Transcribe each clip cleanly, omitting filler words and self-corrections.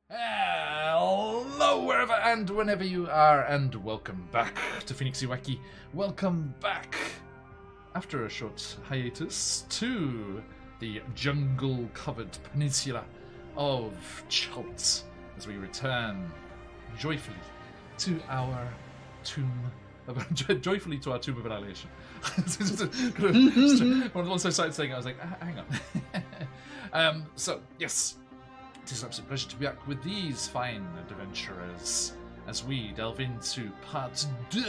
Hello, wherever and whenever you are, and welcome back to QuestJunkiesUK. Welcome back, after a short hiatus, to the jungle-covered peninsula of Chult, as we return joyfully to our tomb of Annihilation. Once I started saying it, I was like, hang on. So, yes. It is an absolute pleasure to be back with these fine adventurers as we delve into part 2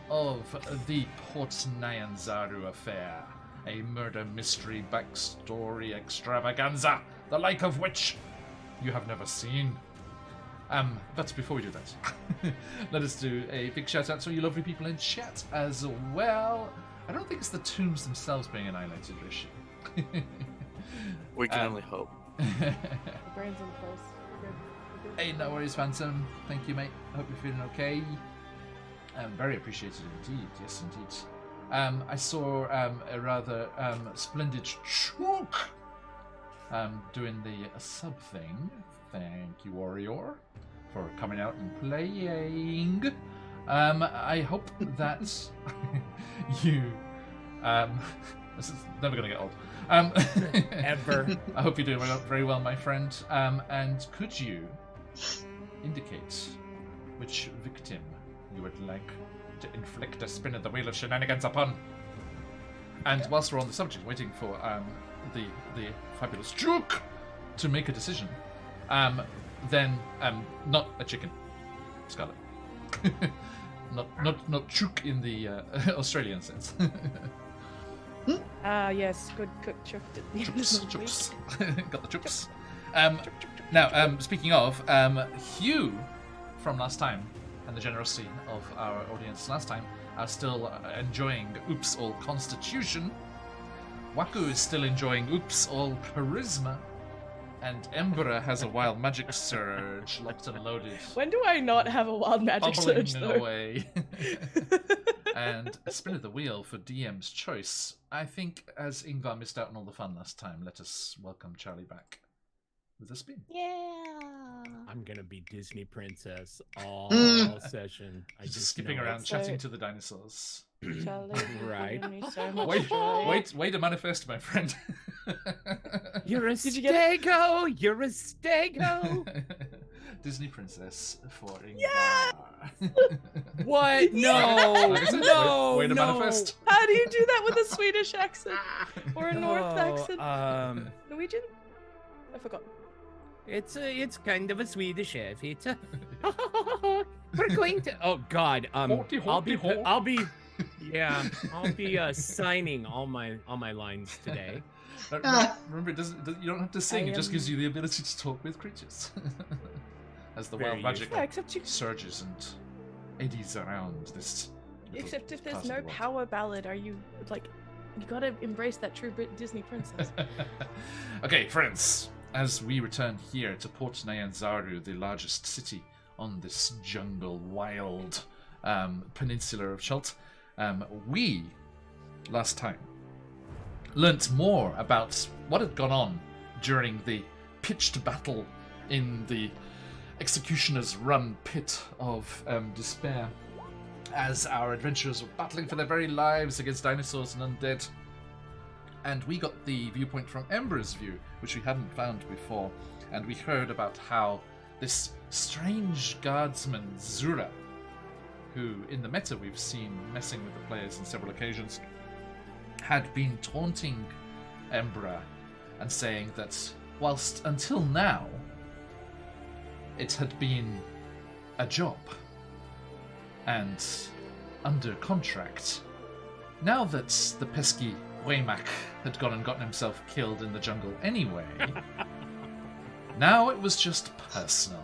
of the Port Nyanzaru affair, a murder mystery backstory extravaganza, the like of which you have never seen. But before we do that, let us do a big shout out to you lovely people in chat as well. I don't think it's the tombs themselves being annihilated, Rishi. We can only hope. The brain's in place. We're good. Hey, no worries, Phantom. Thank you, mate. I hope you're feeling okay. Very appreciated indeed. Yes, indeed. I saw a rather splendid Chook doing the sub thing. Thank you, Warrior, for coming out and playing. I hope that you... this is never going to get old. Ever. I hope you're doing very well, my friend. And could you indicate which victim you would like to inflict a spin of the wheel of shenanigans upon? And whilst we're on the subject, waiting for the fabulous Juke to make a decision, then not a chicken, Scarlet. not Juke in the Australian sense. Yes, good cook chucked at the end of the week. Chups. Got the chups. Now, speaking of, Hugh from last time and the generosity of our audience last time are still enjoying Oops All Constitution. Waku is still enjoying Oops All Charisma. And Embera has a wild magic surge locked and loaded. When do I not have a wild magic Bubbling surge, though? away. And a spin of the wheel for DM's choice. I think as Ingvar missed out on all the fun last time, let us welcome Charlie back with a spin. Yeah. I'm gonna be Disney princess all session. I Just just skipping know around, it. chatting to the dinosaurs. Charlie, Right. giving me so much joy. Wait to manifest, my friend. You're a Did you get stego. You're a stego. Disney princess for Ingvar. Yeah! What? No. Like I said, No. way to no. manifest. How do you do that with a Swedish accent? Or a North No, accent? Norwegian? I forgot. It's kind of a Swedish effort. We're going to. Oh God. I'll be signing all my lines today. Remember, you don't have to sing. It just gives you the ability to talk with creatures. As the Very wild magic Yeah, except you. surges and eddies around this. little Except if part there's of no the world. power ballad, are you like? You gotta embrace that true Disney princess. Okay, friends, as we return here to Port Nyanzaru, the largest city on this jungle wild peninsula of Chult, we last time learnt more about what had gone on during the pitched battle in the Executioner's Run pit of despair, as our adventurers were battling for their very lives against dinosaurs and undead. And we got the viewpoint from Ember's view, which we hadn't found before, and we heard about how this strange guardsman, Zura, who in the meta we've seen messing with the players on several occasions, had been taunting Embra and saying that whilst until now it had been a job and under contract, now that the pesky Waymak had gone and gotten himself killed in the jungle anyway, now it was just personal,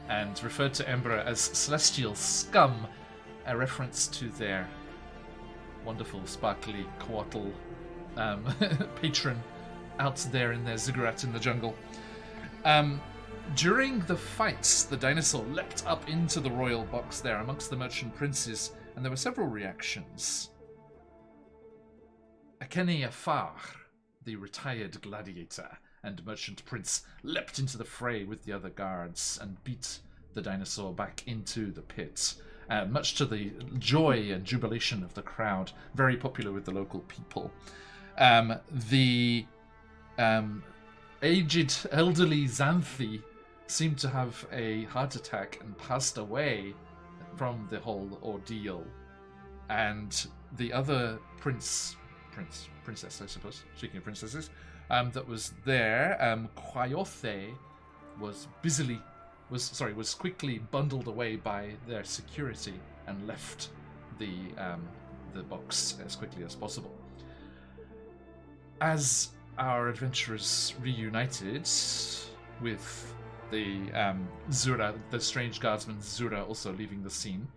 and referred to Embra as celestial scum, a reference to their wonderful, sparkly, coatl patron out there in their ziggurat in the jungle. During the fights, the dinosaur leapt up into the royal box there amongst the merchant princes, and there were several reactions. Akene Afar, the retired gladiator, and Merchant Prince leapt into the fray with the other guards and beat the dinosaur back into the pit, much to the joy and jubilation of the crowd, very popular with the local people. The aged, elderly Xanthi seemed to have a heart attack and passed away from the whole ordeal. And the other princess, I suppose, speaking of princesses, that was there, Quayothe, was quickly bundled away by their security and left the box as quickly as possible. As our adventurers reunited with the Zura, the strange guardsman Zura also leaving the scene,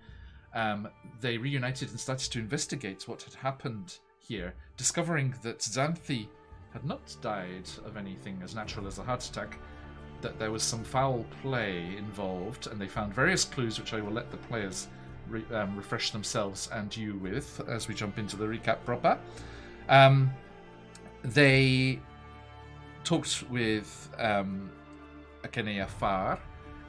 they reunited and started to investigate what had happened here, discovering that Xanthi had not died of anything as natural as a heart attack, that there was some foul play involved, and they found various clues which I will let the players refresh themselves and you with as we jump into the recap proper. They talked with Akenea Far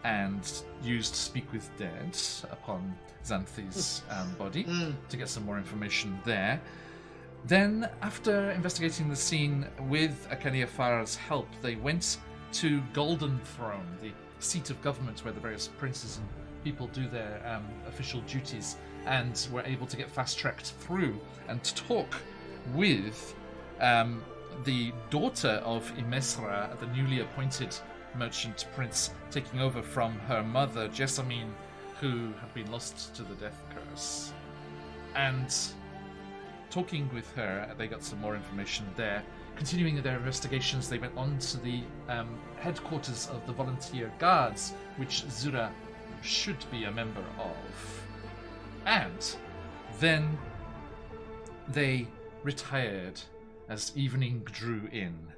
and used Speak with Dead upon Xanthi's body to get some more information there. Then, after investigating the scene with Akenea Far's help, they went to Golden Throne, the seat of government where the various princes and people do their official duties, and were able to get fast-tracked through and talk with the daughter of Imesra, the newly appointed merchant prince, taking over from her mother, Jessamine, who had been lost to the death curse. And talking with her, they got some more information there. Continuing their investigations, they went on to the headquarters of the volunteer guards, which Zura should be a member of. And then they retired as evening drew in,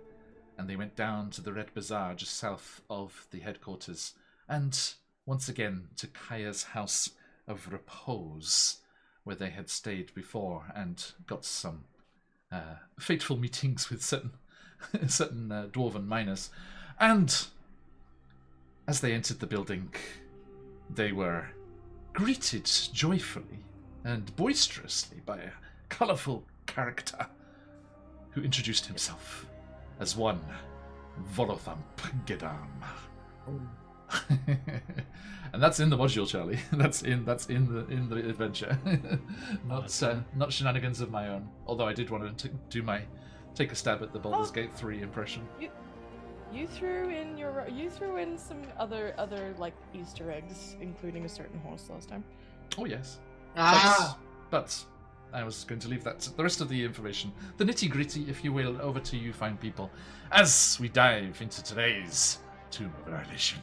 and they went down to the Red Bazaar just south of the headquarters, and once again to Kaya's house of repose, where they had stayed before and got some fateful meetings with certain dwarven miners. And as they entered the building, they were greeted joyfully and boisterously by a colourful character who introduced himself as one Volothamp Gedam. And that's in the module, Charlie. That's in the adventure. Not shenanigans of my own. Although I did want to take a stab at the Baldur's Gate 3 impression. You threw in some other like Easter eggs, including a certain horse last time. Oh yes. But I was going to leave the rest of the information, the nitty-gritty, if you will, over to you fine people, as we dive into today's Tomb of Annihilation.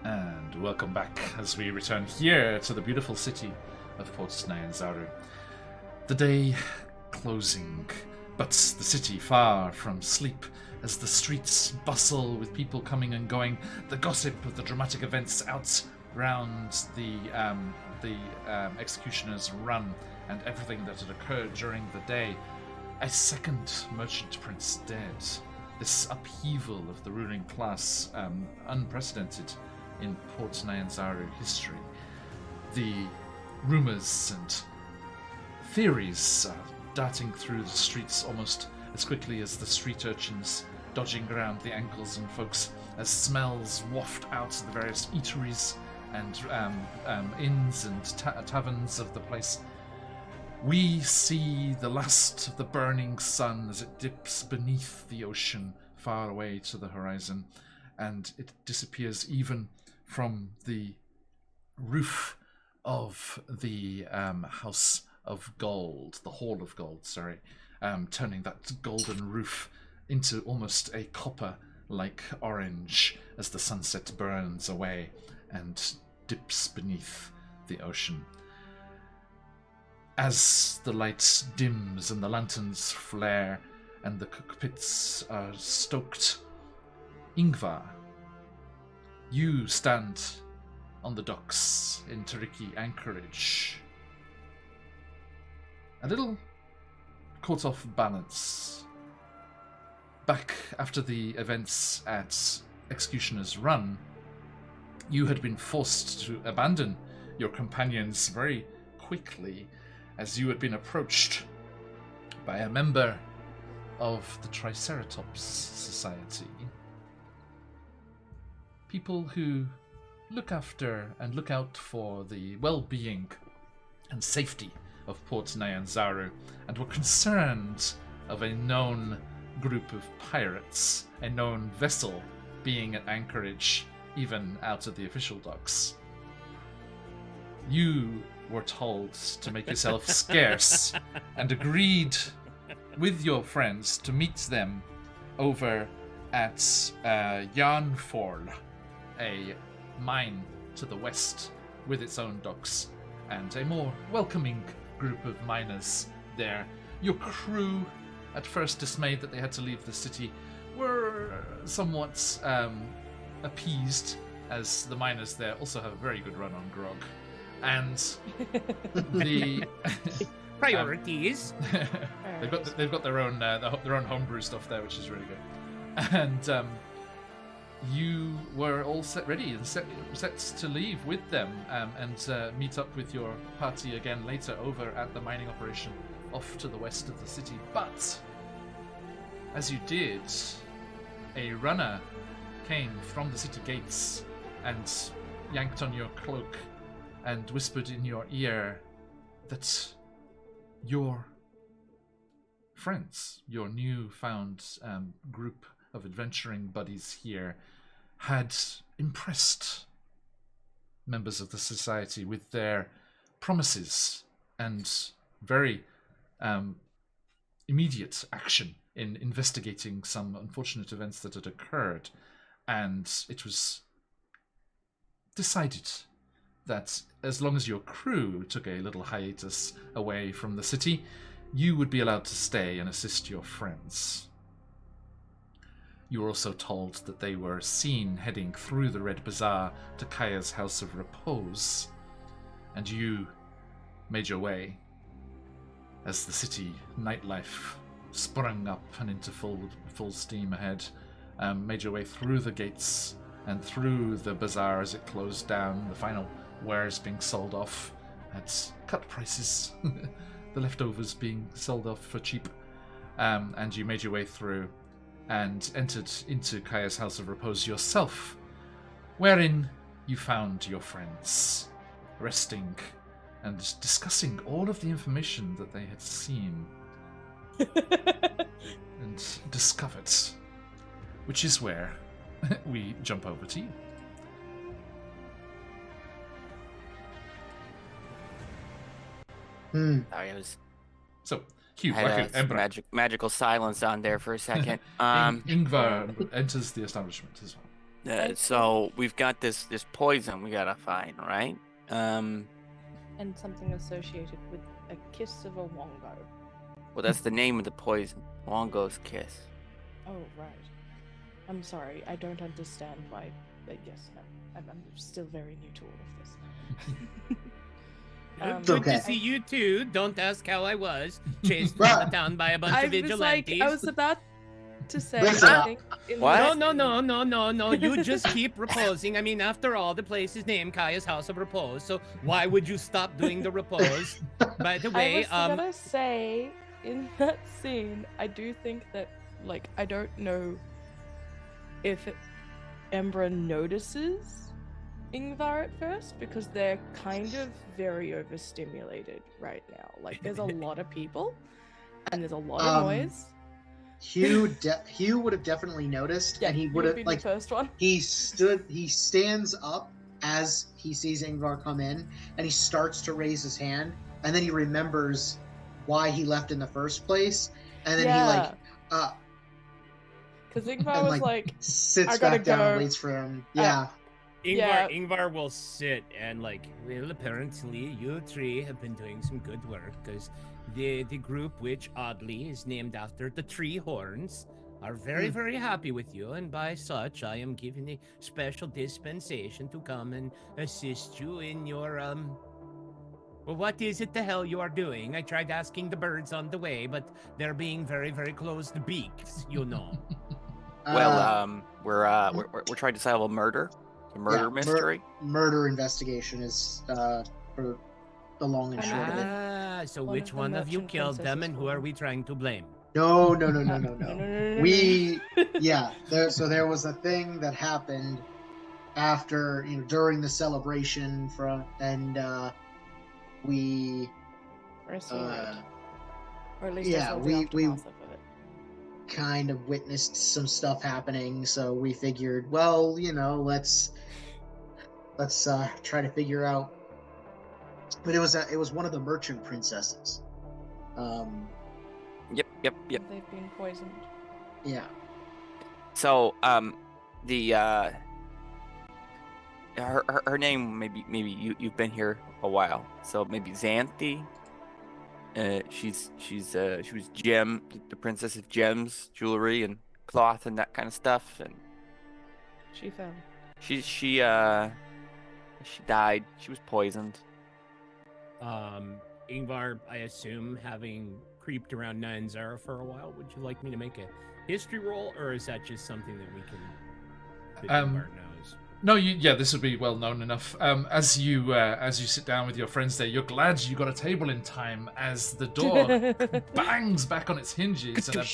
And welcome back as we return here to the beautiful city of Port Nyanzaru. The day closing, but the city far from sleep as the streets bustle with people coming and going, the gossip of the dramatic events out round the executioner's run and everything that had occurred during the day. A second merchant prince dead. This upheaval of the ruling class, unprecedented in Port Nyanzaru history. The rumors and theories darting through the streets almost as quickly as the street urchins dodging around the ankles and folks, as smells waft out of the various eateries and inns and taverns of the place. We see the last of the burning sun as it dips beneath the ocean far away to the horizon, and it disappears even from the roof of the House of Gold, the Hall of Gold, turning that golden roof into almost a copper-like orange as the sunset burns away and dips beneath the ocean. As the light dims and the lanterns flare and the cookpits are stoked, Ingvar, you stand on the docks in Tariki Anchorage, a little caught off balance. Back after the events at Executioner's Run, you had been forced to abandon your companions very quickly as you had been approached by a member of the Triceratops Society. People who look after and look out for the well-being and safety of Port Nyanzaru, and were concerned of a known group of pirates, a known vessel being at anchorage, even out of the official docks. You were told to make yourself scarce and agreed with your friends to meet them over at Yarnforl, a mine to the west with its own docks, and a more welcoming group of miners there. Your crew, at first dismayed that they had to leave the city, were somewhat appeased, as the miners there also have a very good run on grog. And the priorities. they've got their own homebrew stuff there, which is really good. And you were all set ready and set to leave with them and meet up with your party again later over at the mining operation off to the west of the city. But as you did, a runner came from the city gates and yanked on your cloak and whispered in your ear that your friends, your newfound group of adventuring buddies here, had impressed members of the society with their promises and very immediate action in investigating some unfortunate events that had occurred. And it was decided that as long as your crew took a little hiatus away from the city, you would be allowed to stay and assist your friends. You were also told that they were seen heading through the Red Bazaar to Kaya's House of Repose, and you made your way as the city nightlife sprung up and into full steam ahead. Made your way through the gates and through the bazaar as it closed down, the final wares being sold off at cut prices, the leftovers being sold off for cheap. And you made your way through and entered into Kaya's House of Repose yourself, wherein you found your friends resting and discussing all of the information that they had seen and discovered, which is where we jump over to you. Sorry, I was So, Hugh, had Raku, Embra. magical silence on there for a second. Ingvar enters the establishment as well. So we've got this poison we gotta find, right? And something associated with a kiss of a Wongo. Well, that's the name of the poison. Wongo's kiss. Oh, right. I'm sorry, I don't understand why. But yes, I'm still very new to all of this. Good okay. to see you too. Don't ask how I was. Chased from the town by a bunch of vigilantes. I was about to say, Listen, I think in What? No. You just keep reposing. I mean, after all, the place is named Kaya's House of Repose. So why would you stop doing the repose? By the I way, was gonna say, in that scene, I do think that, like, I don't know if Embra notices Ingvar at first, because they're kind of very overstimulated right now. Like, there's a lot of people, and there's a lot of noise. Hugh would have definitely noticed, and he would have, been like, the first one. he stands up as he sees Ingvar come in, and he starts to raise his hand, and then he remembers why he left in the first place, and then because Ingvar was like, sits I gotta back down go. and waits for him. Yeah. Ingvar will sit and well, apparently you three have been doing some good work, because the group, which oddly is named after the tree horns, are very, very happy with you, and by such I am giving a special dispensation to come and assist you in your well, what is it the hell you are doing? I tried asking the birds on the way, but they're being very, very closed beaks, you know. We're trying to solve a murder mystery. Murder investigation is for the long and short of it. So which one of you killed them, and who are we trying to blame? No. No. There was a thing that happened after, during the celebration we or at least we kind of witnessed some stuff happening, so we figured, well, let's try to figure out. But it was one of the merchant princesses. Yep. They've been poisoned. Yeah. So, her name, maybe you've been here a while, so maybe Xanthi. She was Gem, the princess of gems, jewelry, and cloth, and that kind of stuff. And She fell. She died. She was poisoned. Ingvar, I assume, having creeped around Nyanzara for a while, would you like me to make a history roll, or is that just something that we can? Ingvar knows. No, this would be well known enough. As you sit down with your friends there, you're glad you got a table in time as the door bangs back on its hinges and a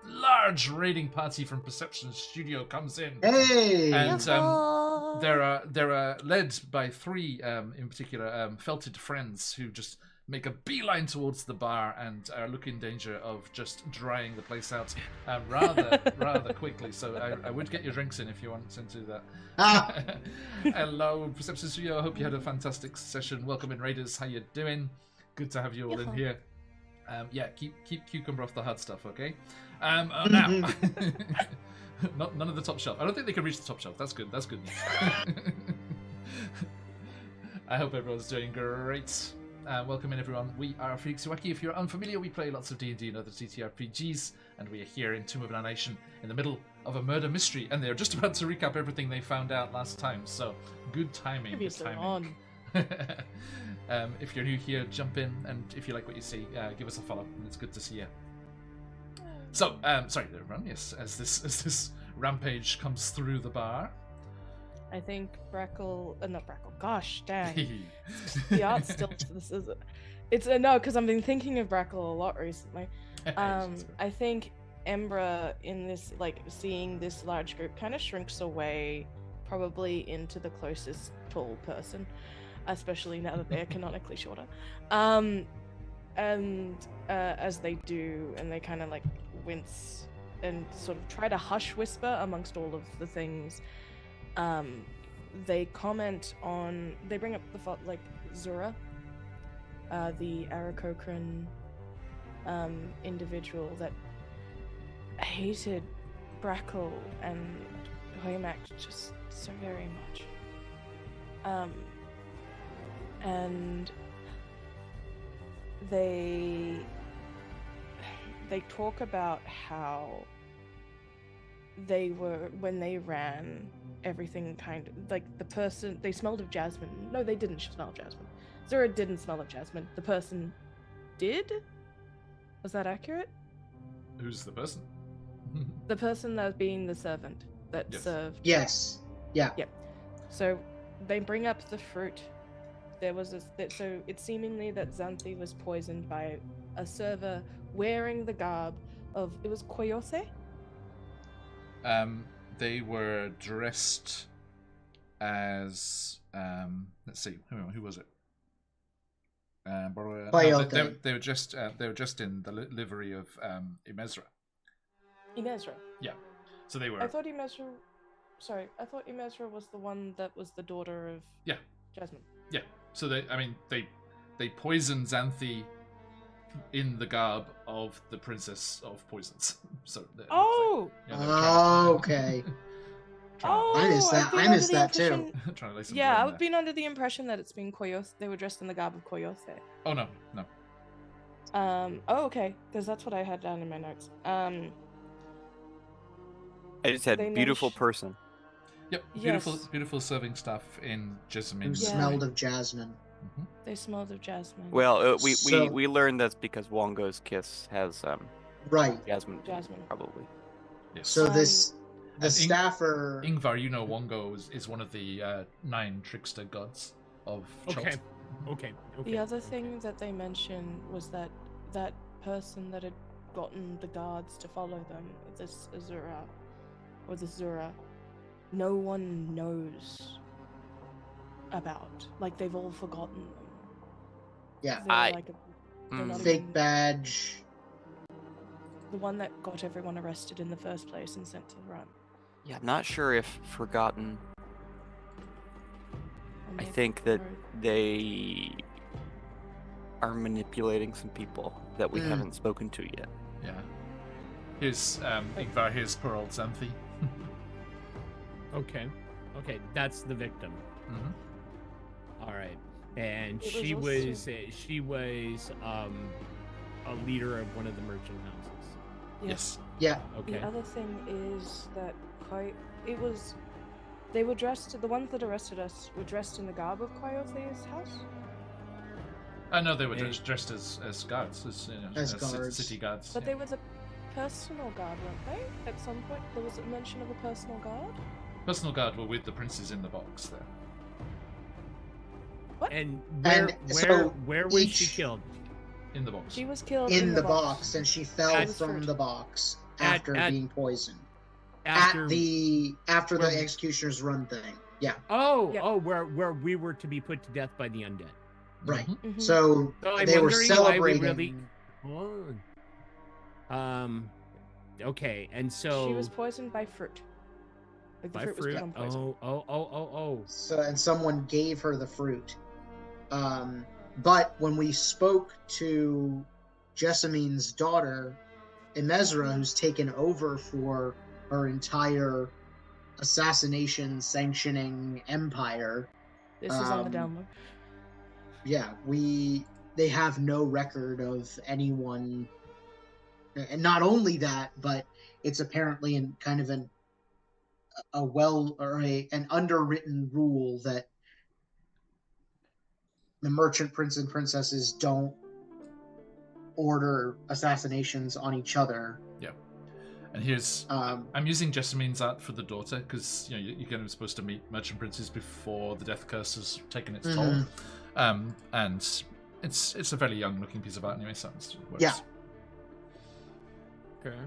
large raiding party from Perception Studio comes in. Hey! And they're led by three, in particular, felted friends who just make a beeline towards the bar and look in danger of just drying the place out rather quickly. So I would get your drinks in if you want to do that. Hello, Perception Studio. I hope you had a fantastic session. Welcome in, Raiders. How you doing? Good to have you all in here. Keep cucumber off the hard stuff, okay? Now, none of the top shelf. I don't think they can reach the top shelf. That's good. I hope everyone's doing great. Welcome in, everyone. We are QuestJunkiesUK. If you're unfamiliar, we play lots of D&D and other TTRPGs, and we are here in Tomb of Annihilation in the middle of a murder mystery, and they're just about to recap everything they found out last time, so good timing. If you're new here, jump in, and if you like what you see, give us a follow, and it's good to see you. So, sorry, everyone, yes, as this rampage comes through the bar. I think not Brackle. Gosh, dang. The art still. It's no, because I've been thinking of Brackle a lot recently. I think Embra in this, seeing this large group, kind of shrinks away, probably into the closest tall person, especially now that they're canonically shorter. As they do, and they kind of wince and sort of try to hush whisper amongst all of the things. They comment on. They bring up the Zura, the Aarakocran individual that hated Brackle and Hoymak just so very much. And they talk about how they were, when they ran, everything kind of the person, they smelled of jasmine. No, they didn't smell of jasmine. Zura didn't smell of jasmine. The person did? Was that accurate? Who's the person? The person that was being the servant that Yes. served. Yes. Yeah. Yep. So they bring up the fruit. There was so it's seemingly that Xanthi was poisoned by a server wearing the garb of, it was Koyose? They were dressed as let's see, who was it? They were just in the livery of Imezra. Imezra. Yeah, so they were. I thought Imezra was the one that was the daughter of Jasmine. Yeah, so they poisoned Xanthi in the garb of the Princess of Poisons. So okay. I missed that too. Trying to lay some Yeah, blame I've been under the impression that it's been Koyose. They were dressed in the garb of Koyose. Oh no. Oh okay, because that's what I had down in my notes. I just had They beautiful mention- person. Yep, Yes. beautiful serving staff in Who Jessamine. Yeah. smelled of jasmine. Mhm. They smelled of jasmine. Well, So- we learned that's because Wongo's kiss has Right. jasmine, Jasmine. probably. Yes. So Um, the staffer. Ingvar, you know Wongo is one of the 9 trickster gods of Chult. Okay. The other thing that they mentioned was that that person that had gotten the guards to follow them, this Zura, no one knows about. Like, they've all forgotten them. Yeah. They're I- like they're not Fake even- badge. the one that got everyone arrested in the first place and sent to the run. Yeah, I'm not sure if forgotten. Or I maybe think that Road. they are manipulating some people that we Mm. haven't spoken to yet. Yeah. Here's Ingvar, here's poor old Xanthi. Okay, that's the victim. Mhm. All right, and It she was was a leader of one of the merchant houses. Yes. Yeah. Okay. The other thing is that they were dressed. The ones that arrested us were dressed in the garb of Koyose's house. No, they were Hey. dressed as guards, As guards. city guards. But yeah. they were the personal guard, weren't they? At some point, there was a mention of a personal guard. Personal guard were with the princes in the box there. And And so where was she each- killed? In the box. She was killed In the box, and she fell At- from the box At- after at- being poisoned. After At the where- executioner's run thing. Yeah. Yeah. where we were to be put to death by the undead. Right. Mhm. Mhm. So So I'm they were wondering why celebrating. we really. Okay, and so She was poisoned by fruit. Like the by fruit was fruit. become poison. Oh. So, and someone gave her the fruit. But when we spoke to Jessamine's daughter, Imezra, who's taken over for her entire assassination sanctioning empire, This is on the um, download. yeah, they have no record of anyone. And not only that, but it's apparently in kind of an underwritten rule that the merchant prince and princesses don't order assassinations on each other. And here's Um, I'm using Jessamine's art for the daughter because you're going to be supposed to meet merchant princes before the death curse has taken its toll. Mhm. And it's a fairly young looking piece of art anyway, so it works. Yeah. Okay.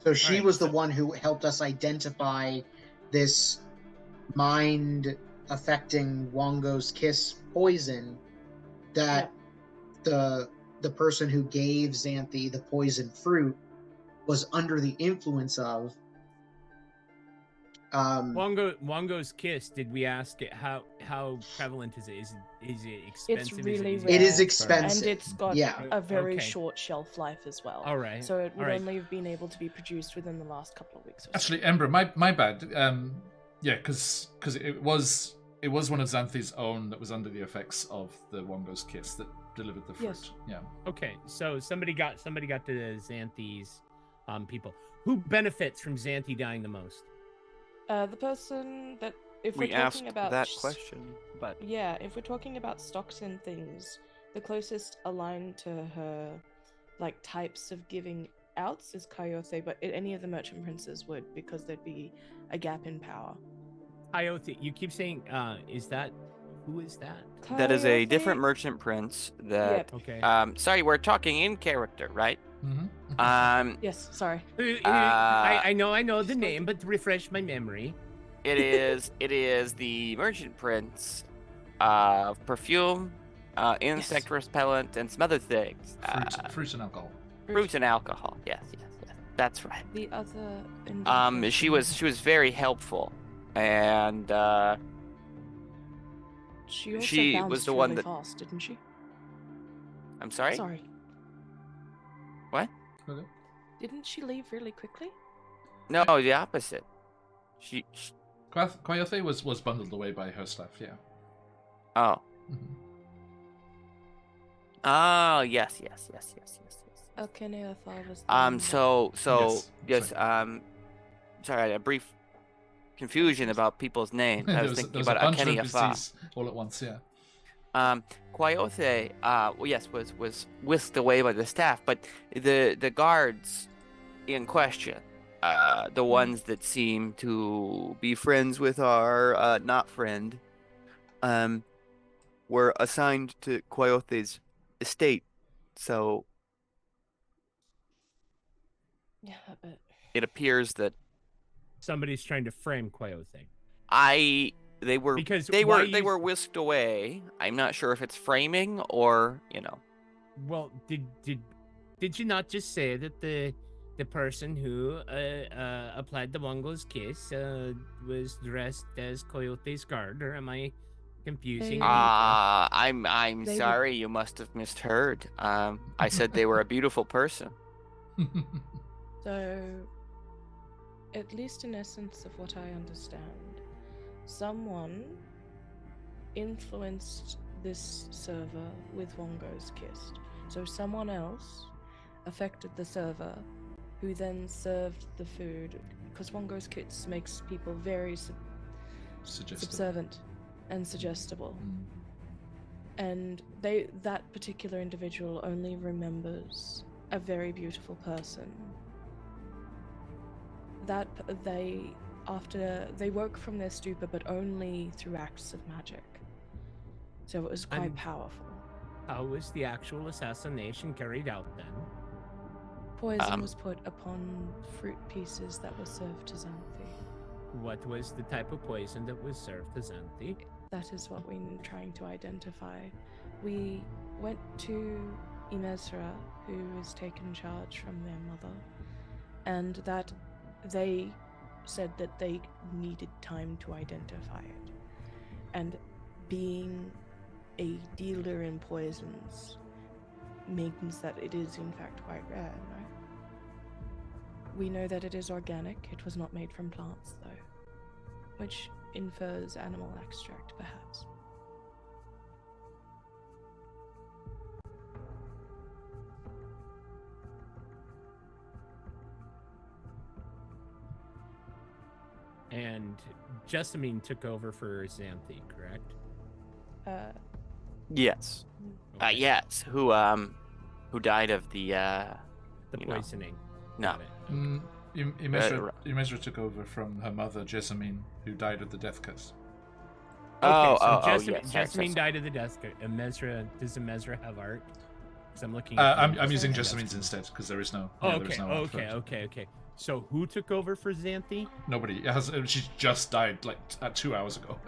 So she Alright, was the so- one who helped us identify this mind affecting Wongo's kiss poison that the person who gave Xanthi the poison fruit was under the influence of. Wongo's kiss. Did we ask it how prevalent is it? Is it expensive? really is It is rare. expensive. And it's got Yeah. a very Okay. short shelf life as well. All right. So it would all right. only have been able to be produced within the last couple of weeks. Or so. Actually, Embra, my bad. Yeah, because it was one of Xanthi's own that was under the effects of the Wongo's kiss that delivered the fruit. Yes. Yeah. Okay, so somebody got to Xanthi's people. Who benefits from Xanthi dying the most? The person that if we we're asked talking about that question, but yeah, if we're talking about stocks and things, the closest aligned to her, like types of giving outs is Coyote, but any of the merchant princes would because there'd be a gap in power. Coyote, you keep saying, is that, who is that? that is a different Coyote- merchant prince that. Yep. Okay. Sorry, we're talking in character, right? Mm-hmm. Yes, sorry. I know the Just name, wanted- but refresh my memory. it is the merchant prince of perfume, insect repellent, and some other things. Fruit and alcohol. Fruit and alcohol. Yes, that's right. The other She was very helpful, and she also she bounced was the really one that. fast, didn't she? I'm sorry. Sorry. What? Okay. Didn't she leave really quickly? No, the opposite. She Coyote was bundled away by her staff, yeah. oh. Mhm. Oh, yes. Alkenea was So Yes, sorry, I had a brief confusion about people's names. I there was was thinking a about bunch of Akeni Afa. NPCs all at once, yeah. Coyote, well, yes, was whisked away by the staff, but the guards in question, the ones that seem to be friends with our not friend, were assigned to Coyote's estate. So yeah, but it appears that Somebody's trying to frame Coyote. they were Because they why were they you- were whisked away. I'm not sure if it's framing or Well, did you not just say that the person who applied the Mongol's kiss was dressed as Coyote's guard, or am I confusing? They- I'm They would- sorry, you must have misheard. I said they were a beautiful person. so at least in essence of what I understand, someone influenced this server with Wongo's kiss. So someone else affected the server, who then served the food, because Wongo's kiss makes people very Suggestive. subservient and suggestible. Mm. And that particular individual only remembers a very beautiful person. That after they woke from their stupor, but only through acts of magic. So it was quite And- powerful. How was the actual assassination carried out then? Poison was put upon fruit pieces that were served to Xanthi. What was the type of poison that was served to Xanthi? That is what we're trying to identify. We went to Imezra, who was taken charge from their mother, and that they said that they needed time to identify it. And being a dealer in poisons means that it is in fact quite rare, no? We know that it is organic. It was not made from plants, though, which infers animal extract, perhaps. And Jessamine took over for Xanthi, correct? Yes. Okay. Yes. Who died of the The you know. poisoning. No. Got it. Imezra took over from her mother, Jessamine, who died of the death curse. Oh, Jessamine, yes, Jessamine died of the death. Does Imezra have art? Because I'm looking. I'm Jessamine. using Jessamine's instead because there is no. Oh, yeah, there is okay, no art for it. okay. So who took over for Xanthi? Nobody. She just died like 2 hours ago.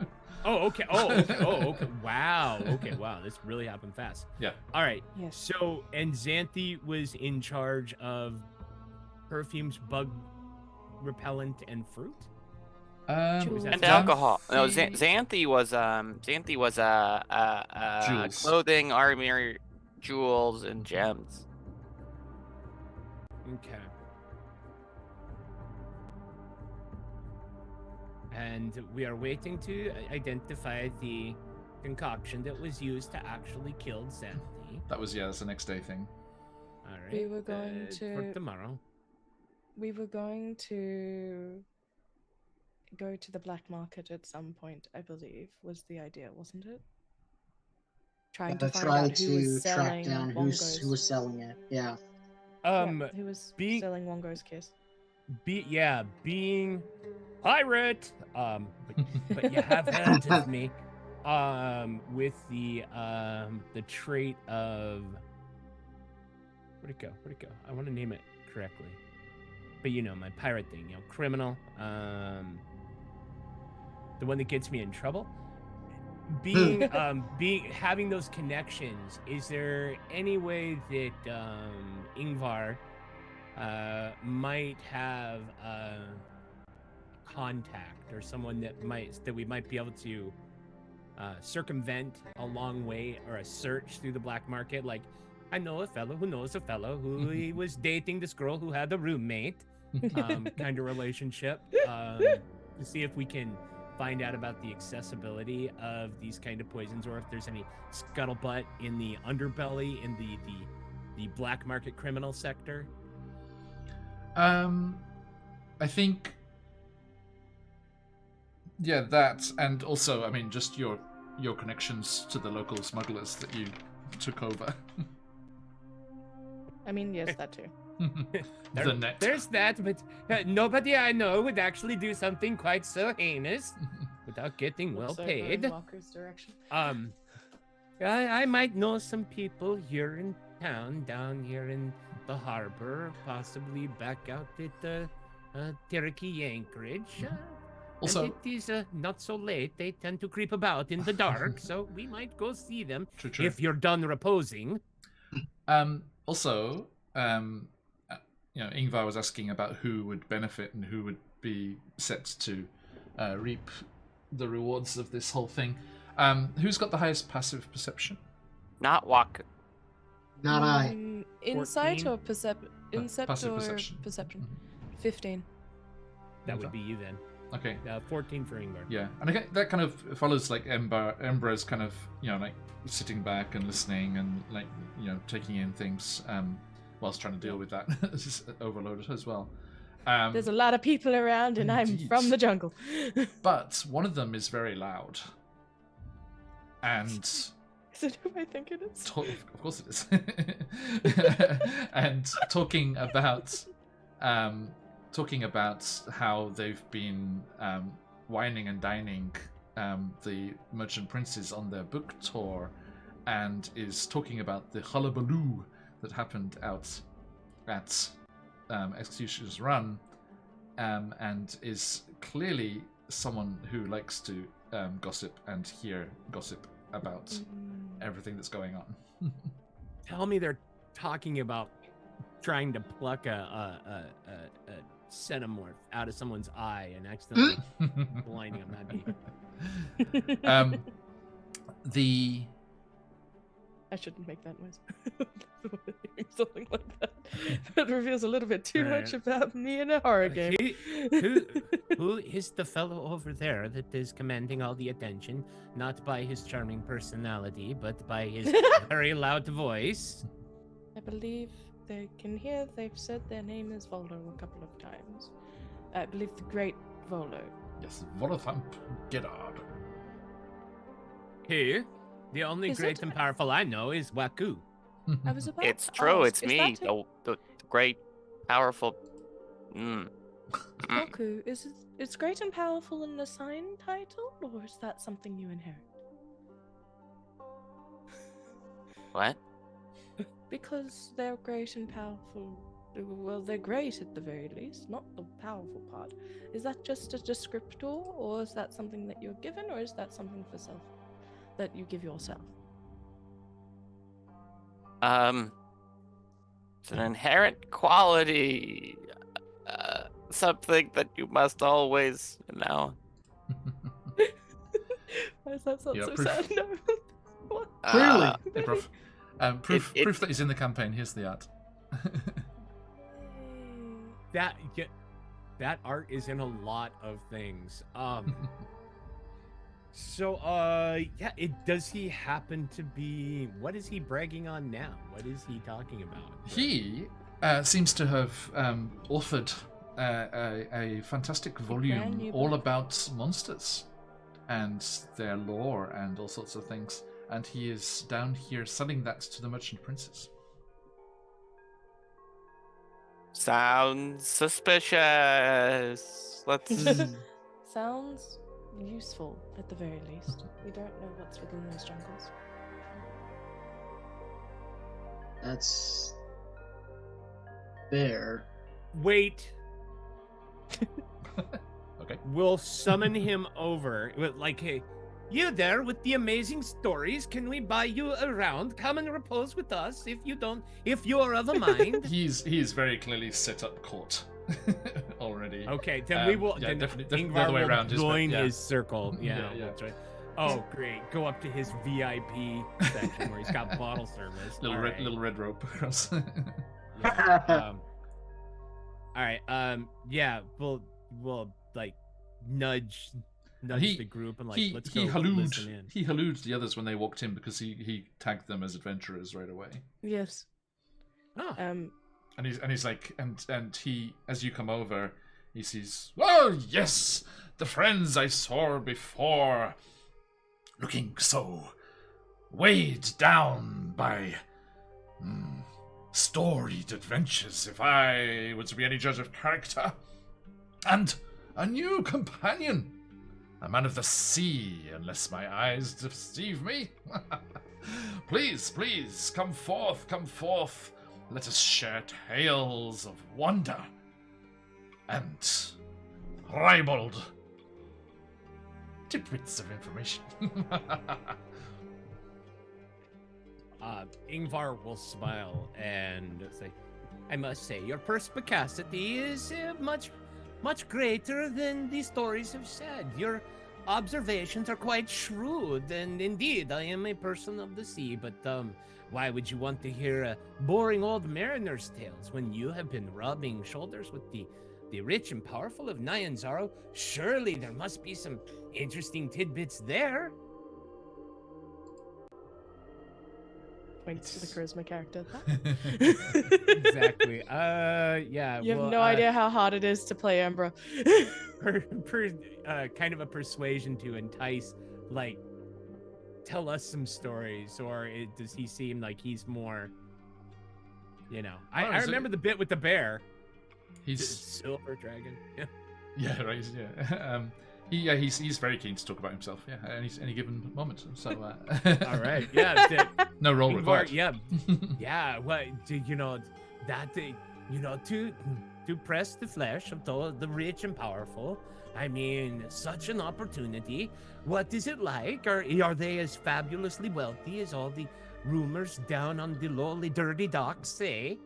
Oh, okay. Okay. Wow. Okay, wow. This really happened fast. Yeah. All right. Yes. So, and Xanthi was in charge of perfumes, bug repellent, and fruit. Jewels. and Xanthi- alcohol. No, See- Xanthi was Jewels. clothing, armor, jewels, and gems. Okay. And we are waiting to identify the concoction that was used to actually kill Xanthi. That's the next day thing. All right. We were going for to- tomorrow. We were going to go to the black market at some point, I believe, was the idea, wasn't it? Trying to find Try out who was to track selling down who was Wongo's. selling it. Yeah. Who was being- selling Wongo's kiss. Being pirate. But you have heard of me. With the trait of where'd it go? I want to name it correctly. But you know, my pirate thing, you know, criminal. The one that gets me in trouble. Having those connections, is there any way that Ingvar might have contact or someone that we might be able to circumvent a long way or a search through the black market? Like, I know a fellow who knows a fellow who he was dating this girl who had a roommate, kind of relationship, to see if we can find out about the accessibility of these kind of poisons, or if there's any scuttlebutt in the underbelly in the black market criminal sector. I think, yeah, that, and also, I mean, just your connections to the local smugglers that you took over. I mean, yes, that too. The net. There's that, but nobody I know would actually do something quite so heinous without getting well Looks over in paid. Walker's direction. I might know some people here in town, down here in the harbor, possibly back out at Cherokee Anchorage. Also, and it is not so late. They tend to creep about in the dark, so we might go see them true. if you're done reposing. Also, you know, Ingvar was asking about who would benefit and who would be set to reap the rewards of this whole thing. Who's got the highest passive perception? Not Walker. Not I. Insight 14? or perception? Insight Passive or perception. perception? 15. That would be you then. Okay. 14 for Ingvar. Yeah, and I that kind of follows like Embra's kind of, you know, like sitting back and listening and like, you know, taking in things whilst trying to deal with that overload as well. There's a lot of people around, and I'm Indeed. from the jungle. But one of them is very loud, and Is it who I think it is? of course it is, and talking about how they've been wining and dining the merchant princes on their book tour, and is talking about the hullabaloo that happened out at Executioner's Run, and is clearly someone who likes to gossip and hear gossip about everything that's going on. Tell me they're talking about trying to pluck a xenomorph out of someone's eye and accidentally blinding them. That'd be... I shouldn't make that noise. Something like that. That reveals a little bit too much about me in a horror game. Who is the fellow over there that is commanding all the attention, not by his charming personality, but by his very loud voice? I believe they can hear they've said their name is Volo a couple of times. I believe the Great Volo. Yes, Volothump Gedard. Who? The only Is great it- and powerful I know is Waku. I was about It's to true. ask, It's is me, that it? the great, powerful. Goku, is great and powerful an assigned title, or is that something you inherit? What? Because they're great and powerful. Well, they're great at the very least, not the powerful part. Is that just a descriptor, or is that something that you're given, or is that something for self that you give yourself? It's an inherent quality. Something that you must always, Why does that sound Yeah, so proof. sad? No. What? Clearly. Hey, prof. Proof that he's in the campaign. Here's the art. That art is in a lot of things. Does he happen to be? What is he bragging on now? What is he talking about? He seems to have authored a fantastic brand volume new all book. about monsters and their lore and all sorts of things. And he is down here selling that to the merchant princes. Sounds suspicious. Let's. Sounds useful at the very least. We don't know what's within those jungles. That's fair. Wait. Okay. We'll summon him over. Like, hey, you there with the amazing stories? Can we buy you around? Come and repose with us if you're of a mind. He is very clearly set up court already. Okay, then we will. Yeah, then definitely the Ingvar other way will around. join yeah. his circle. Yeah, Yeah. that's right. Oh, great! Go up to his VIP section where he's got bottle service. Little All red, right. little red rope across. Yeah, all right. Yeah. We'll like nudge the group and like let's go listen in. He hallooed the others when they walked in because he tagged them as adventurers right away. Yes. Oh. And he's like, and he, as you come over, he sees, oh yes, the friends I saw before, looking so weighed down by storied adventures, if I were to be any judge of character, and a new companion, a man of the sea, unless my eyes deceive me. Please, come forth. Let us share tales of wonder and ribald tidbits of information. Ingvar will smile and say, I must say, your perspicacity is much greater than the stories have said. Your observations are quite shrewd, and indeed, I am a person of the sea, but why would you want to hear boring old mariner's tales when you have been rubbing shoulders with the rich and powerful of Nyanzaru? Surely there must be some interesting tidbits there. Points to the charisma character. Exactly. Yeah. You have no idea how hard it is to play Umbra. Kind of a persuasion to entice, like, tell us some stories, or does he seem like he's more, I remember the bit with the bear. He's silver dragon. Yeah. Yeah, right. Yeah. He's very keen to talk about himself. Yeah, any given moment. So. All right. Yeah. No role required. Yeah. Yeah. Well, to press the flesh of the rich and powerful. I mean, such an opportunity. What is it like? Are they as fabulously wealthy as all the rumors down on the lowly, dirty docks say?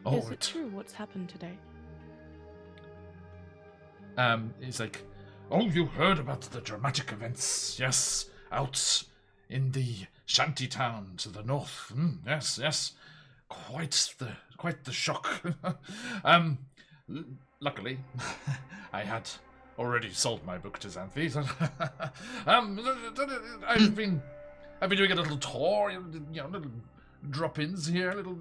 Oh, Is it true? What's happened today? He's like, oh, you heard about the dramatic events? Yes, out in the shanty town to the north. Yes, quite the shock. Luckily, I had already sold my book to Xanthi. I've been doing a little tour, little drop-ins here, little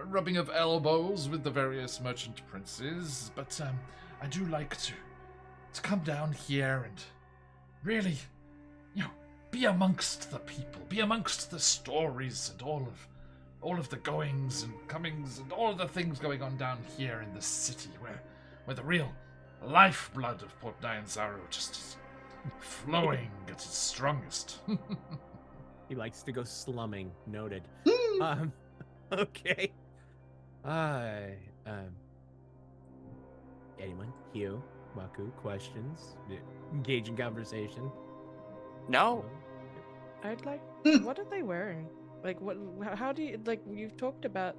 rubbing of elbows with the various merchant princes. But I do like to come down here and really, be amongst the people, be amongst the stories and all of the goings and comings and all of the things going on down here in the city, where the real lifeblood of Port Nyanzaru just is flowing at its strongest. He likes to go slumming. Noted. Okay. Anyone? Hugh? Maku? Questions? Engage in conversation? No. I'd like. What are they wearing? Like, what? How do you like? You've talked about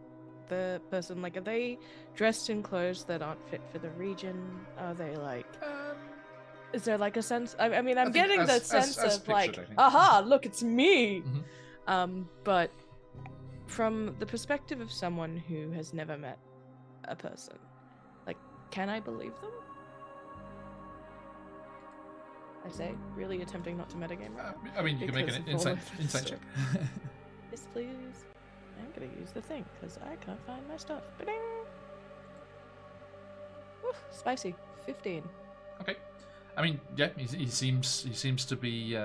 the person. Like, are they dressed in clothes that aren't fit for the region? Are they like? Is there like a sense? I mean, I'm getting the sense of pictured, like, I think. aha, look, it's me. Mhm. But from the perspective of someone who has never met a person, like, can I believe them? I say, really attempting not to metagame right now. I mean, you can make an Because of all insight of check. Yes, please. I'm gonna use the thing because I can't find my stuff. Ba-ding! Oof, spicy. 15. Okay. I mean, yeah, he seems to be,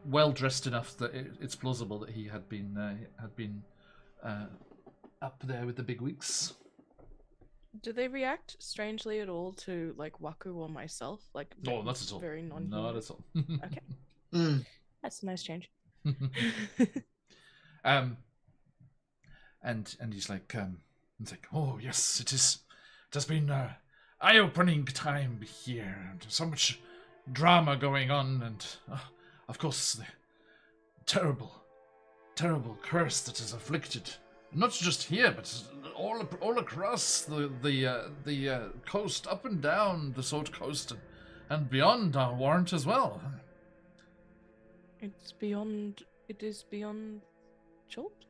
well dressed enough that it's plausible that he had been up there with the big wigs. Do they react strangely at all to like Waku or myself? Like, No, not at all. Very non. Not at all. Okay. That's a nice change. And he's like, oh yes, it has been eye-opening time here, and so much drama going on, and of course the terrible curse that has afflicted not just here, but all across the coast, up and down the Sword Coast, and beyond our warrant as well. It is beyond Chult?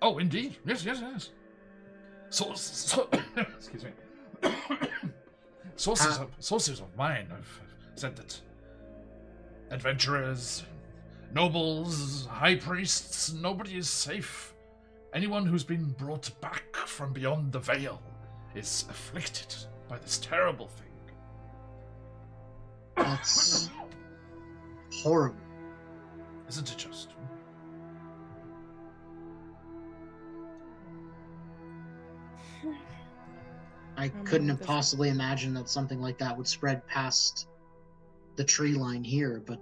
Oh, indeed. Yes. So excuse me. Sources of mine have said that adventurers, nobles, high priests, nobody is safe. Anyone who's been brought back from beyond the veil is afflicted by this terrible thing. That's horrible. Isn't it just? I couldn't have possibly imagined that something like that would spread past the tree line here, but...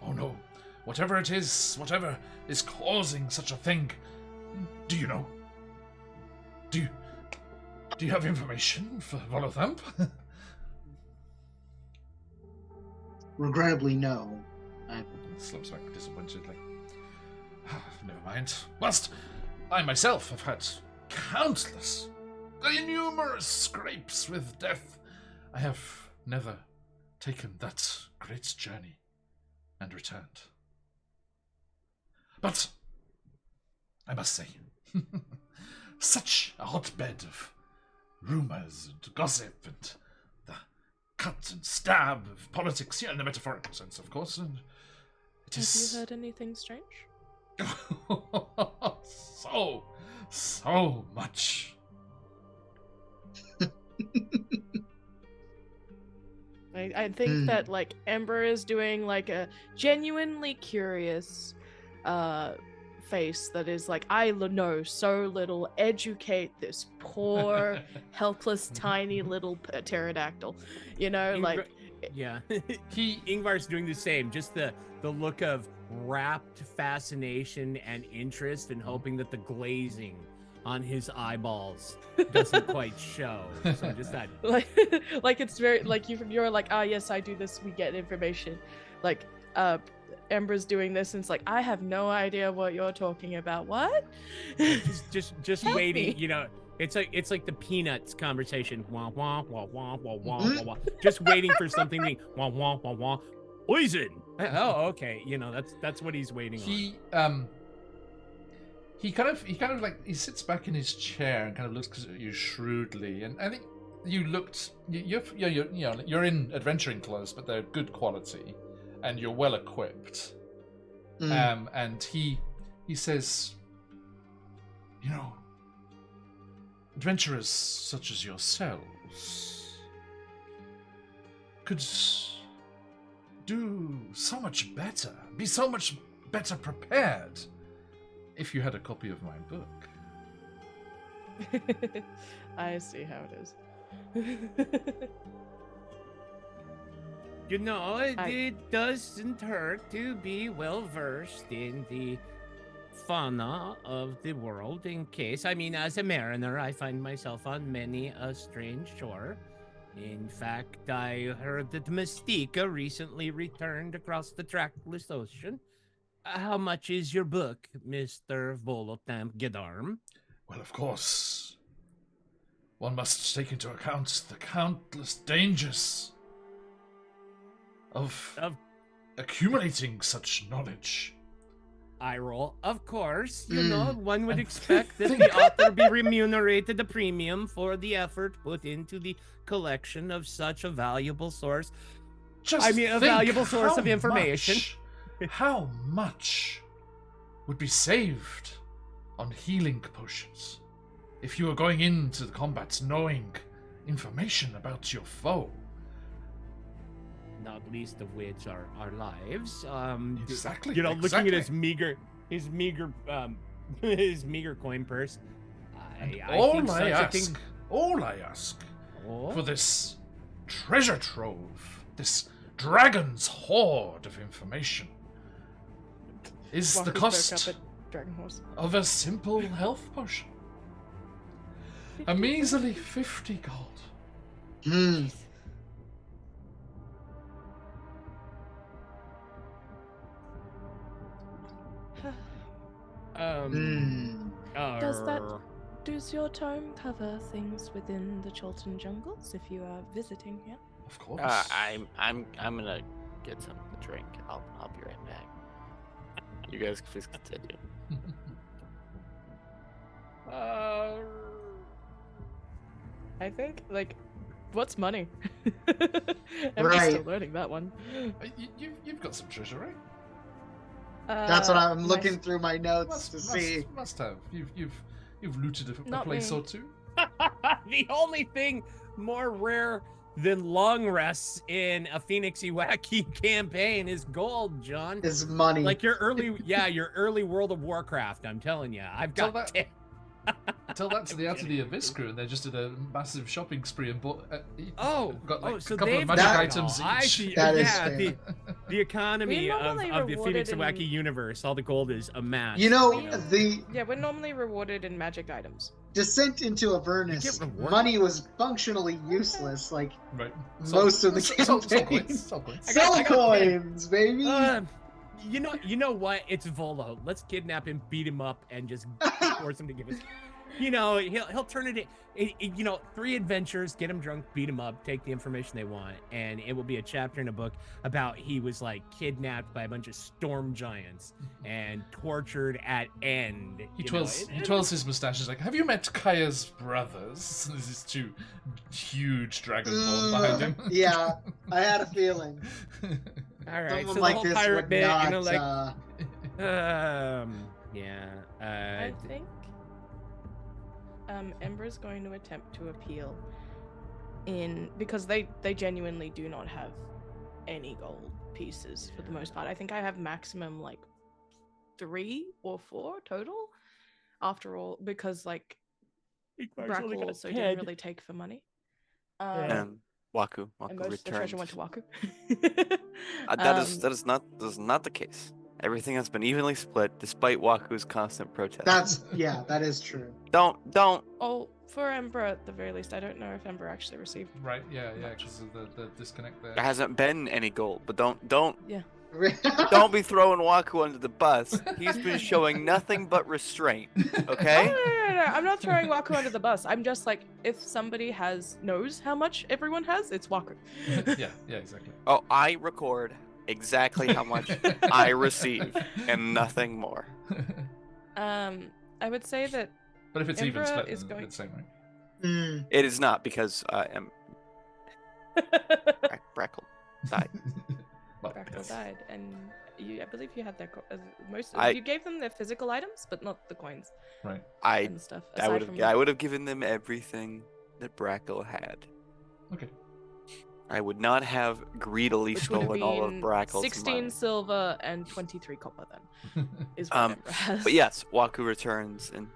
Oh no. Whatever it is, whatever is causing such a thing, do you know? Do you have information for Volothamp? Regrettably, no. Slips back disappointedly. Never mind. Whilst I myself have had countless, innumerous scrapes with death, I have never taken that great journey and returned. But I must say, such a hotbed of rumours and gossip and the cut and stab of politics, in the metaphorical sense, of course, and it is... Have you heard anything strange? so much. I think that like Ember is doing like a genuinely curious face that is like, I know so little, educate this poor helpless tiny little pterodactyl, like yeah. Ingvar's doing the same, just the look of rapt fascination and interest, and hoping that the glazing on his eyeballs doesn't quite show. So just that like it's very like you're like, yes, I do this, we get information. Like Ember's doing this and it's like, I have no idea what you're talking about. What? just waiting, it's like the Peanuts conversation. Wah wah wah wah wah wah wah wah. Just waiting for something to wah wah wah wah. Poison. Oh, okay. That's what he's waiting on. He kind of like, he sits back in his chair and kind of looks at you shrewdly, and I think you're in adventuring clothes, but they're good quality, and you're well equipped. And he says, adventurers such as yourselves could do so much better, be so much better prepared if you had a copy of my book. I see how it is. It doesn't hurt to be well versed in the fauna of the world, in case. I mean, as a mariner, I find myself on many a strange shore. In fact, I heard that Mystica recently returned across the trackless ocean. How much is your book, Mr. Volothamp Gedarm? Well, of course, one must take into account the countless dangers of accumulating such knowledge. I roll. Of course, one would expect that the author be remunerated a premium for the effort put into the collection of such a valuable source. A valuable source of information. How much would be saved on healing potions. If you are going into the combats knowing information about your foe. Not least of which are our lives. Exactly. You know, looking at exactly. his meager his meager coin purse. All I ask for this treasure trove, this dragon's hoard of information, is the cost of a simple health potion. A measly 50 gold. Hmm. Does your tome cover things within the Chilton jungles if you are visiting here? Of course. I'm gonna get something to drink. I'll be right back. You guys please continue. I think, like, what's money? I'm Right. still learning that one. You've got some treasure, right? That's what I'm my- looking through my notes to see. Must have. You've looted a Not place me. or two. The only thing more rare than long rests in a Phoenix Iwaki campaign is gold, John. Is money. Like your early World of Warcraft. I'm telling you, I've Tell got. that- Tell that to the Out of the Abyss crew, and they just did a massive shopping spree and bought. Got like so a couple they've of magic got- items I each. see. That is yeah, fair. the economy We of normally the Phoenix rewarded Iwaki in- universe. All the gold is amassed. You know, Yeah. the Yeah, we're normally rewarded in magic items. descent into You Avernus, get rewarded? money was functionally useless. Like Right. most of the Soul campaign. coins. Soul coins. I Cell got coins, baby. You know what? It's Volo. Let's kidnap him, beat him up, and just force him to give us. You know, he'll turn it in. 3 adventures, get him drunk, beat him up, take the information they want, and it will be a chapter in a book about he was like kidnapped by a bunch of storm giants and tortured at end. He you know? twirls his mustache. He's like, "Have you met Kaya's brothers?" There's these 2 huge dragonborn behind him. Yeah, I had a feeling. All right, Someone so like the whole this pirate would bit, not. yeah. I think Ember's going to attempt to appeal because they genuinely do not have any gold pieces for the most part. I think I have maximum like 3 or 4 total after all, because like Brackle also didn't really take for money. And Waku And most of the treasure went returns. to Waku. That is not the case. Everything has been evenly split, despite Waku's constant protest. That is true. Don't. Oh, for Ember at the very least. I don't know if Ember actually received. Right. Yeah. Because of the disconnect there. There hasn't been any gold, but don't Yeah. don't be throwing Waku under the bus. He's been showing nothing but restraint. Okay. Oh, no. I'm not throwing Waku under the bus. I'm just like, if somebody knows how much everyone has, it's Waku. yeah. Exactly. Oh, I record exactly how much I receive and nothing more. I would say that But if it's even Emperor split, is then going- it's the same, right? It is not because Brackle died. Well, Brackle died, and I believe you had their I- you gave them their physical items, but not the coins Right. and stuff. aside from I would have given them everything that Brackle had. Okay. I would not have greedily which would have stolen all of been Brackle's 16 money. silver and 23 copper. Then is what Ember has. But yes, Waku returns and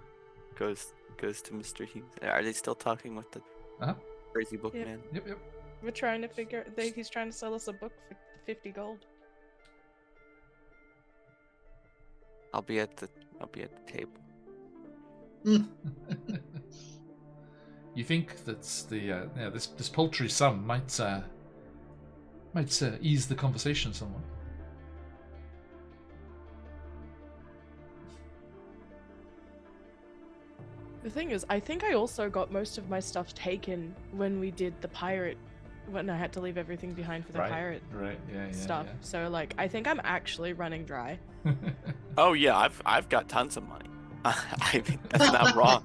goes to Mr. Hughes. Are they still talking with the Uh-huh. crazy book Yep. man? Yep. We're trying to figure. He's trying to sell us a book for 50 gold. I'll be at the table. You think that this paltry sum might ease the conversation somewhat? The thing is, I think I also got most of my stuff taken when we did the pirate, when I had to leave everything behind for the pirate Right. Yeah. stuff. So like, I think I'm actually running dry. Oh yeah, I've got tons of money. I mean, that's not wrong.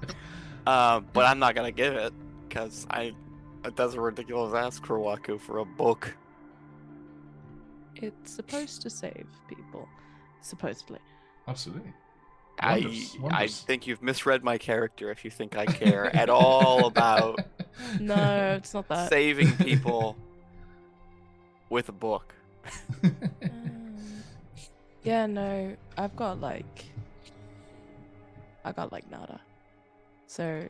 But I'm not gonna give it because that's a ridiculous ask for Waku for a book. It's supposed to save people, supposedly. Absolutely. Wonders, I wonders. think you've misread my character if you think I care at all about No, it's not that. saving people with a book. Yeah, no, I got like nada. So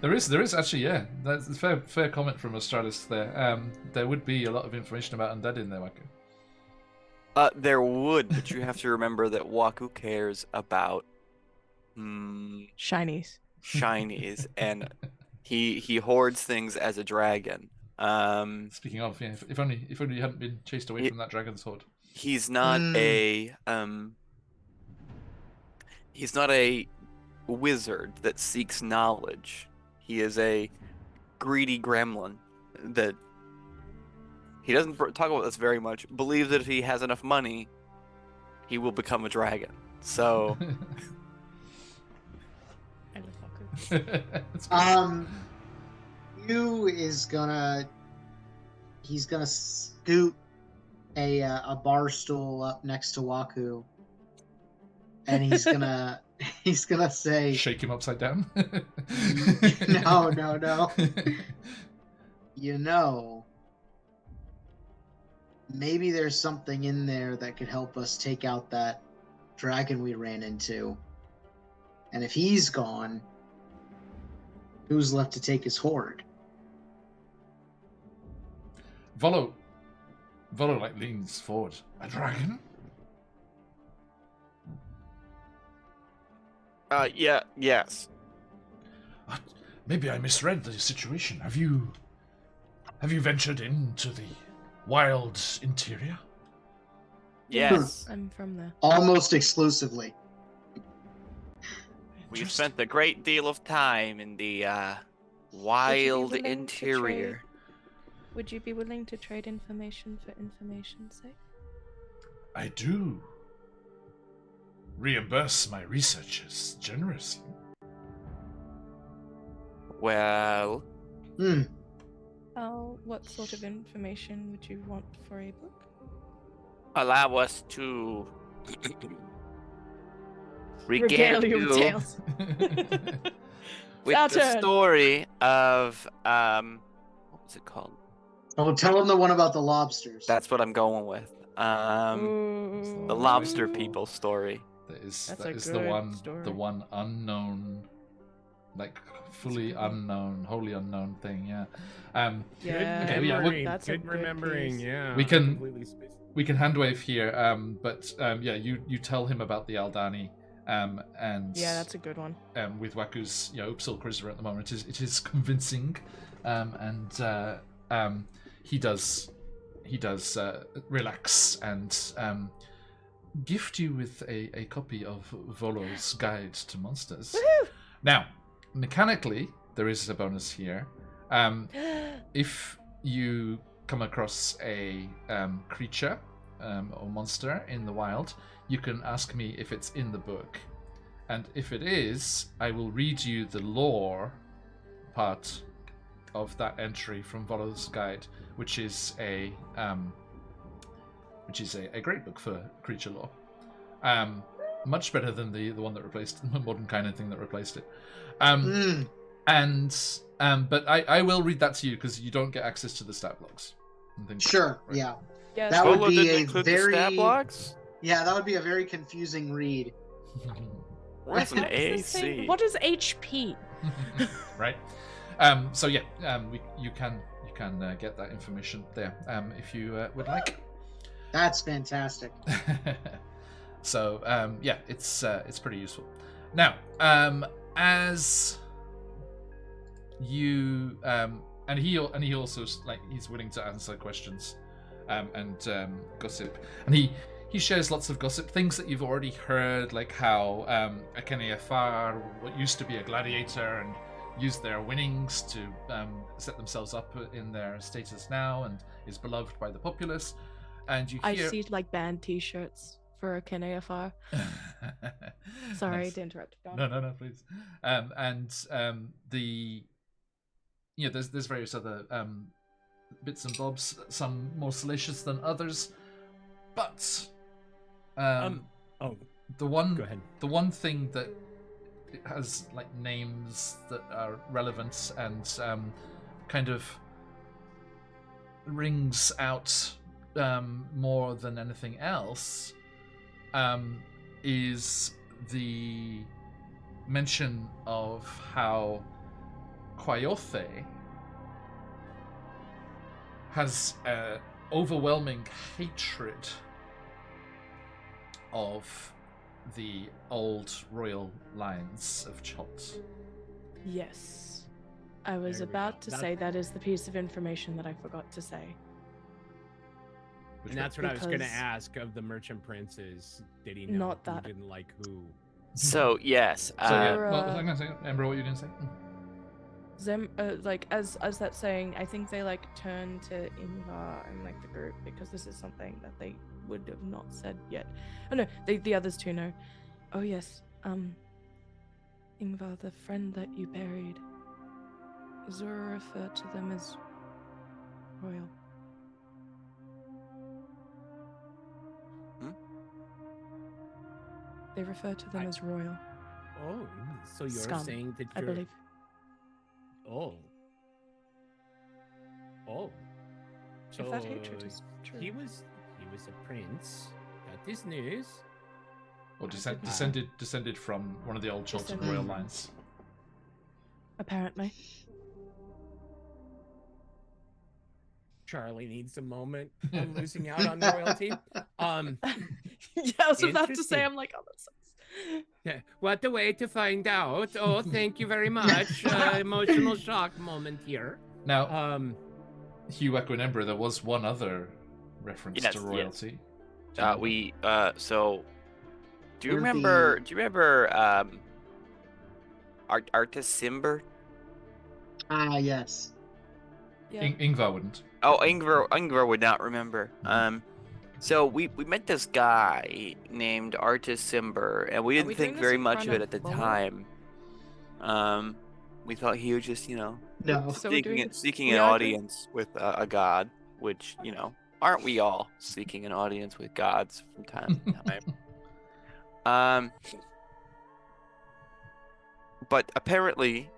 there is actually, yeah. That's a fair comment from Australis there. There would be a lot of information about undead in there, Waku. There would, but you have to remember that Waku cares about shinies. shinies, and he hoards things as a dragon. Speaking of, yeah, if only you hadn't been chased away from that dragon's horde. He's not a wizard that seeks knowledge. He is a greedy gremlin that he doesn't talk about this very much. Believes that if he has enough money, he will become a dragon. So I love Waku. Yu is he's gonna scoot a bar stool up next to Waku, and he's gonna say, shake him upside down. no. You know, maybe there's something in there that could help us take out that dragon we ran into. And if he's gone, who's left to take his horde? Volo like leans forward. A dragon? Yes. Maybe I misread the situation. Have you ventured into the wild interior? Yes. I'm from there. Almost exclusively. We've spent a great deal of time in the wild willing to interior. Would you be willing to trade information for information's sake? I do. Reimburse my researchers generously. Well, What sort of information would you want for a book? allow us to Regale regale you you with tales. with Our the turn. story of what was it called? Oh, tell him the one about the lobsters. That's what I'm going with. Ooh. The lobster people story. That is That's that a is the good story. one unknown, like fully unknown, wholly unknown thing. Yeah. Yeah, Okay, yeah, that's a good good remembering. piece. Yeah, We can- completely spaced. We can handwave here, but yeah, you tell him about the Aldani, and Yeah, that's a good one. with Waku's Upsil charisma at the moment, it is convincing, and he does relax and gift you with a copy of Volo's Guide to Monsters. Woohoo! Now, mechanically, there is a bonus here. If you come across a creature or monster in the wild, you can ask me if it's in the book. And if it is, I will read you the lore part of that entry from Volo's Guide, which is a great book for creature lore. Much better than the one that replaced the modern kind of thing that replaced it. But I will read that to you because you don't get access to the stat logs. And things Sure, like that, right? yeah. Yeah, That Volo would be didn't a include very the stat blocks? Yeah, that would be a very confusing read. Where's an What's this thing? AC? What is HP? Right. So yeah, you can get that information there if you would like. That's fantastic. So yeah, it's pretty useful. Now, as you and he also like he's willing to answer questions and gossip, and he shares lots of gossip, things that you've already heard, like how Akene Afar, what used to be a gladiator, and used their winnings to set themselves up in their status now, and is beloved by the populace. And you hear... I see like band T-shirts for KNAFR. Sorry Nice. to interrupt. Go on. No, please. The there's various other bits and bobs, some more salacious than others. But Oh, the one go ahead. the one thing that has like names that are relevant and kind of rings out more than anything else is the mention of how Quayothe has overwhelming hatred of the old royal lines of Chult. Yes. I was There we about go. to say that is the piece of information that I forgot to say. And that's what I was going to Because- ask of the merchant princes. Did he know Not who that. didn't like who? So yes, So yeah, Or, what was I going to say? Ember, what were you going to say? Zem, like as that's saying, I think they like turn to Ingvar and like the group because this is something that they would have not said yet. Oh no, the others too know. Oh yes, Ingvar, the friend that you buried. Zora referred to them as royal. Hmm? They refer to them I- as royal, Oh, so you're Scum, saying that I you're... believe. Oh. Oh. So If that hatred is true. he was a prince. That is news. Or did not. descended from one of the old Chultan Descended. royal lines. Apparently. Charlie needs a moment. I'm losing out on royalty. Yeah, I was about to say, Interesting. I'm like, oh, that sucks. Yeah, what a way to find out. Oh, thank you very much. Emotional shock moment here. Now, Um, Echo and Ember, there was one other reference Yes, to yes. royalty. So do you We're remember the- Artis Simber? Ah, yes. Yeah. Ingvar wouldn't. Oh, Ingvar would not remember. So we met this guy named Artis Simber, and we Are didn't we think doing this very in much of front it of at the Lola? time. We thought he was just, No. So we're doing seeking we an are doing- audience with a god, which, aren't we all seeking an audience with gods from time to time? But apparently,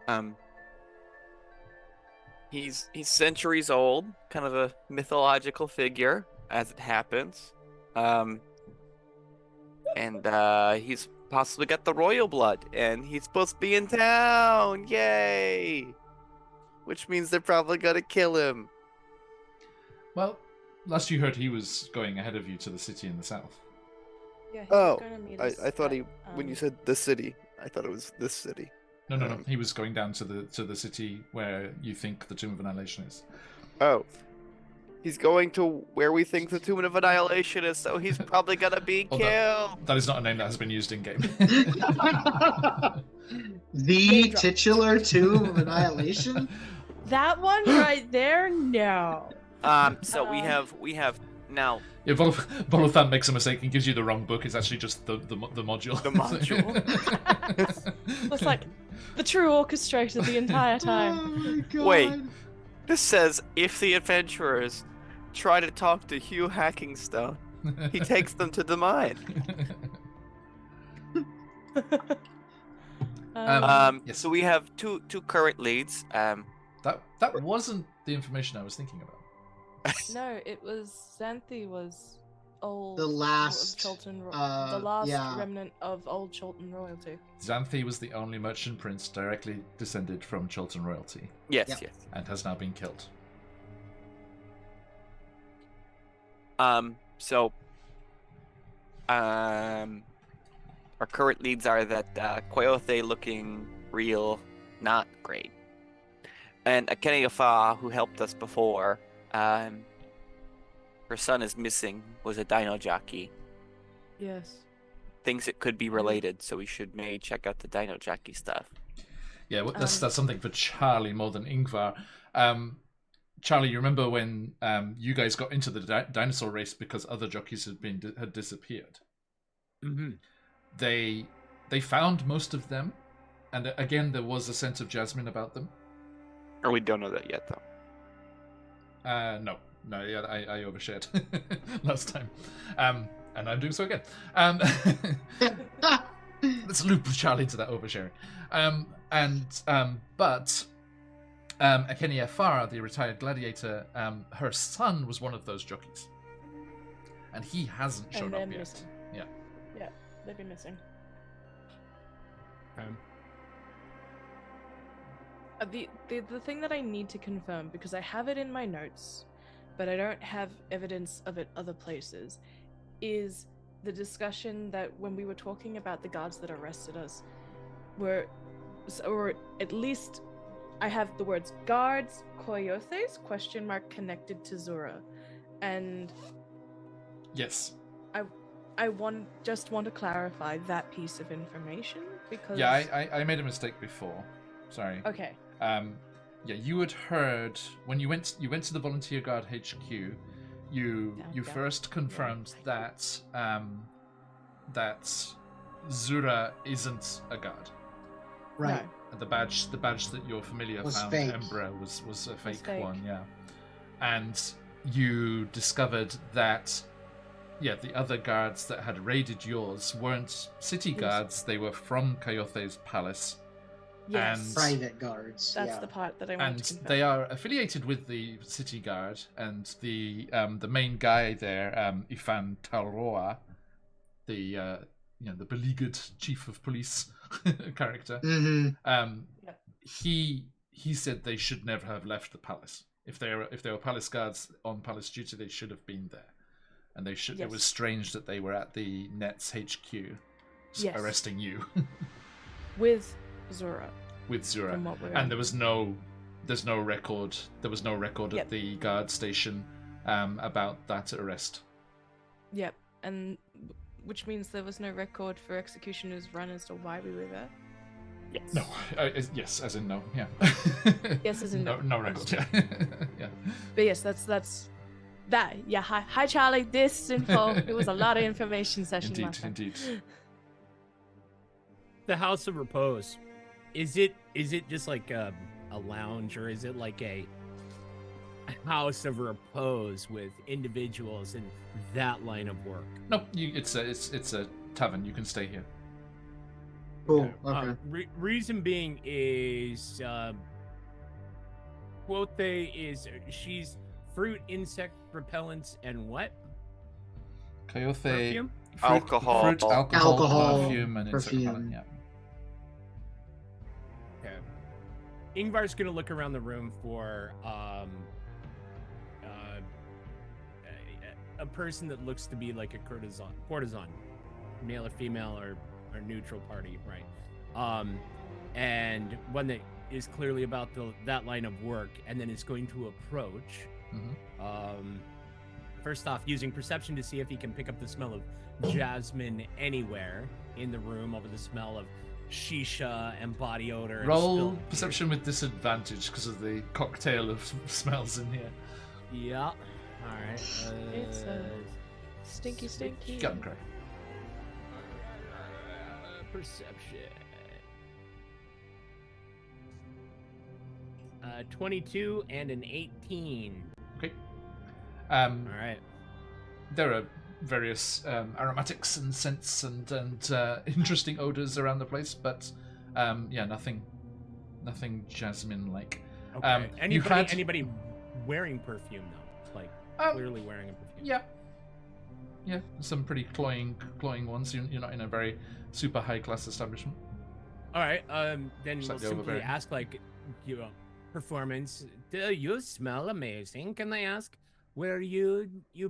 he's centuries old, kind of a mythological figure, as it happens. And he's possibly got the royal blood, and he's supposed to be in town. Yay! Which means they're probably gonna kill him. Well, last you heard, he was going ahead of you to the city in the south. Yeah, he Oh, was gonna meet us I thought at, when you said the city, I thought it was this city. No. Um, He was going down to the city where you think the Tomb of Annihilation is. Oh. He's going to where we think the Tomb of Annihilation is, so he's probably gonna be Oh, killed. That is not a name that has been used in game. The titular Tomb of Annihilation? that one right there. No. So we have now Yeah, Volothan makes a mistake and gives you the wrong book. It's actually just the module. The module. It's like the true orchestrator the entire time. Oh my god. Wait. This says if the adventurers try to talk to Hugh Hackingstone, he takes them to the mine. Yes. So we have two current leads. That wasn't the information I was thinking about. no, it was Xanthi was old. The last, Chultan, uh, the last yeah. remnant of old Chultan royalty. Xanthi was the only merchant prince directly descended from Chultan royalty Yes, Yep. yes. and has now been killed. So, our current leads are that Quayothe looking real, not great, and Akeniafa, who helped us before, her son is missing. Was a dino jockey. Yes. Thinks it could be related, so we should maybe check out the dino jockey stuff. Yeah, well, that's something for Charlie more than Ingvar. Charlie, you remember when you guys got into the dinosaur race because other jockeys had disappeared? Mm-hmm. They found most of them, and again there was a sense of Jasmine about them. Or we don't know that yet, though. No, yeah, I overshared last time, and I'm doing so again. Let's loop Charlie into that oversharing. But Akenia Farah, the retired gladiator, her son was one of those jockeys, and he hasn't shown up yet. Missing. Yeah, they've been missing. The thing that I need to confirm, because I have it in my notes, but I don't have evidence of it other places, is the discussion that when we were talking about the guards that arrested us, or at least I have the words guards, coyotes, ? Connected to Zura. And yes. I just want to clarify that piece of information because I made a mistake before. Sorry. Okay. You had heard when you went to the Volunteer Guard HQ, you first confirmed that Zura isn't a guard. Right. No. The badge that your familiar Was found, fake. Embra, was a fake one, fake. yeah. And you discovered that the other guards that had raided yours weren't city guards, they were from Coyote's palace. Yes. And Private guards. That's the part that I want and to confirm. they are affiliated with the city guard, and the main guy there, Ifan Talroa, the beleaguered chief of police character. Mm-hmm. He said they should never have left the palace. If they were palace guards on palace duty, they should have been there, and they should. Yes. It was strange that they were at the Nets HQ, arresting you with Zura. with Zura, From what we're and there's no record. There was no record Yep. at the guard station about that arrest. Yep, and which means there was no record for Executioner's Run as to why we were there. Yes. No, yes, as in no, yeah. Yes, as in no. No record, yeah. Yeah. But yes, that's that. Yeah, hi Charlie. This info. It was a lot of information session. Indeed. The House of Repose. Is it just like a lounge, or is it like a house of repose with individuals in that line of work? No, it's a tavern. You can stay here. Cool. Okay. Reason being is Quote she's fruit, insect repellents, and what? Coyote. Perfume? Alcohol. Fruit, alcohol, perfume, and insect perfume. repellent, yeah. Ingvar's gonna look around the room for a person that looks to be like a courtesan, male or female or neutral party, right? And one that is clearly about that line of work, and then is going to approach. First off, using perception to see if he can pick up the smell of jasmine anywhere in the room over the smell of shisha and body odor. And Roll spilled perception with disadvantage because of the cocktail of smells in here. beer. Yeah. All right. It's stinky. You got him, Craig. Perception. 22 and an 18. Okay. All right. There are various aromatics and scents and interesting odors around the place, but nothing jasmine-like. Okay. You had- Anybody wearing perfume though? Like clearly wearing a perfume. Yeah, some pretty cloying ones. You're not in a very super high-class establishment. All right. Then Just we'll like the simply overbearing. ask, like, performance. Do you smell amazing? Can I ask where you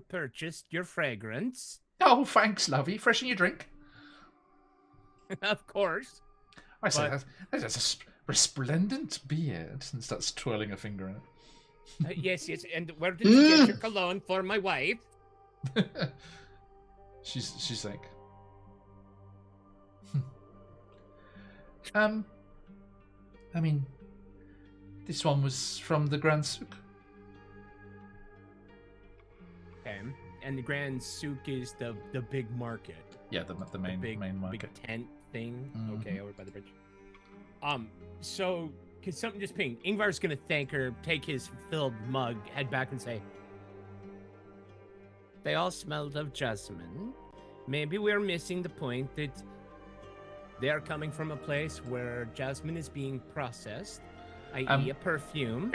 purchased your fragrance? Oh, thanks, lovey. Fresh in your drink. Of course. I say But- that's a resplendent beard, and starts twirling a finger in it. Yes. And where did you get your cologne for my wife? She's like, I mean, this one was from the Grand Souk. Okay. And the Grand Souk is the big market. Yeah, the main Big market. tent thing. Mhm. Okay, over by the bridge. So Cause something just pinged. Ingvar's gonna thank her, take his filled mug, head back and say, "They all smelled of jasmine. Maybe we're missing the point that they are coming from a place where jasmine is being processed, i.e. a perfume."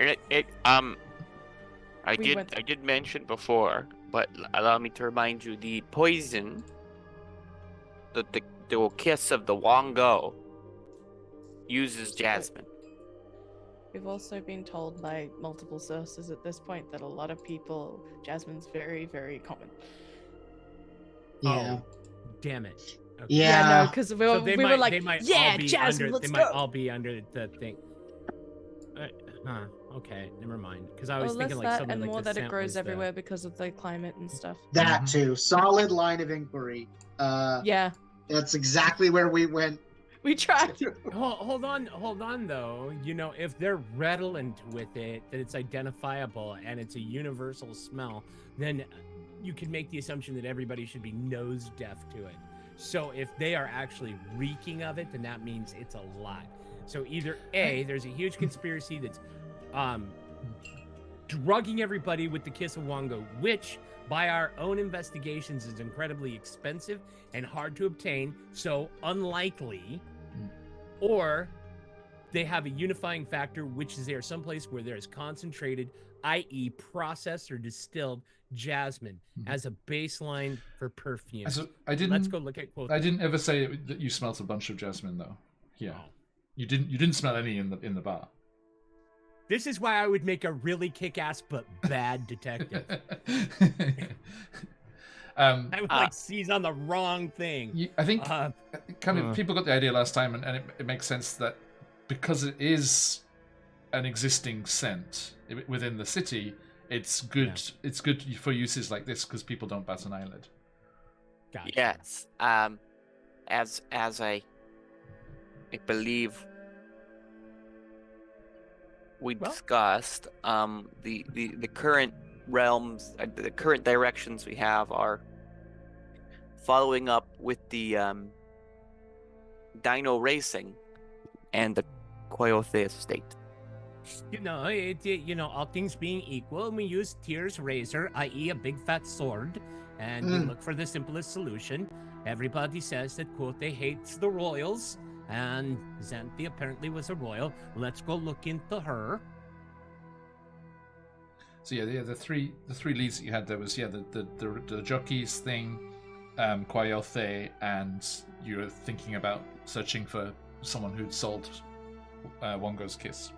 I did mention before, but allow me to remind you, the poison, the kiss of the Wongo uses jasmine. We've also been told by multiple sources at this point that a lot of people, jasmine's very, very common. Yeah. Oh, damn it. Okay. Yeah. No, because we So were like, yeah, jasmine, they let's might go. all be under the thing. Okay, never mind. Because I was Well, thinking less like that something and like more the that it scent grows was the- everywhere because of the climate and stuff. That Mhm. too. Solid line of inquiry. Yeah, That's exactly where we went. we tried. Hold on though. You know, if they're redolent with it, that it's identifiable and it's a universal smell, then you can make the assumption that everybody should be nose deaf to it. So if they are actually reeking of it, then that means it's a lot. So either A, there's a huge conspiracy that's drugging everybody with the kiss of Wongo, which by our own investigations is incredibly expensive and hard to obtain, so unlikely. Or they have a unifying factor, which is there someplace where there is concentrated, i.e. processed or distilled jasmine as a baseline for perfume. So let's go look at quotes. I didn't ever say that you smelt a bunch of jasmine though. Yeah. Oh. You didn't smell any in the bar. This is why I would make a really kick-ass but bad detective. I would like seize on the wrong thing. I think kind of people got the idea last time, and it makes sense that because it is an existing scent within the city, it's good. Yeah. It's good for uses like this because people don't bat an eyelid. Gotcha. Yes. As I believe we discussed, the current realms, the current directions we have are following up with the dino racing and the Coyote estate. You know, all things being equal, we use Tyr's razor, i.e. a big fat sword, and we look for the simplest solution. Everybody says that Quote hates the royals, and Xanthi apparently was a royal. Let's go look into her. So the three leads that you had there was the jockeys thing, Coyote, and you were thinking about searching for someone who'd sold Wongo's kiss.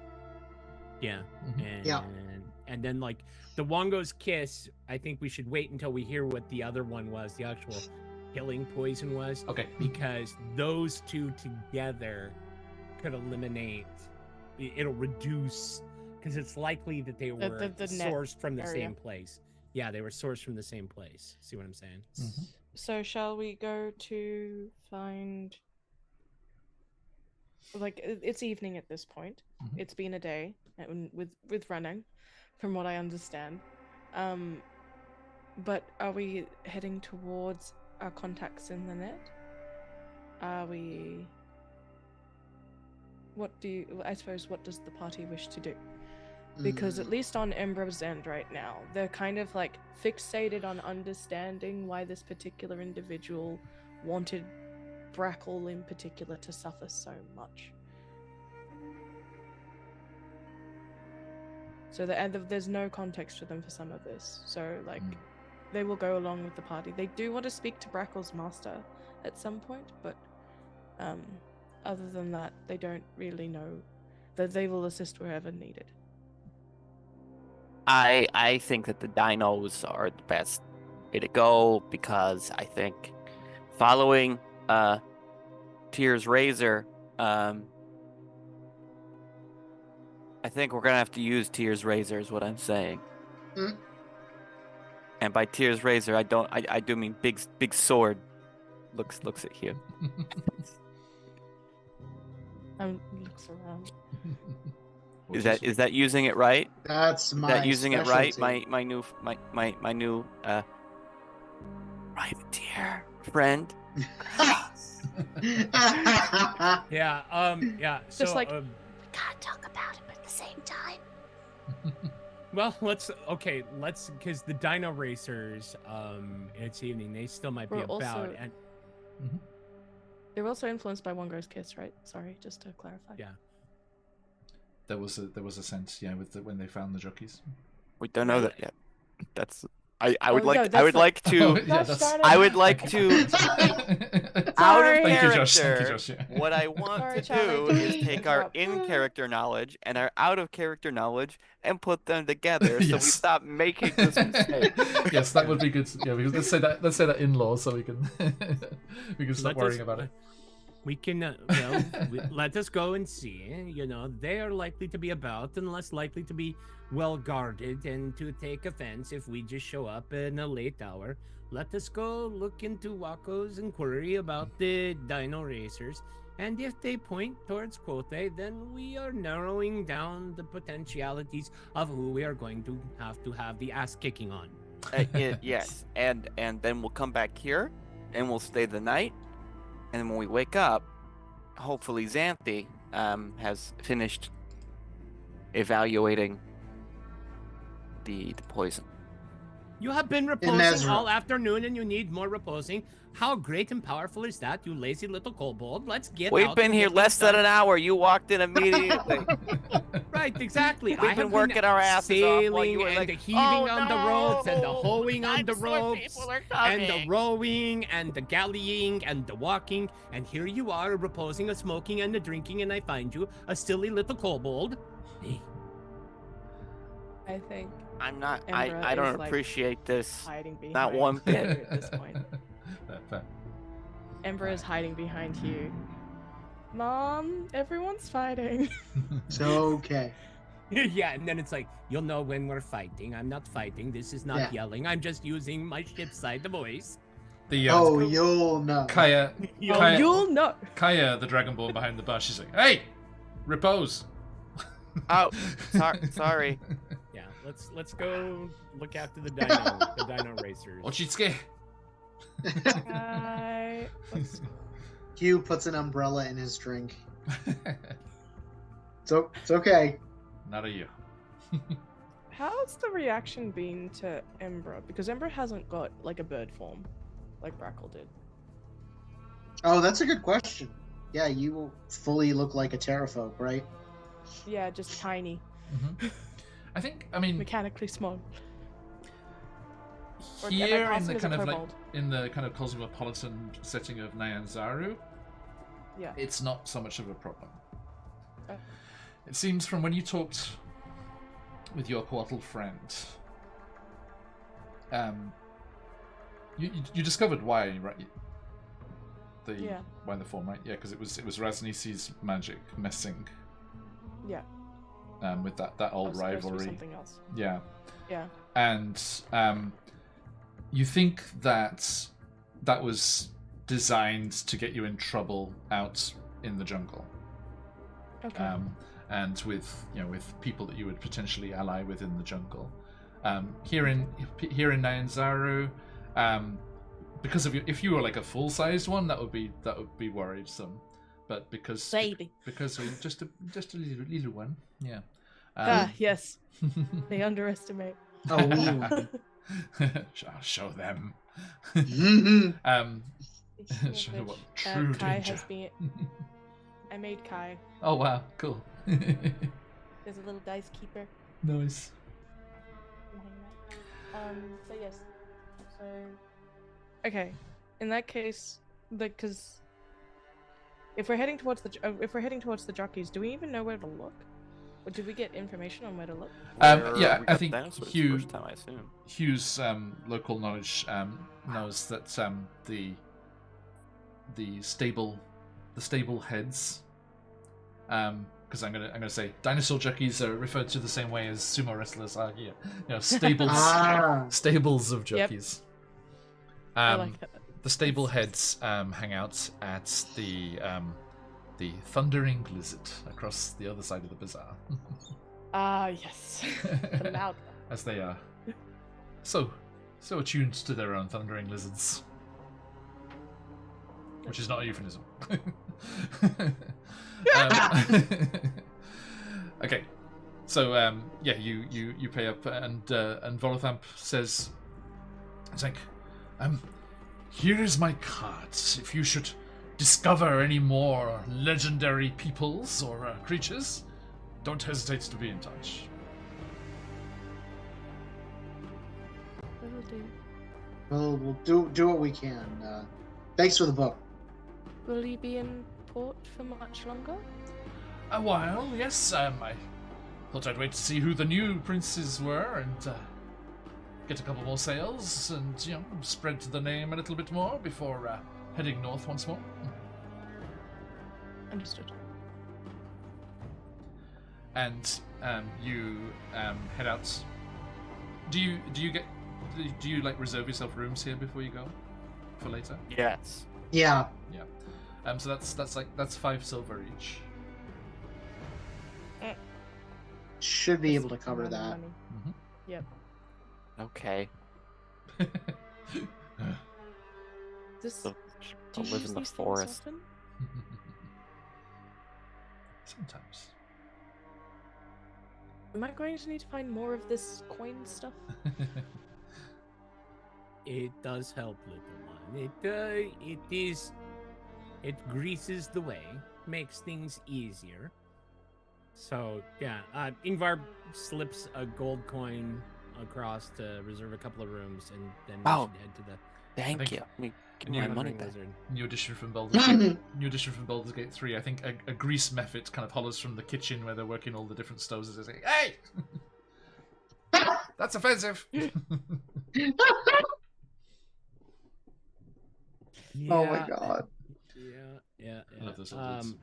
Yeah. Mm-hmm. And then like the Wongo's kiss, I think we should wait until we hear what the other one was, the actual killing poison was. Okay. Because those two together could eliminate, it'll reduce, because it's likely that they were the sourced from the area. same place. Yeah, they were sourced from the same place. See what I'm saying? Mm-hmm. So shall we go to find... Like, it's evening at this point. Mm-hmm. It's been a day with running, from what I understand. But are we heading towards our contacts in the net? Are we... what does the party wish to do? Because at least on Embra's end right now, they're kind of like fixated on understanding why this particular individual wanted Brackle in particular to suffer so much. So there's no context for them for some of this. So like, they will go along with the party. They do want to speak to Brackle's master at some point, but other than that, they don't really know that they will assist wherever needed. I think that the dinos are the best way to go because I think following Tyr's razor, I think we're gonna have to use Tyr's razor is what I'm saying. And by Tyr's razor, I do mean big sword. Looks at you. Looks around. Is that using it right? That's Is my that using it right? specialty. My new privateer friend. Yeah. Just So, like, we can't talk about Well, let's because the Dino Racers, it's evening. They still might be We're about, also- and They're also influenced by One Girl's Kiss, right? Sorry, just to clarify. yeah. There was a sense, yeah, with when they found the jockeys. We don't know that yet. That's I Oh, would like no, I that's would like- like to Oh, yeah, Gosh that's... darn it. I would like to out Sorry. of Thank you, character. Josh. Thank you, Josh. Yeah. What I want Sorry, to Charlie. do is take our Interrupt. in-character knowledge and our out-of-character knowledge and put them together, so we Yes. stop making this mistake. Yes, that would be good. Yeah, because let's say that in law, so we can we can stop worrying about it. We can, let us go and see. You know, they are likely to be about and less likely to be well guarded and to take offense if we just show up in a late hour. Let us go look into Waco's inquiry about the Dino Racers. And if they point towards Quote, then we are narrowing down the potentialities of who we are going to have the ass kicking on. Yes, and then we'll come back here and we'll stay the night. And when we wake up, hopefully Xanthi has finished evaluating the poison. You have been reposing Ezra. all afternoon and you need more reposing. How great and powerful is that, you lazy little kobold? Let's get We've out been and here get less this than done. an hour. You walked in immediately. Right, exactly. We've been working our asses off while sailing you were and like, the heaving "Oh, on the ropes and the no, hoeing on the dinosaur ropes people are and the coming." rowing and the galleying and the walking. And here you are reposing, a smoking and a drinking, and I find you a silly little kobold. Hey, I think I'm not. Embra I don't is, like, appreciate this. hiding behind Not one bit. Hugh at this point. Fair. Ember is hiding behind Hugh. Mom, everyone's fighting. It's okay. yeah, and then it's like, you'll know when we're fighting. I'm not fighting. This is not Yeah. yelling. I'm just using my ship side voice. The Oh, you'll know. Kaya, Oh, Kaya, you'll know. Kaya, the dragonborn behind the bar, she's like, "Hey, repose." Oh, sorry. Yeah, let's go look after the dino racers. Ochitsuke. Let's Hugh puts an umbrella in his drink. So it's okay. Not a you. How's the reaction been to Ember? Because Ember hasn't got like a bird form, like Brackle did. Oh, that's a good question. Yeah, you fully look like a terrafolk, right? Yeah, just tiny, I mean, mechanically small. Or am I here in passing the as a kind of like kobold? in the kind of cosmopolitan setting of Nyanzaru, Yeah. it's not so much of a problem. Oh. It seems from when you talked with your Coatl friend, you discovered why, right? Yeah. Why the form, right? Yeah, because it was Rasnisi's magic messing. Yeah. With that I old was supposed to be rivalry. something else. Yeah. Yeah. And you think that was designed to get you in trouble out in the jungle, Okay. and with people that you would potentially ally with in the jungle. Here in Nyanzaru, because of if you were like a full-sized one, that would be worrisome. But because Baby. because we're just a little one, yeah. Yes. They underestimate. Oh, wee one. I'll show them. Mhm. Show them what true Kai danger. has been. I made Kai. Oh wow, cool. There's a little dice keeper. Nice. So yes. So. Okay. In that case, because if we're heading towards the jockeys, do we even know where to look? Or did we get information on where to look? Where Yeah, we I got think dinosaurs the Hugh- first time, I assume. Hugh's local knowledge knows that the stable heads, because I'm gonna say dinosaur jockeys are referred to the same way as sumo wrestlers are here. Stables Ah, stables of jockeys. I like that. The stable heads hang out at the Thundering Lizard across the other side of the bazaar. Ah, yes. The loud one. As they are so attuned to their own thundering lizards. Which is not a euphemism. Okay. So yeah, you pay up, and Volothamp says, it's like, here is my card. If you should discover any more legendary peoples or creatures, don't hesitate to be in touch. Will do. Well, we'll do what we can. Thanks for the book. Will you be in port for much longer? A while, yes. I thought I'd wait to see who the new princes were and get a couple more sails and, spread the name a little bit more before heading north once more. Understood. And you head out. Do you reserve yourself rooms here before you go for later? Yes. Yeah. Yeah. So that's 5 silver each. Should be able to cover that. Mm-hmm. Yep. Okay. This. So, Do I'll you live use in the these things forest. often? Sometimes. Am I going to need to find more of this coin stuff? It does help, little one. It greases the way, makes things easier. So yeah, Ingvar slips a gold coin across to reserve a couple of rooms, and then we Oh. should head to the Thank you. Let me give New my money Wandering back. Lizard. New edition from Baldur's Gate 3. I think a grease method kind of hollers from the kitchen where they're working all the different stoves. It's like, hey, that's offensive. Oh my Yeah, god. Yeah. I love those old Um,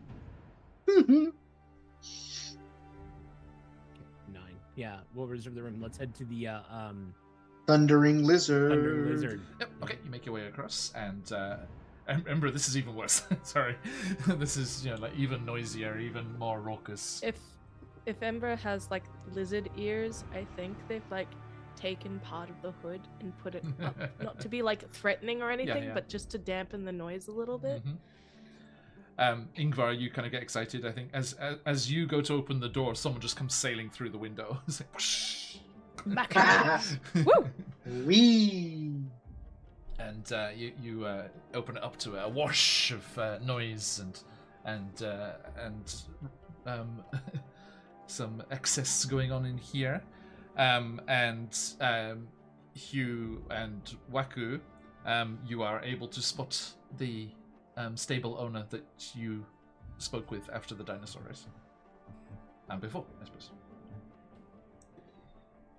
9. Yeah, we'll reserve the room. Let's head to the Thundering Lizard. Thunder Lizard. Yep. Okay, you make your way across, and remember, this is even worse. Sorry, this is even noisier, even more raucous. If Ember has like lizard ears, I think they've taken part of the hood and put it up, not to be threatening or anything, yeah. but just to dampen the noise a little bit. Ingvar, you kind of get excited. I think as you go to open the door, someone just comes sailing through the window. It's like, whoosh. Woo! Wee. And you open it up to a wash of noise and some excess going on in here. And Hugh and Waku, you are able to spot the stable owner that you spoke with after the dinosaur race. And before, I suppose.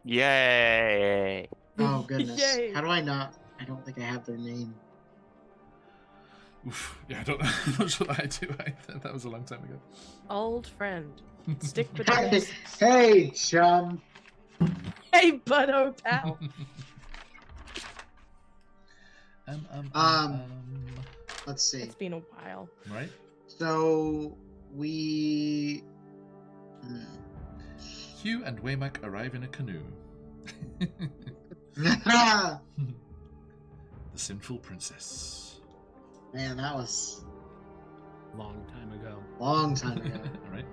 Yay! Oh goodness. Yay. How do I not? I don't think I have their name. Oof. Yeah, I'm not sure that I do. That was a long time ago. Old friend. Stick with Hey, us. hey, chum. Hey, bud, oh pal. Let's see. It's been a while. Right? So we. Hugh and Waymak arrive in a canoe. Man, The Sinful Princess. that was Long time ago. a long time ago. Right?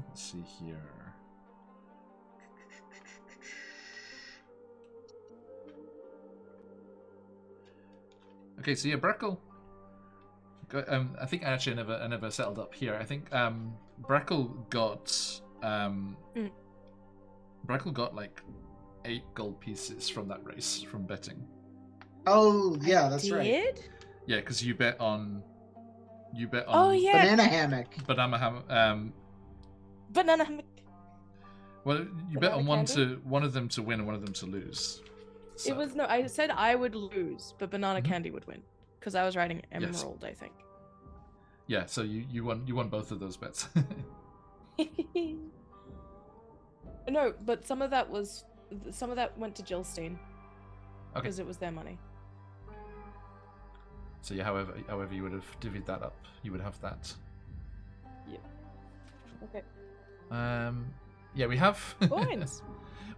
Let's see here. Okay, so yeah, Brackle. I think actually I never settled up here. I think Brackle got Brackle got 8 gold pieces from that race from betting. Oh yeah, that's right. Did? Yeah, because you bet on. Oh yeah. Banana hammock. Banana ham. Banana hammock. Well, you bet Banana on candy? one of them to win and one of them to lose. So, It was no. I said I would lose, but banana Mhm. candy would win because I was riding Yes. Emerald, I think. Yeah, so you won both of those bets. No, but some of that went to Jillstein Okay. because it was their money. So yeah, however you would have divvied that up, you would have that. Okay. Yeah, we have Coins.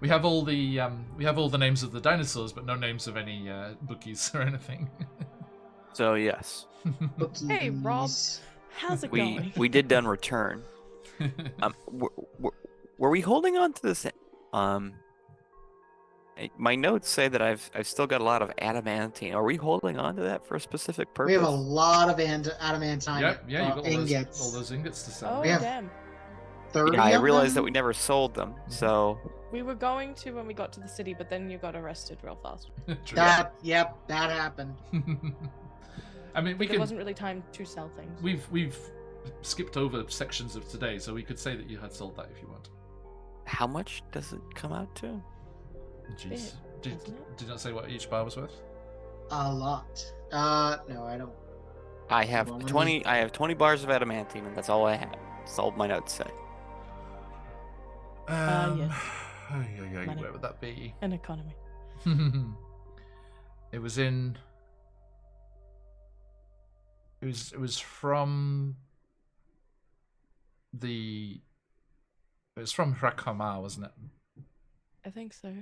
we have all the names of the dinosaurs, but no names of any bookies or anything. So yes, Hey, Rob. Cookies. How's it we going? we did done return. Were we holding on to this? My notes say that I've still got a lot of adamantine. Are we holding on to that for a specific purpose? We have a lot of adamantine Yep, yeah, you got ingots. all those ingots to sell. Oh, We have damn. 30 Yeah, I of realized that them? we never sold them. So We were going to when we got to the city, but then you got arrested real fast. True. That happened. I mean, we There can. wasn't really time to sell things. We've skipped over sections of today, so we could say that you had sold that if you want. how much does it come out to? Jeez. Bit, doesn't it? Did not say what each bar was worth? A lot. No, I don't. I have Well, let me- 20. I have 20 bars of adamantine, and that's all I have. That's all my notes say. Yes. Money. Where would that be? An economy. It was in. It was from the. It was from Rakama, wasn't it? I think so.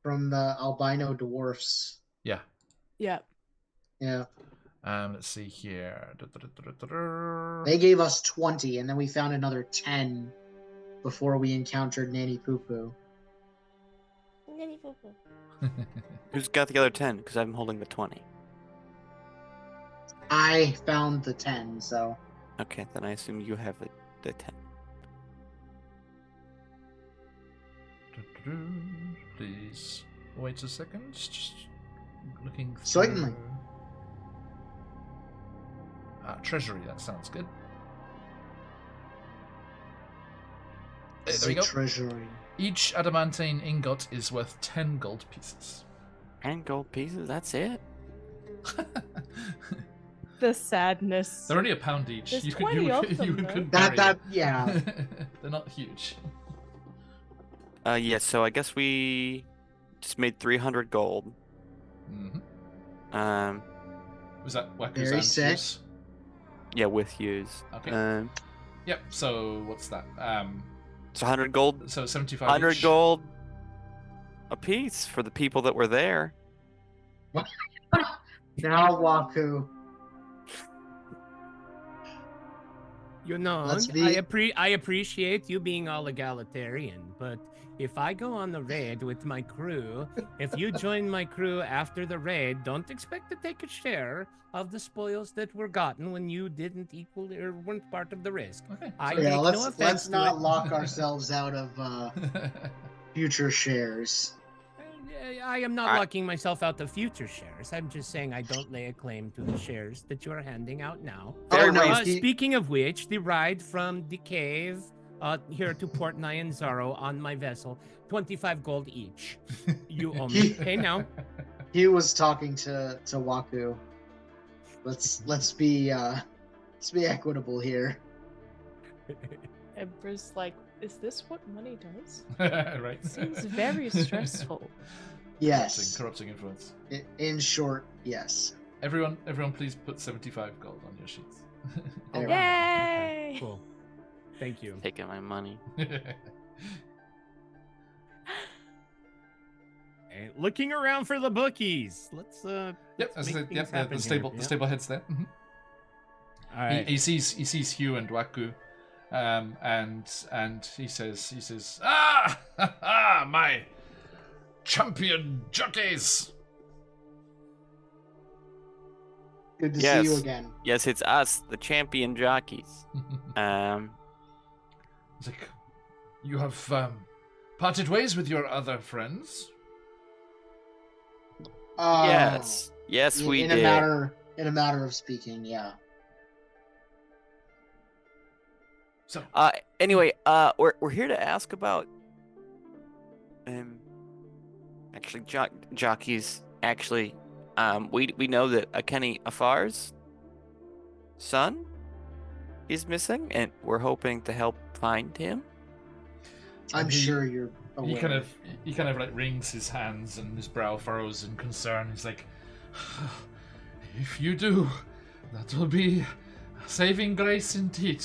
From the albino dwarfs. Yeah. Yeah. Yeah. Let's see here. They gave us 20, and then we found another 10 before we encountered Nanny Poo Poo. Who's got the other 10? Because I'm holding the 20. I found the 10, so. Okay, then I assume you have the 10. Please wait a second. Just looking through. Certainly. Treasury, that sounds good. There The we go. treasury. Each adamantine ingot is worth 10 gold pieces. 10 gold pieces? That's it? The sadness. They're only a pound each. There's you 20 of them, you though. could Yeah. They're not huge. Yeah, so I guess we just made 300 gold. Mm-hmm. Was that Waku's Very and sick. Hughes? Yeah, with Hughes. Okay. Yep, so what's that? So 100 gold, So 75 100 each. gold a piece for the people that were there. Now, Waku. You know, Let's be- I appreciate you being all egalitarian, but if I go on the raid with my crew, if you join my crew after the raid, don't expect to take a share of the spoils that were gotten when you didn't equal or weren't part of the risk. Okay. I so- take Yeah, no let's offense to not it. lock ourselves out of future shares. I am not locking myself out to future shares. I'm just saying I don't lay a claim to the shares that you are handing out now. Very no, reasonable. Speaking of which, the ride from the cave here to Port Nyanzaro on my vessel, 25 gold each. You owe me. Pay now. He was talking to Waku. Let's be equitable here. Emperor's like, is this what money does? Right. Seems very stressful. Yes. Corrupting influence. In short, yes. Everyone, please put 75 gold on your sheets. There we go. Yay! Cool. Thank you. Taking my money. And looking around for the bookies. Let's Yep, as I make said, things yep, happen the stable, here. the stable head's there. Mhm. All right. He sees Hugh and Waku, and he says, ah, my champion jockeys. Good to Yes. see you again. Yes, it's us, the champion jockeys. It's like, you have parted ways with your other friends. Yes. Yes, we in did. a matter of speaking, yeah. So, Anyway, we're here to ask about actually jockeys. Actually, we know that Akeni Afar's son is missing, and we're hoping to help find him. I'm And sure you're aware. he kind of like wrings his hands and his brow furrows in concern. He's like, if you do, that will be a saving grace indeed.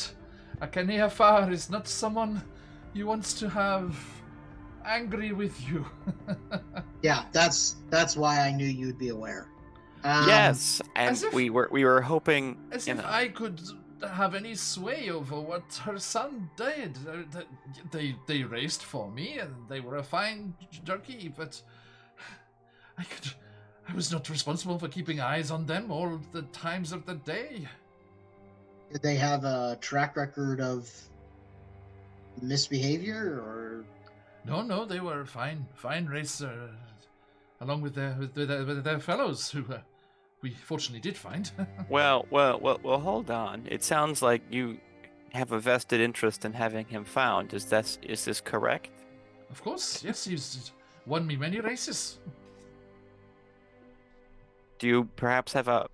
Akeni Afar is not someone you want to have angry with you. Yeah, that's why I knew you'd be aware. Yes, and as if- we were hoping, As you if know. I could have any sway over what her son did. They raced for me, and they were a fine junkie, but I was not responsible for keeping eyes on them all the times of the day. Did they have a track record of misbehavior, or? No, they were fine racer, along with their fellows, who we fortunately did find. Well, hold on. It sounds like you have a vested interest in having him found. Is this correct? Of course, yes, he's won me many races. Do you perhaps have a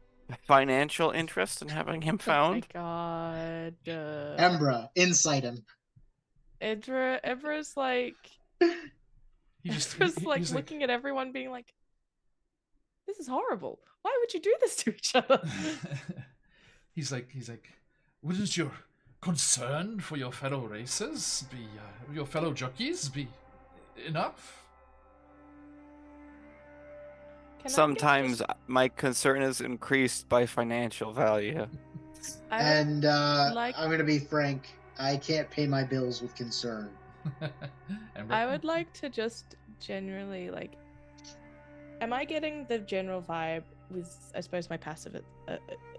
financial interest in having him Oh my found? god. Embra, insight him. Ebra's like, He just Ebra's like he's looking at everyone, being like, "This is horrible. Why would you do this to each other?" he's like, wouldn't your concern for your fellow racers be your fellow jockeys be enough? Can I get Sometimes just- my concern is increased by financial value. I would And like- I'm gonna be frank. I can't pay my bills with concern. And I would like to just generally like. Am I getting the general vibe with, I suppose, my passive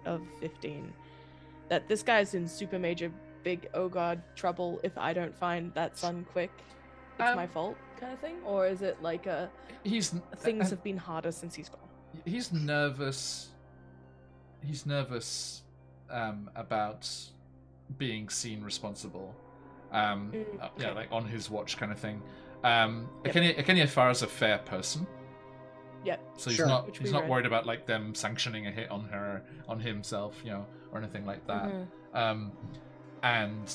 of 15, that this guy's in super major big oh god trouble if I don't find that son quick? It's my fault kind of thing, or is it like things have been harder since he's gone? He's nervous. He's nervous about being seen responsible. Yeah, okay. like on his watch kind of thing. Yep. Akeniafara's a fair person, Yep. so he's Sure. not Which he's we not read. worried about like them sanctioning a hit on himself, or anything like that. Mhm. And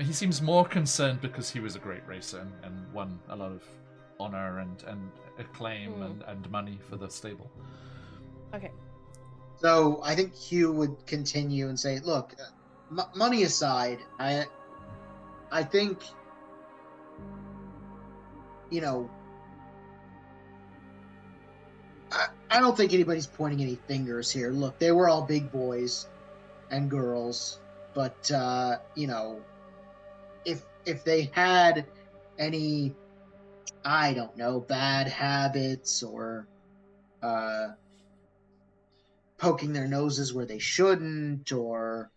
he seems more concerned because he was a great racer and won a lot of honor and acclaim and money for the stable. Okay. So I think Hugh would continue and say, "Look, money aside, I think, I don't think anybody's pointing any fingers here. Look, they were all big boys and girls, but if they had any, I don't know, bad habits or poking their noses where they shouldn't, or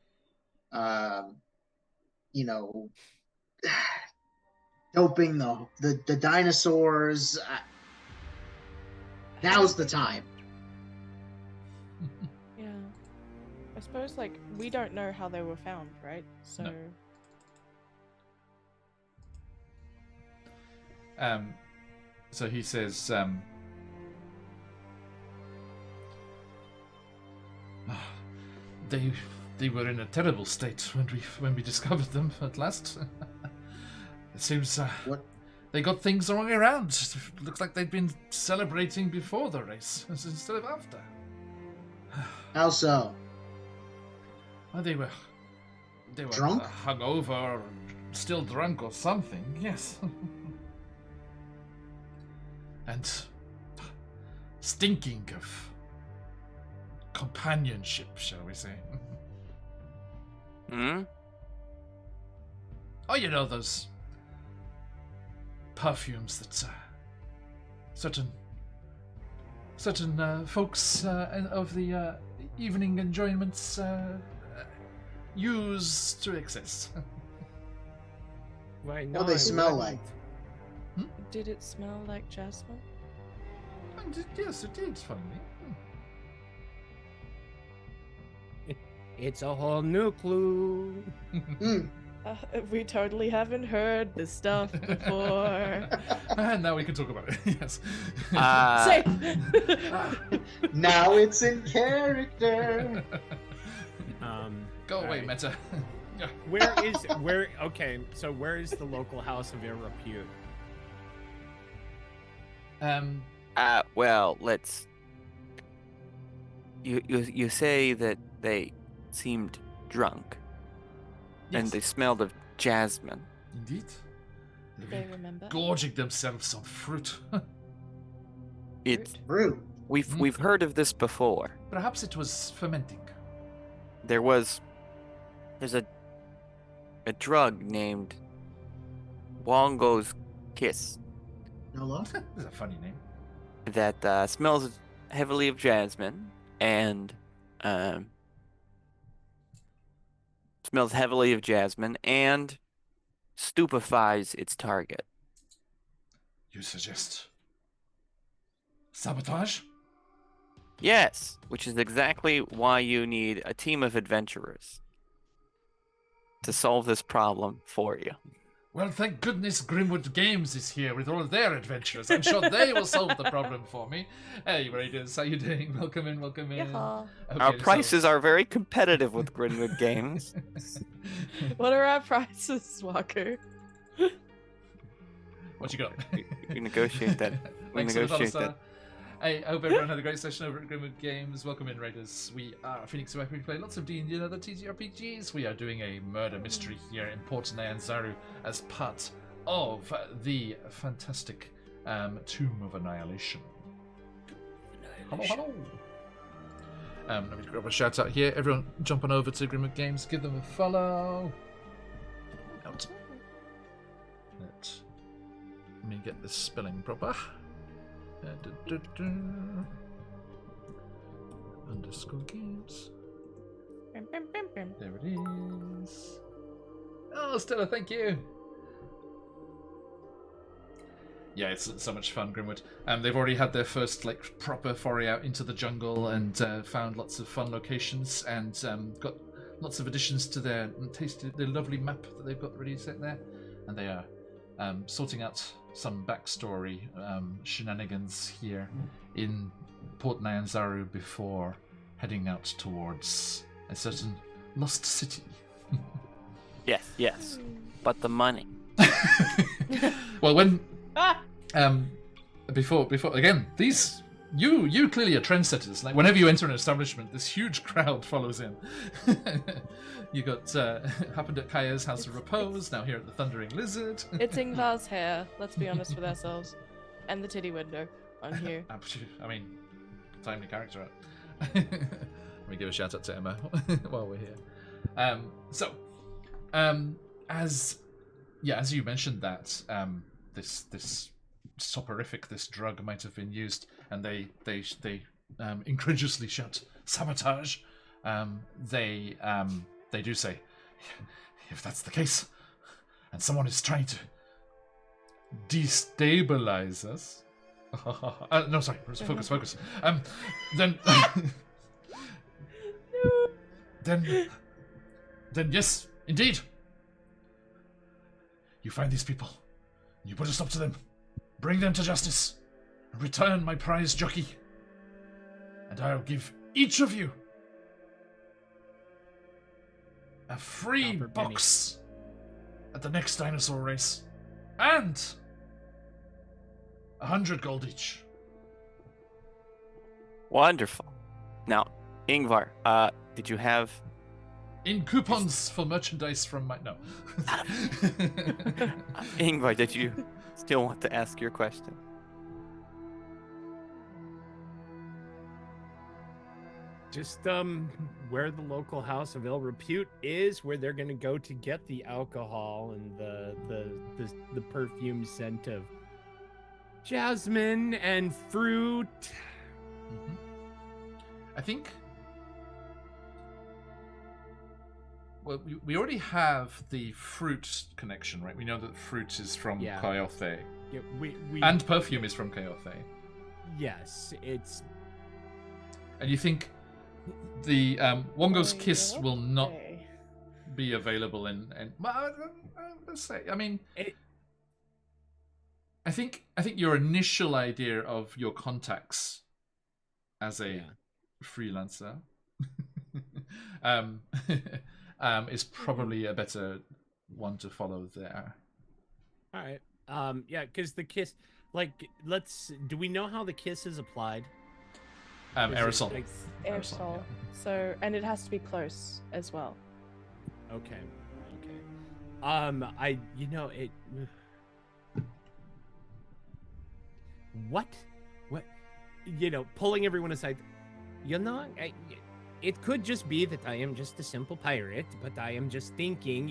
doping the dinosaurs. Now's the time. Yeah. I suppose like we don't know how they were found, right? So. No. So he says, they were in a terrible state when we discovered them at last. It seems What? they got things the wrong way around. It looks like they'd been celebrating before the race instead of after. How so? Well, they were Drunk? hungover, or still drunk or something. Yes. And stinking of companionship, shall we say? Hmm? Oh, you know those perfumes that certain folks of the evening enjoyments use to excess. Why What not? do they smell like? Did it smell like jasmine? And yes, it did. Funny. It's a whole new clue. Mm. We totally haven't heard this stuff before. And now we can talk about it. Yes. Safe. Now it's in character. Go away, alright. Meta. Okay, so where is the local house of ill repute? Well, let's. You say that they seemed drunk and Yes, they smelled of jasmine. indeed. Do they remember? Gorging themselves on fruit. It's Rude. We've heard of this before. Perhaps it was fermenting. There's a drug named Wongo's Kiss No love. That's a funny name. that smells heavily of jasmine and stupefies its target. You suggest sabotage? Yes, which is exactly why you need a team of adventurers to solve this problem for you. Well, thank goodness Grimwood Games is here with all their adventures. I'm sure they will solve the problem for me. Hey, Raiders, how you doing? Welcome in, welcome in. Yeehaw. Our Okay, prices are very competitive with Grinwood Games. What are our prices, Walker? What you got? We negotiate that. We Thanks for the negotiate dollar, that. sir. Hey, I hope everyone had a great session over at Grimwood Games. Welcome in, Raiders. We are Phoenix, where we play lots of D&D and other TTRPGs. We are doing a murder mystery here in Port Nyanzaru as part of the fantastic Tomb of Annihilation. Hello, hello. Let me grab a shout out here. Everyone jump on over to Grimwood Games. Give them a follow. Out. Let me get this spelling proper. Underscore games. There it is. Oh, Stella, thank you. Yeah, it's so much fun, Grimwood. They've already had their first proper foray out into the jungle and found lots of fun locations and got lots of additions to their lovely map that they've got ready set there. And they are sorting out some backstory shenanigans here in Port Nyanzaru before heading out towards a certain lost city. Yes. But the money. Well, when before again, these you clearly are trendsetters. Like whenever you enter an establishment, this huge crowd follows in. You got happened at Kaya's House of Repose, now here at the Thundering Lizard. It's Ingvar's hair, let's be honest with ourselves. And the titty window on here. Absolutely. I mean, timely character art. Let me give a shout out to Emma while we're here. As you mentioned that this soporific, this drug might have been used, and they incredulously shout sabotage. They do say, if that's the case, and someone is trying to destabilize us. No, sorry, focus. Then yes, indeed. You find these people, you put a stop to them, bring them to justice, and return my prize jockey. And I'll give each of you a free box at the next dinosaur race, and 100 gold each. Wonderful. Now, Ingvar, did you have... In coupons for merchandise from my... No. Ingvar, did you still want to ask your question? Just where the local house of ill repute is, where they're gonna go to get the alcohol and the perfume scent of jasmine and fruit. Mm-hmm. I think. Well, we already have the fruit connection, right? We know that fruit is from Coyote. Yeah, we and perfume is from Coyote. Yes, it's. And you think the Wongo's Kiss will not be available in let's say, I mean, I think your initial idea of your contacts as a freelancer is probably a better one to follow there. All right. Yeah, because the kiss, do we know how the kiss is applied? Aerosol. Aerosol. So, and it has to be close as well. Okay. What? pulling everyone aside. It could just be that I am just a simple pirate, but I am just thinking,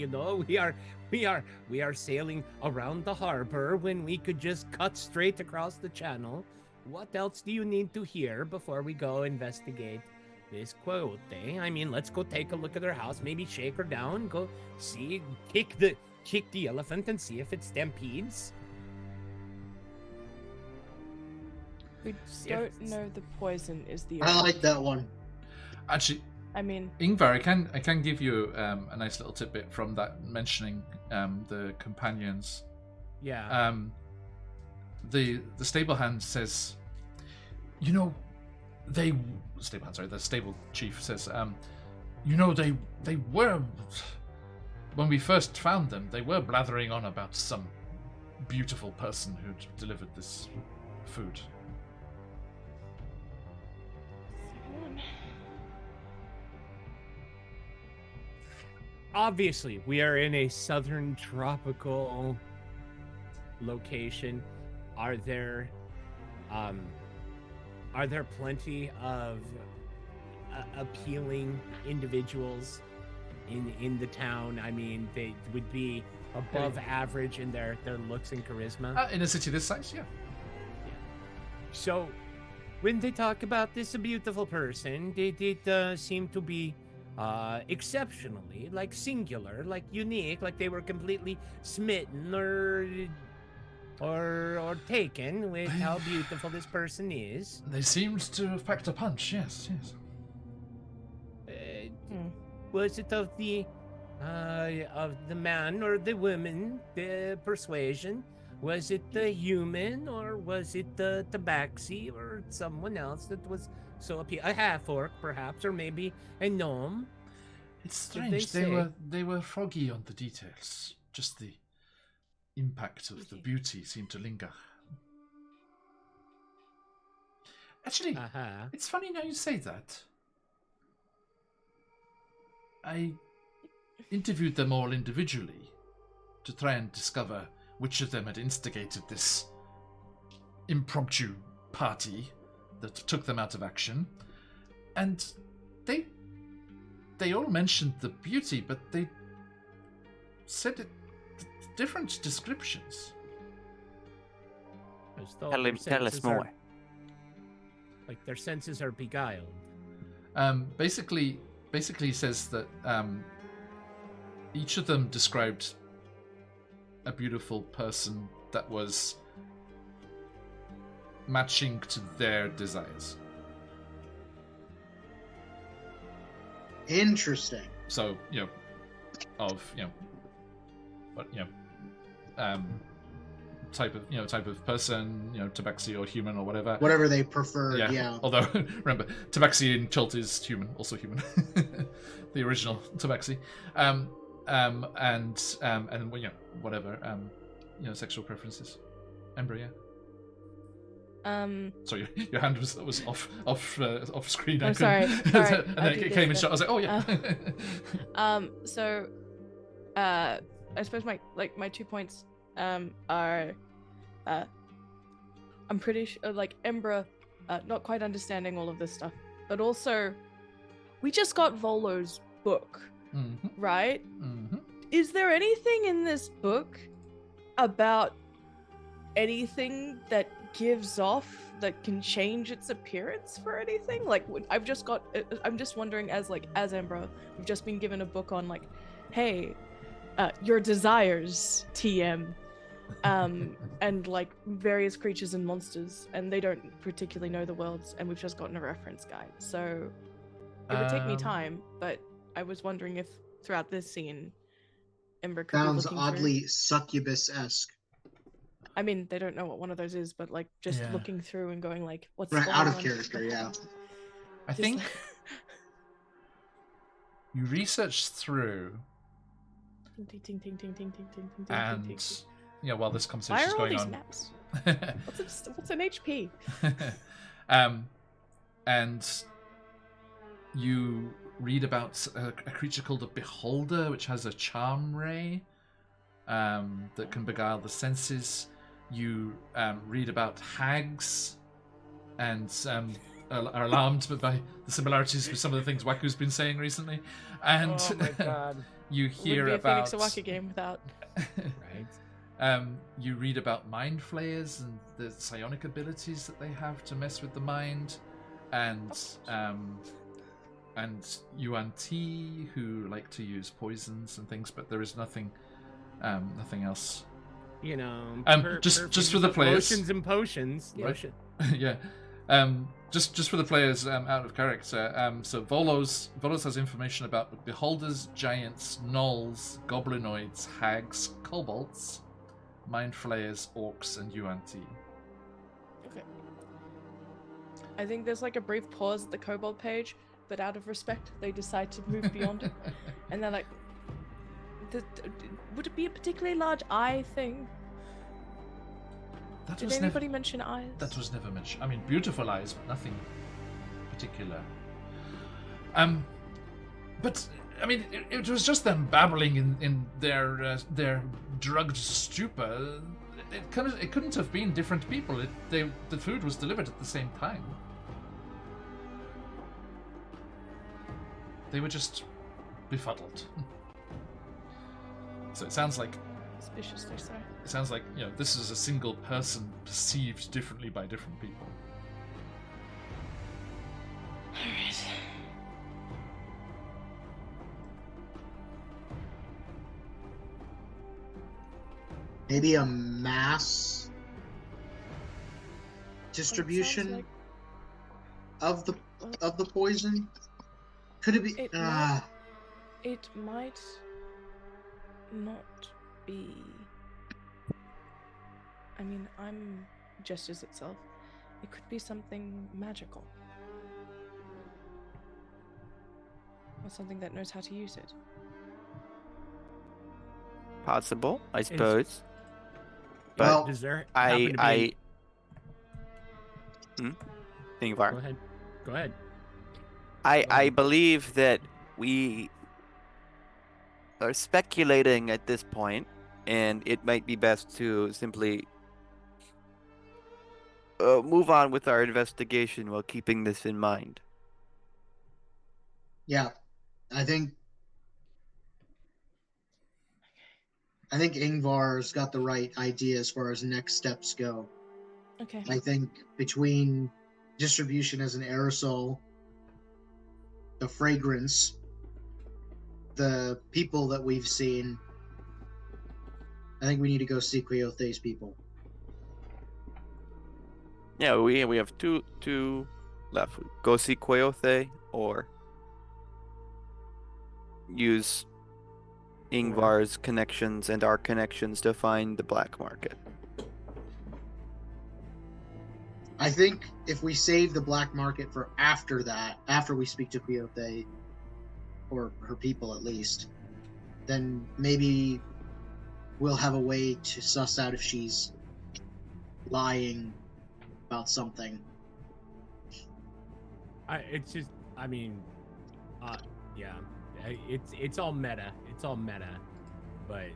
we are sailing around the harbor when we could just cut straight across the channel. What else do you need to hear before we go investigate this quote? I mean, let's go take a look at her house, maybe shake her down, go see, kick the elephant and see if it stampedes. We don't know the poison is the. I like that one. Actually, I mean, Ingvar, I can give you a nice little tidbit from that mentioning the companions. Yeah. The stable hand says, the stable chief says, they were, when we first found them, they were blathering on about some beautiful person who'd delivered this food. Obviously, we are in a southern tropical location. Are there plenty of appealing individuals in the town? I mean, they would be above average in their looks and charisma. In a city this size, yeah. So, when they talk about this beautiful person, they did seem to be exceptionally, like singular, like unique, like they were completely smitten or taken with how beautiful this person is. They seemed to have packed a punch. Yes. Was it of the man or the woman, the persuasion? Was it the human, or was it the tabaxi, or someone else that was so appealing? A half-orc, perhaps, or maybe a gnome? It's strange. They were foggy on the details. Just the impact of the beauty seemed to linger. Actually, it's funny now you say that. I interviewed them all individually to try and discover which of them had instigated this impromptu party that took them out of action. And they all mentioned the beauty, but they said it different descriptions. Tell us more. Like their senses are beguiled. Basically he says that each of them described a beautiful person that was matching to their desires. Interesting. So, type of person, tabaxi or human or whatever. Whatever they prefer, yeah. Although, remember, tabaxi in Chult is human, also human. The original tabaxi. And whatever, sexual preferences. Ember, yeah. Sorry, your hand was off screen. I'm sorry. And then it came in shot. I was like, oh yeah. So, I suppose my 2 points are, I'm pretty sure, Embra, not quite understanding all of this stuff, but also, we just got Volo's book, right? Mm-hmm. Is there anything in this book about anything that gives off that can change its appearance for anything? I'm just wondering, as Embra, we've just been given a book on hey, your desires, TM, and various creatures and monsters, and they don't particularly know the worlds, and we've just gotten a reference guide. So it would take me time, but I was wondering if throughout this scene, Ember could sounds be looking oddly through. succubus-esque. I mean, they don't know what one of those is, but looking through and going what's right going out on? of character, yeah. I think you researched through, and while this conversation is going on, maps? What's an HP? and you read about a creature called a beholder, which has a charm ray that can beguile the senses. You read about hags and are alarmed by the similarities with some of the things Waku's been saying recently. And Oh my god. you hear Wouldn't be a about Phoenix Awaka game without. Right. you read about mind flayers and the psionic abilities that they have to mess with the mind, and Yuan Ti, who like to use poisons and things, but there is nothing else. You know, just for the players. Potions and potions. Right. Potion. Yeah. Just for the players out of character. So Volos has information about beholders, giants, gnolls, goblinoids, hags, kobolds, mind flayers, orcs, and Yuan Ti. Okay. I think there's like a brief pause at the kobold page, but out of respect, they decide to move beyond it, and they're like, "Would it be a particularly large eye thing? Did anybody mention eyes? That was never mentioned. I mean, beautiful eyes, but nothing particular. But I mean, it was just them babbling in their drugged stupor. It couldn't have been different people. The food was delivered at the same time. They were just befuddled. So it sounds like. Suspiciously so. It sounds like, this is a single person perceived differently by different people. Alright. Maybe a mass distribution of the poison? Could it be? It might not be. I mean, I'm gestures itself. It could be something magical. Or something that knows how to use it. Possible, I suppose. But Well, does there happen to be... Ingvar. Go ahead. I believe that we are speculating at this point, and it might be best to simply move on with our investigation while keeping this in mind. Yeah, I think Ingvar's got the right idea as far as next steps go. Okay. I think between distribution as an aerosol, the fragrance, the people that we've seen, I think we need to go see Queothe's people. Yeah, we have two left. Go see Queothe or use Ingvar's connections and our connections to find the black market. I think if we save the black market for after that, after we speak to Queothe, or her people at least, then maybe we'll have a way to suss out if she's lying about something. It's all meta. It's all meta, but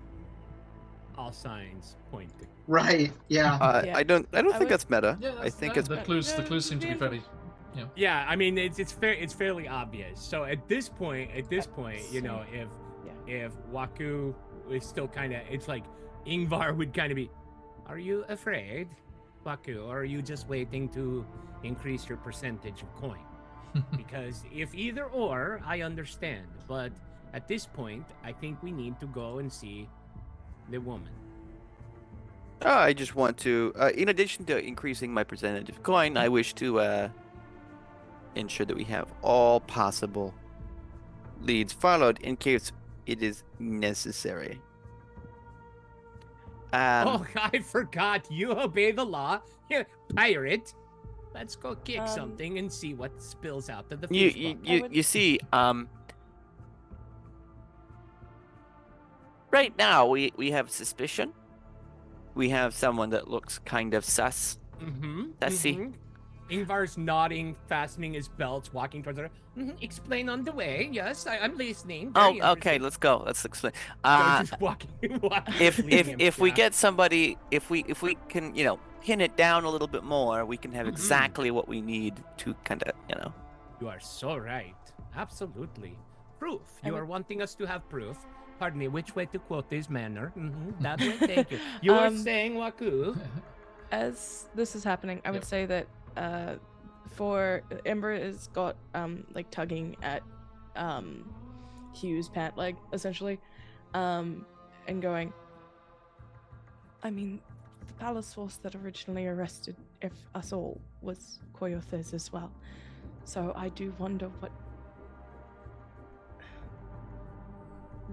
all signs point to. Right. Yeah. I don't think that's meta. Yeah, I think it's the clues seem to be fairly. Yeah, I mean it's fairly obvious. So at this point, if Waku is still kind of, it's like Ingvar would kind of be, are you afraid, Waku, or are you just waiting to increase your percentage of coin? Because if either or, I understand. But at this point, I think we need to go and see the woman. I just want to, in addition to increasing my percentage of coin, I wish to ensure that we have all possible leads followed in case it is necessary. Oh, I forgot. You obey the law. Here, pirate. Let's go kick something and see what spills out to the fish. You see, right now we have suspicion. We have someone that looks kind of sus. Mm-hmm. Sussy. Mm-hmm. Ingvar's nodding, fastening his belt, walking towards her. Explain on the way. Yes, I'm listening. Oh, Very okay. interesting." Let's go. Let's explain. Just walking. If we get somebody, if we can, pin it down a little bit more, we can have exactly what we need to kind of, You are so right. Absolutely. Proof. You are wanting us to have proof. Pardon me, which way to quote this manner? That way, thank you. You are saying Waku. As this is happening, I would say that for Ember is got like tugging at Hugh's pant leg essentially, and going. I mean, the palace force that originally arrested us all was Koyothes as well, so I do wonder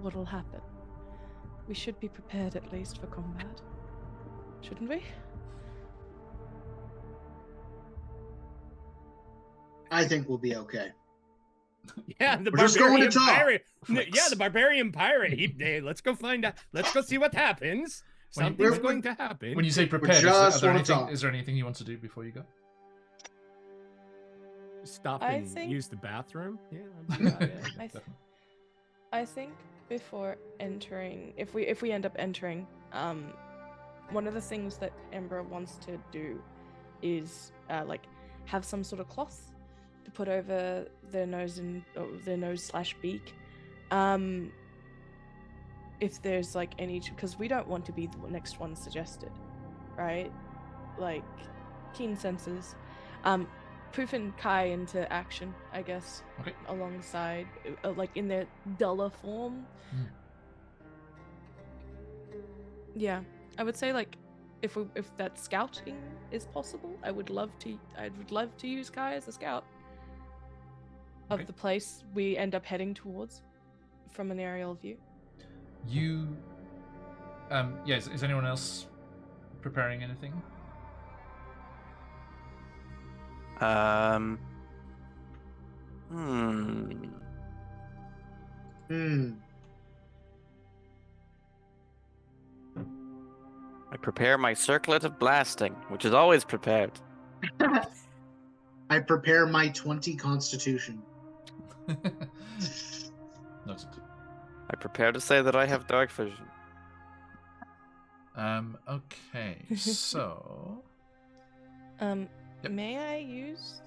what'll happen. We should be prepared at least for combat, shouldn't we? I think we'll be okay. Yeah, the We're just going to talk. pirate. Yeah, the barbarian pirate. Hey, let's go find out. Let's go see what happens. Something's going to happen. When you say prepared, is there anything you want to do before you go? Stop and use the bathroom. Yeah. I think before entering, if we end up entering, one of the things that Ember wants to do is like have some sort of cloth to put over their nose and their nose/beak. If there's like any, because we don't want to be the next one suggested, right? Like keen senses. Poofing Kai into action, I guess. Okay. Alongside, like in their duller form. Yeah, I would say like if that scouting is possible, I would love to use Kai as a scout of the place we end up heading towards from an aerial view. Is anyone else preparing anything? I prepare my circlet of blasting, which is always prepared. I prepare my 20 constitution. Noted. I prepare to say that I have dark vision. Okay, so... Yep. May I use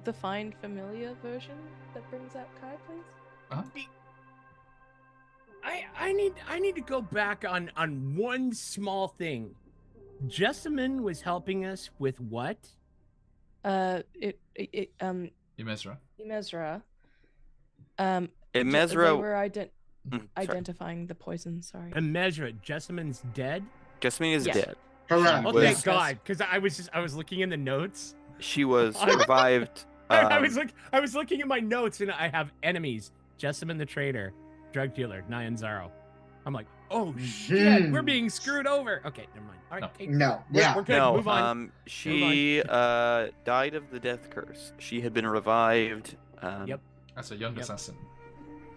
the Find Familiar version that brings out Kai, please? Uh-huh. I need to go back on one small thing. Jessamine was helping us with what? Imezra. Imezra. Imezra. They were identifying the poison. Sorry. Imezra. Jessamine's dead. Jessamine is dead. Correct. Oh, thank God, because I was looking in the notes. She was revived. I was looking at my notes and I have enemies: Jessamine the traitor, drug dealer, Nyanzaro. I'm like, oh shit, we're being screwed over. Okay, never mind. All right, okay. We're good. No, move on. She died of the death curse. She had been revived. Yep. That's a young assassin.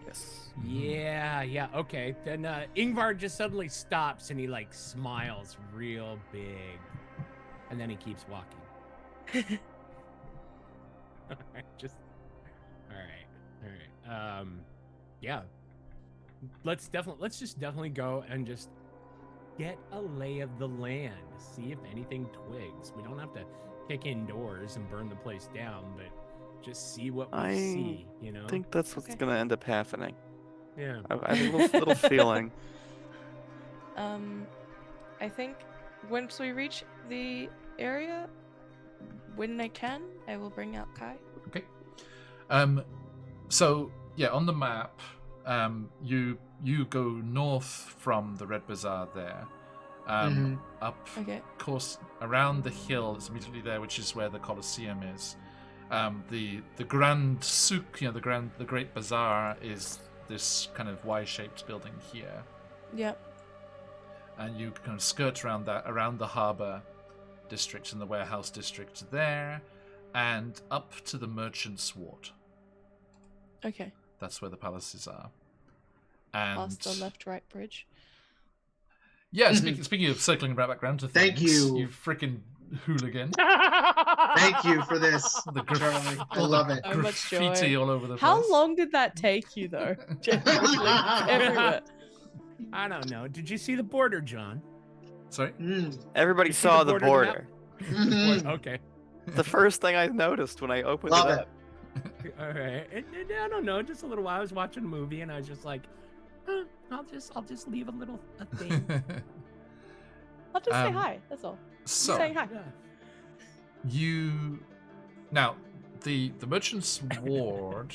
Yes. Yeah, okay. Then Ingvar just suddenly stops and he like smiles real big. And then he keeps walking. All right. Yeah. Let's just definitely go and just get a lay of the land. See if anything twigs. We don't have to kick in doors and burn the place down, but just see what we see, I think that's what's gonna end up happening. Yeah. I have a little feeling. I think once we reach the area, when I can, I will bring out Kai. Okay. So yeah, on the map, you go north from the Red Bazaar there, up course around the hill that's immediately there, which is where the Colosseum is. The Grand Souk, the Great Bazaar, is this kind of Y-shaped building here. Yep. And you kind of skirt around the harbour district and the warehouse district there, and up to the Merchant's Ward. Okay. That's where the palaces are. And past the left-right bridge. Yeah, speaking of circling right back around to things, Thank you. You freaking hooligan. Thank you for this, The Charlie. I all the love it. So much joy. graffiti all over the place. How long did that take you, though? Genuinely, everywhere. I don't know. Did you see the border, John? Sorry? Everybody You see saw the the border border. Mhm. Okay. The first thing I noticed when I opened Love it it. up. All right. And I don't know. Just a little while. I was watching a movie, and I was just like, I'll just leave a thing. I'll just say Um, hi. That's all. So Saying hi. Yeah. you now the merchant's ward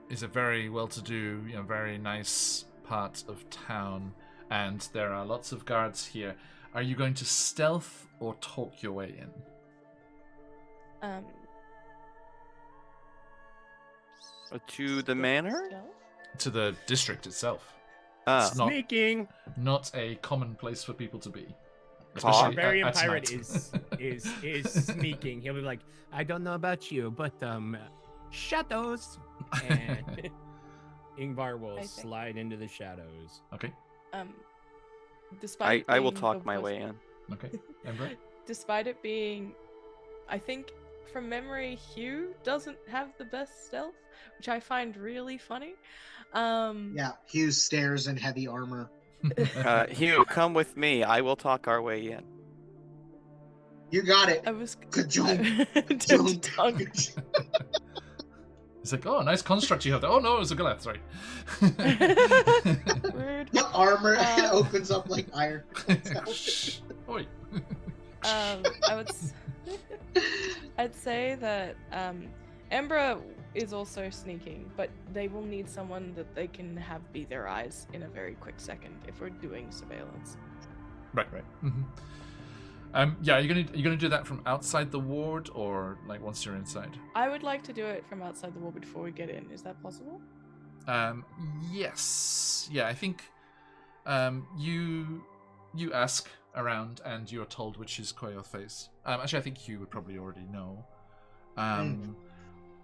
is a very well-to-do, very nice part of town, and there are lots of guards here. Are you going to stealth or talk your way in? To the manor? To the district itself. Ah, It's not Sneaking. not a common place for people to be. Talk. Barbarian at pirate night. is sneaking. He'll be like, I don't know about you, but shadows. And Ingvar will I think- slide into the shadows. Okay. Despite I will being talk the my most- way in. Okay. Ember? Despite it being, I think from memory, Hugh doesn't have the best stealth, which I find really funny. Yeah, Hugh stares in heavy armor. Hugh, come with me. I will talk our way in. You got it. I was. Ka-junk. Ka-junk. It's like, oh, nice construct you have there. Oh no, it was a Goliath, sorry. Rude. The armor Uh, opens up like iron. Shh. Oi. I'd say that Embra is also sneaking, but they will need someone that they can have be their eyes in a very quick second if we're doing surveillance. Right. Mm-hmm. Yeah, you're gonna do that from outside the ward, or like once you're inside? I would like to do it from outside the wall before we get in. Is that possible? Yes. Yeah, I think you ask around and you're told which is Koyothes. Actually, I think Hugh would probably already know.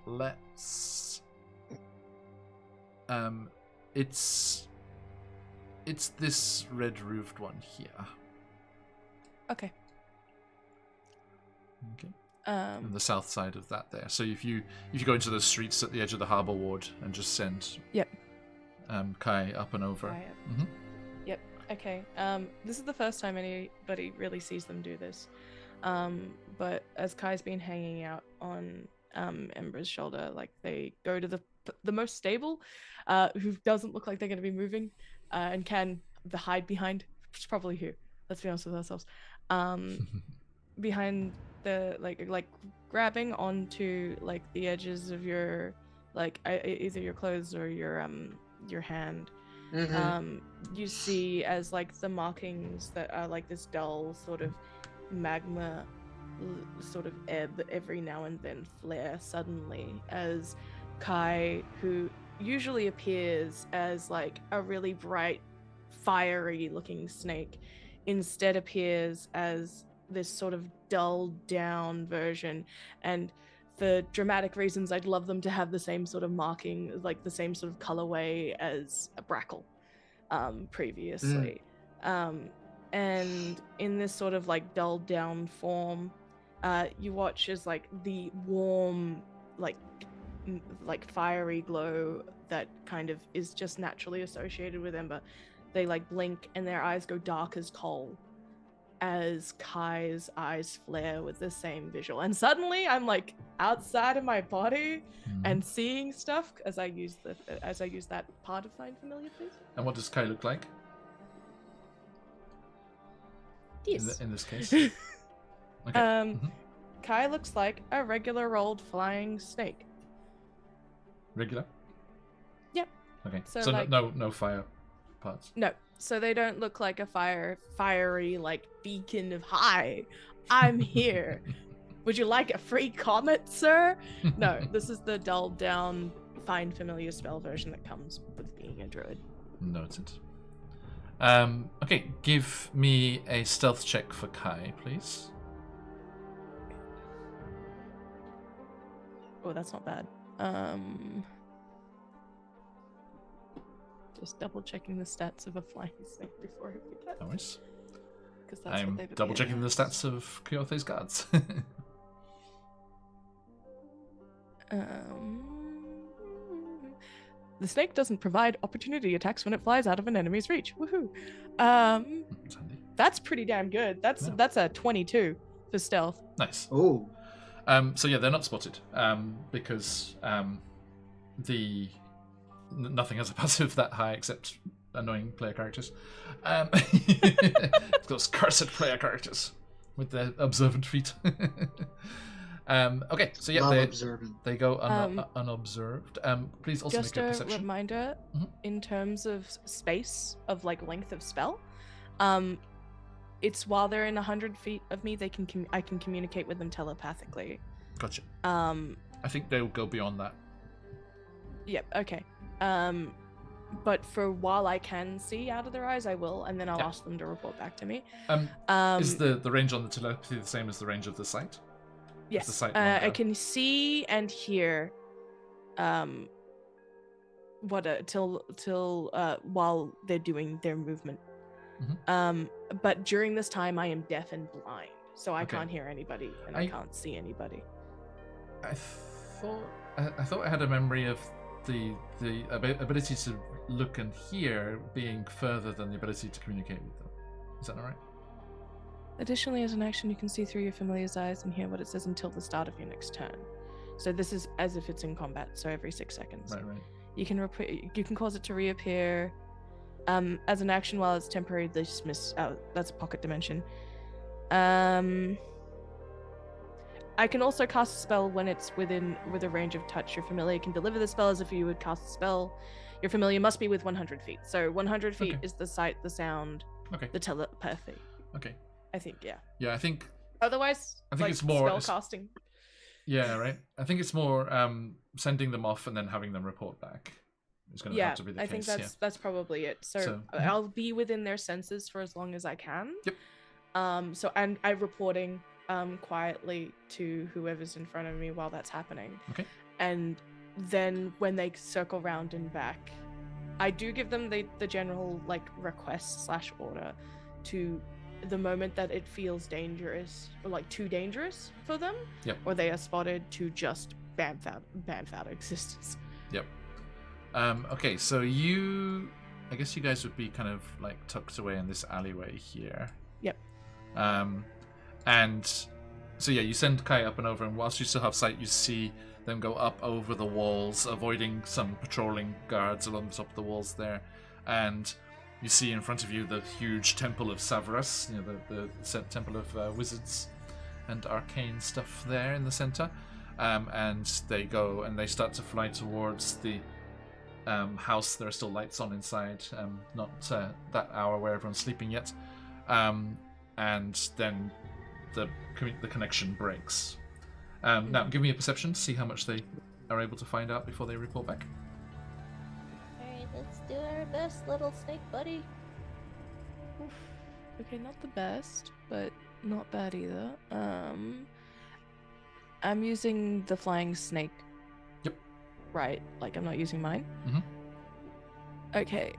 Let's. It's this red-roofed one here. Okay. Okay. On Um. the south side of that there. So if you go into the streets at the edge of the harbour ward and just send Yep. Kai up and over. Right. Mm-hmm. Yep. Okay. This is the first time anybody really sees them do this. But as Kai's been hanging out on Embra's shoulder, like they go to the most stable, who doesn't look like they're going to be moving, and can hide behind. Which is probably who. Let's be honest with ourselves. Behind the like grabbing onto like the edges of your either your clothes or your hand. Mhm. You see as like the markings that are like this dull sort of magma sort of ebb every now and then flare suddenly as Kai, who usually appears as like a really bright fiery looking snake, instead appears as this sort of dulled down version. And for dramatic reasons, I'd love them to have the same sort of marking, like the same sort of colorway as a Brackle previously. And in this sort of like dulled down form, you watch as like the warm, like fiery glow that kind of is just naturally associated with Ember. They like blink and their eyes go dark as coal as Kai's eyes flare with the same visual. And suddenly I'm like outside of my body and seeing stuff as I use that part of Find Familiar, please. And what does Kai look like Yes. in this case? Okay. Kai looks like a regular old flying snake. Regular? Yep. Okay. So, So like- no fire parts. No, so they don't look like a fiery like beacon of hi, I'm here. Would you like a free comet, sir? No, this is the dulled down Find Familiar spell version that comes with being a druid. Noted. Okay, give me a stealth check for Kai, please. Oh, that's not bad. Just double checking the stats of a flying snake before I forget. No worries. because that's I'm what they've double checking the appeared stats of Kyothe's guards. as. The snake doesn't provide opportunity attacks when it flies out of an enemy's reach. Woohoo! That's handy. That's pretty damn good. That's a 22 for stealth. Nice. Oh, So yeah, they're not spotted because nothing has a passive that high except annoying player characters. Those cursed player characters with their observant feet. Okay, so yeah, they go unobserved. Please also Just make a a perception. reminder, Mhm. in terms of space of like length of spell, it's while they're in 100 feet of me, I can communicate with them telepathically. Gotcha. I think they'll go beyond that. Yep. Okay. But for while I can see out of their eyes, I will, and then I'll ask them to report back to me. Is the range on the telepathy the same as the range of the sight? Yes. The sight I longer? can see and hear. Till while they're doing their movement. Mhm. But during this time, I am deaf and blind, so I Okay. can't hear anybody and I can't see anybody. I thought I had a memory of the ability to look and hear being further than the ability to communicate with them. Is that not right? Additionally, as an action, you can see through your familiar's eyes and hear what it says until the start of your next turn. So this is as if it's in combat, so every 6 seconds. Right. You can cause it to reappear as an action while it's temporarily dismissed. Oh, that's a pocket dimension. I can also cast a spell when it's with a range of touch. Your familiar can deliver the spell as if you would cast a spell. Your familiar must be with 100 feet. So 100 feet Okay. is the sight, the sound, Okay. the telepathy. Okay. I think, yeah. Yeah, I think Otherwise, I think like, it's more spell casting. Yeah, right. I think it's more sending them off and then having them report back. Is going to have to be the I case. think that's probably it. So I'll be within their senses for as long as I can. Yep. So and I'm reporting quietly to whoever's in front of me while that's happening. Okay. And then when they circle round and back, I do give them the general like request / order to the moment that it feels dangerous or like too dangerous for them, or they are spotted, to just bamf out of existence. Yep. Okay, so I guess you guys would be kind of like tucked away in this alleyway here. Yep. And so yeah, you send Kai up and over, and whilst you still have sight, you see them go up over the walls, avoiding some patrolling guards along the top of the walls there, and you see in front of you the huge temple of Severus, the temple of wizards and arcane stuff there in the center. And they go and they start to fly towards the house. There are still lights on inside, not that hour where everyone's sleeping yet. And then the connection breaks. Now, give me a perception to see how much they are able to find out before they report back. Alright, let's do our best, little snake buddy. Oof. Okay, not the best, but not bad either. I'm using the flying snake. Yep. Right, like I'm not using mine. Mhm. Okay.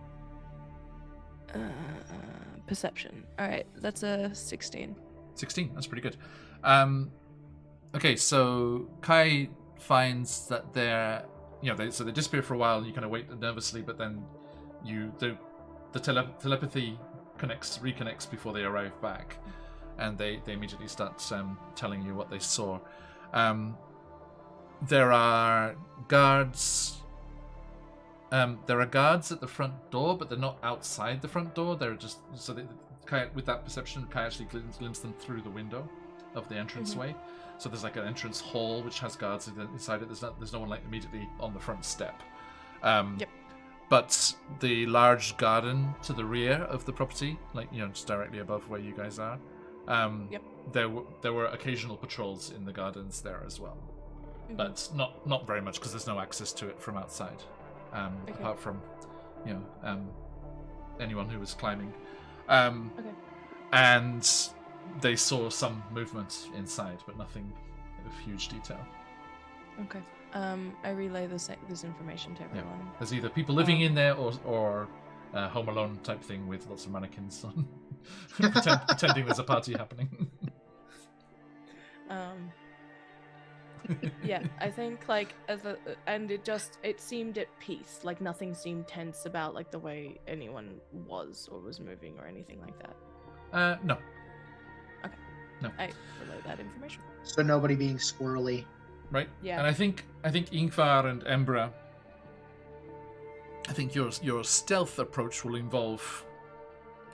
Perception. All right, that's a 16. 16, that's pretty good. Okay, so Kai finds that they're, so they disappear for a while. You kind of wait nervously, but then the telepathy reconnects before they arrive back, and they immediately start telling you what they saw. There are guards. There are guards at the front door, but they're not outside the front door. They're just with that perception, Kai actually glimpses them through the window of the entranceway. So there's like an entrance hall which has guards inside it. There's no one like immediately on the front step. Yep. But the large garden to the rear of the property, like just directly above where you guys are, Yep. There were occasional patrols in the gardens there as well, but not very much because there's no access to it from outside, apart from anyone who was climbing. And they saw some movement inside, but nothing of huge detail. Okay. I relay this information to everyone. Yeah. There's either people living in there or Home Alone type thing with lots of mannequins on. Pretending there's a party happening. Yeah, I think like and it seemed at peace. Like nothing seemed tense about like the way anyone was or was moving or anything like that. No. Okay. No. I relay that information. So nobody being squirrely. Right. Yeah. And I think Ingvar and Embra, I think your stealth approach will involve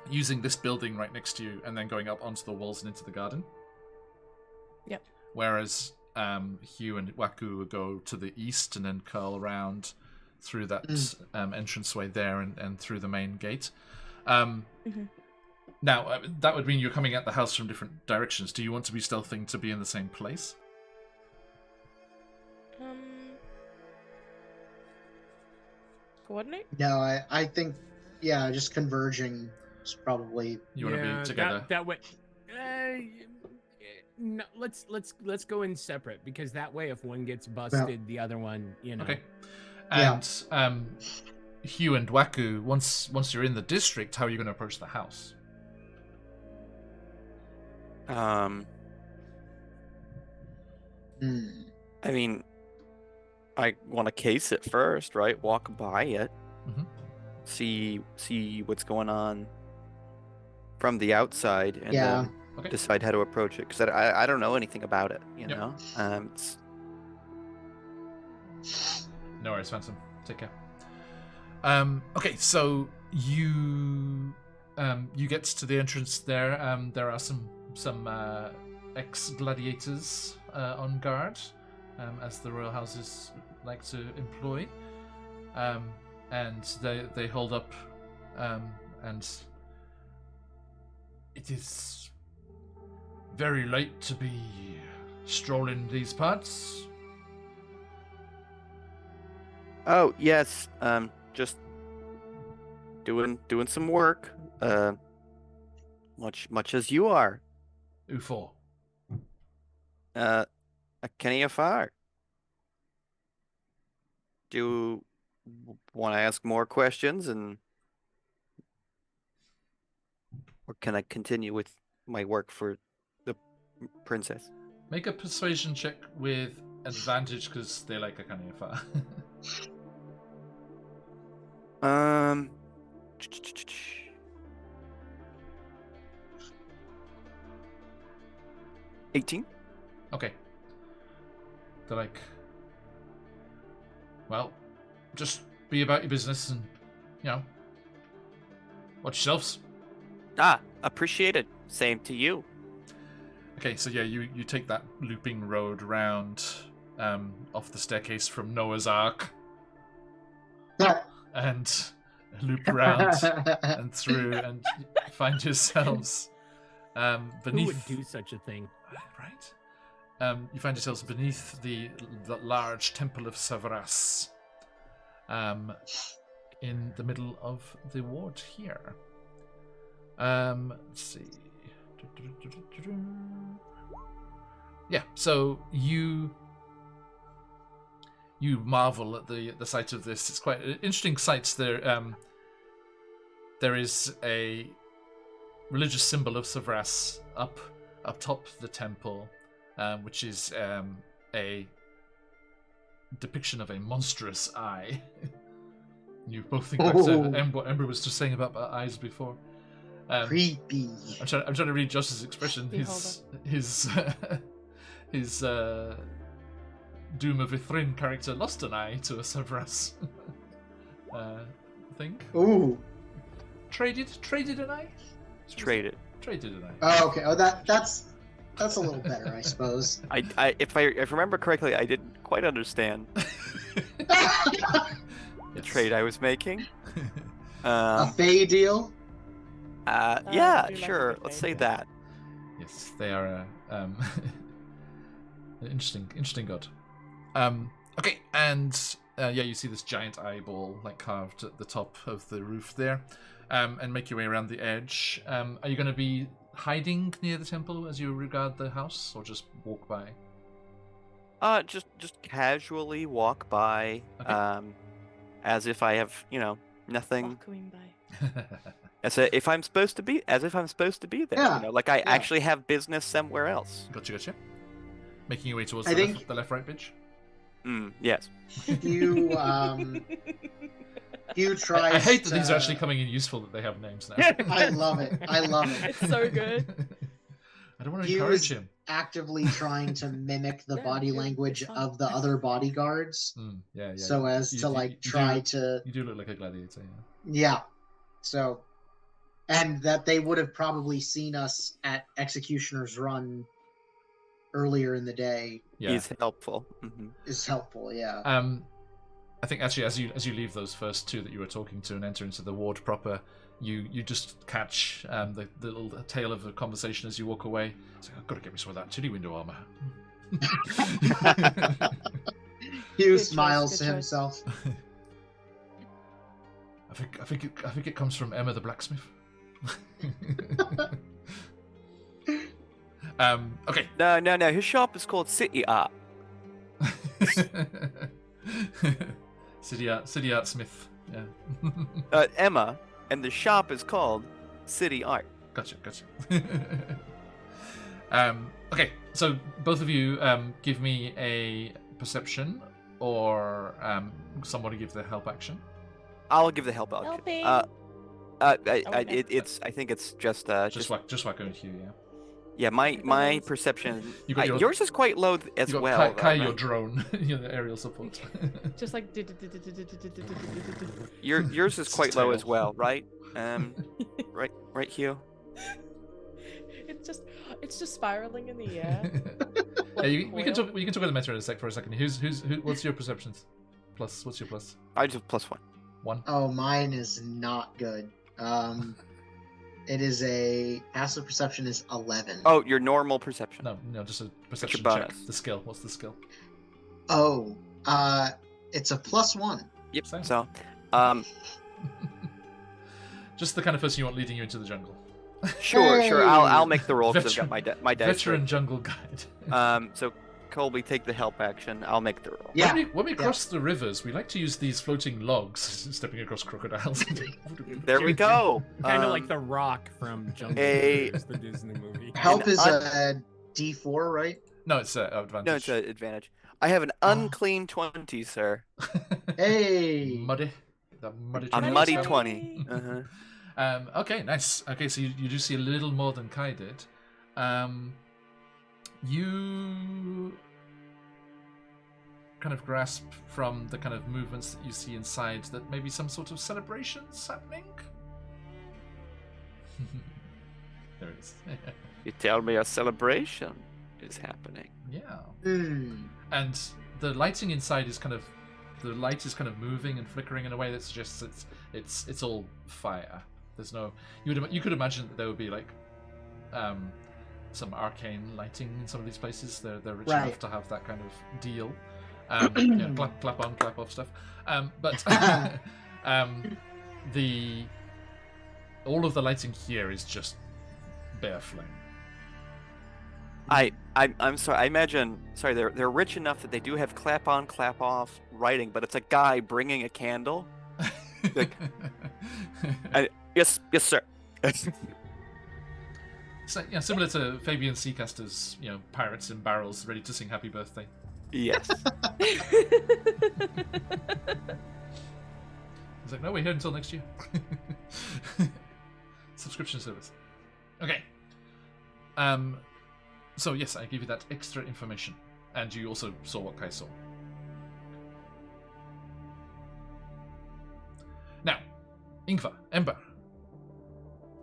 using this building right next to you and then going up onto the walls and into the garden. Yep. Whereas Hugh and Waku will go to the east and then curl around through that entranceway there and through the main gate. Now, that would mean you're coming at the house from different directions. Do you want to be stealthing to be in the same place? Coordinate? No, I think, yeah, just converging is probably. You want to be together? That way. No, let's go in separate, because that way, if one gets busted, the other one, Okay. And Hugh and Waku, once you're in the district, how are you going to approach the house? I mean, I want to case it first, right? Walk by it, see what's going on from the outside, and then decide how to approach it. Because I don't know anything about it, you know. No worries, Phantom. Take care. Okay, so you get to the entrance there. There are some ex-gladiators on guard, as the royal houses like to employ, and they hold up, and it is very late to be strolling these parts. Oh yes, just doing some work, much as you are. Who for? Kenny Afar. Do you want to ask more questions, or can I continue with my work for the princess? Make a persuasion check with advantage, because they like a Kenny Afar. 18. Okay. They're like, well, just be about your business and, watch yourselves. Appreciate it. Same to you. Okay, so yeah, you take that looping road round off the staircase from Noah's Ark and loop around and through and find yourselves beneath. Who would do such a thing? Right. You find yourselves beneath the large temple of Savras, in the middle of the ward here. Let's see. Yeah, so you marvel at the sight of this. It's quite an interesting sight. There is a religious symbol of Savras up top the temple, which is a depiction of a monstrous eye. You both think back to what Ember was just saying about eyes before. Creepy. I'm trying to read Josh's expression. His Doom of Ithrin character lost an eye to a Savras thing. Ooh. Traded an eye. Traded an eye. Oh, okay. Oh, that's a little better, I suppose. If I remember correctly, I didn't quite understand the trade I was making. A Fey deal? Yeah, do like sure. a Let's Fey say deal. that. Yes, they are an interesting god. Okay, and you see this giant eyeball like carved at the top of the roof there, and make your way around the edge. Are you going to be hiding near the temple as you regard the house, or just walk by? Just casually walk by, Okay. as if I have, nothing. Walking by. if I'm supposed to be there. Yeah, You know, like I yeah. actually have business somewhere else. Gotcha. Making your way towards I think- the left-right bitch. Yes. You tries I hate that to... these are actually coming in useful that they have names now. I love it. It's so good. I don't want to He encourage was him. actively trying to mimic the Yeah, body it's language fun. of the other bodyguards, Yeah. so as You to do- like you do try look- to... You do look like a gladiator. Yeah. So, and that they would have probably seen us at Executioner's Run earlier in the day Yeah. He's helpful. is helpful. Yeah. I think actually, as you leave those first two that you were talking to and enter into the ward proper, you just catch the little tail of the conversation as you walk away. It's like, I've got to get me some of that chili window armor. Hugh choice, smiles good to choice. himself. I think it comes from Emma the blacksmith. Okay. No. His shop is called City Art. City Art Smith. Yeah. Emma, and the shop is called City Art. Gotcha. Okay, so both of you give me a perception, or somebody give the help action. I'll give the help out. Helping. I Okay. think it's just Just whack going to you, yeah. yeah. My perception. You got your- yours is quite low as You got well. Kai, though, your right? drone, the aerial support. Just like. Yours is quite low as well, right? Right, Hugh. It's just spiraling in the air. Yeah, we can coil. talk about the meta in a sec for a second. What's your perceptions? Plus, what's your plus? I just +1. 1. Oh, mine is not good. It is a passive perception is 11. Oh, your normal perception. No, just a perception your check. bonus? The skill. What's the skill? Oh, it's a +1. Yep. Same. So, Just the kind of person you want leading you into the jungle. sure. Hey! I'll make the roll because I've got my dice. Veteran jungle guide. So Colby, take the help action. I'll make the roll. Yeah. When we cross the rivers, we like to use these floating logs, stepping across crocodiles. There we go. Kind of like the Rock from Jungle a- Cruise, the Disney movie. Help An is a D4, right? No, it's advantage. No, it's an advantage. I have an unclean 20, sir. Hey. Muddy. That muddy. A Muddy muddy 20. 20. Uh-huh. Okay, nice. Okay, so you do see a little more than Kai did. You kind of grasp from the kind of movements that you see inside that maybe some sort of celebration's happening. There it is. You tell me a celebration is happening. Yeah. Hmm. And the lighting inside is kind of, the light is kind of moving and flickering in a way that suggests it's all fire. There's no, you could imagine that there would be like some arcane lighting in some of these places. They're rich Right. enough to have that kind of deal. Clap on, clap off stuff. But the all of the lighting here is just bare flame. I'm sorry. I imagine. Sorry, they're rich enough that they do have clap on, clap off writing, but it's a guy bringing a candle. Like- Yes, sir. So, yeah, similar to Fabian Seacaster's, pirates in barrels ready to sing Happy Birthday. Yes. He's like, no, we're here until next year. Subscription service. Okay. So yes, I give you that extra information, and you also saw what Kai saw. Now, Ingvar, Ember,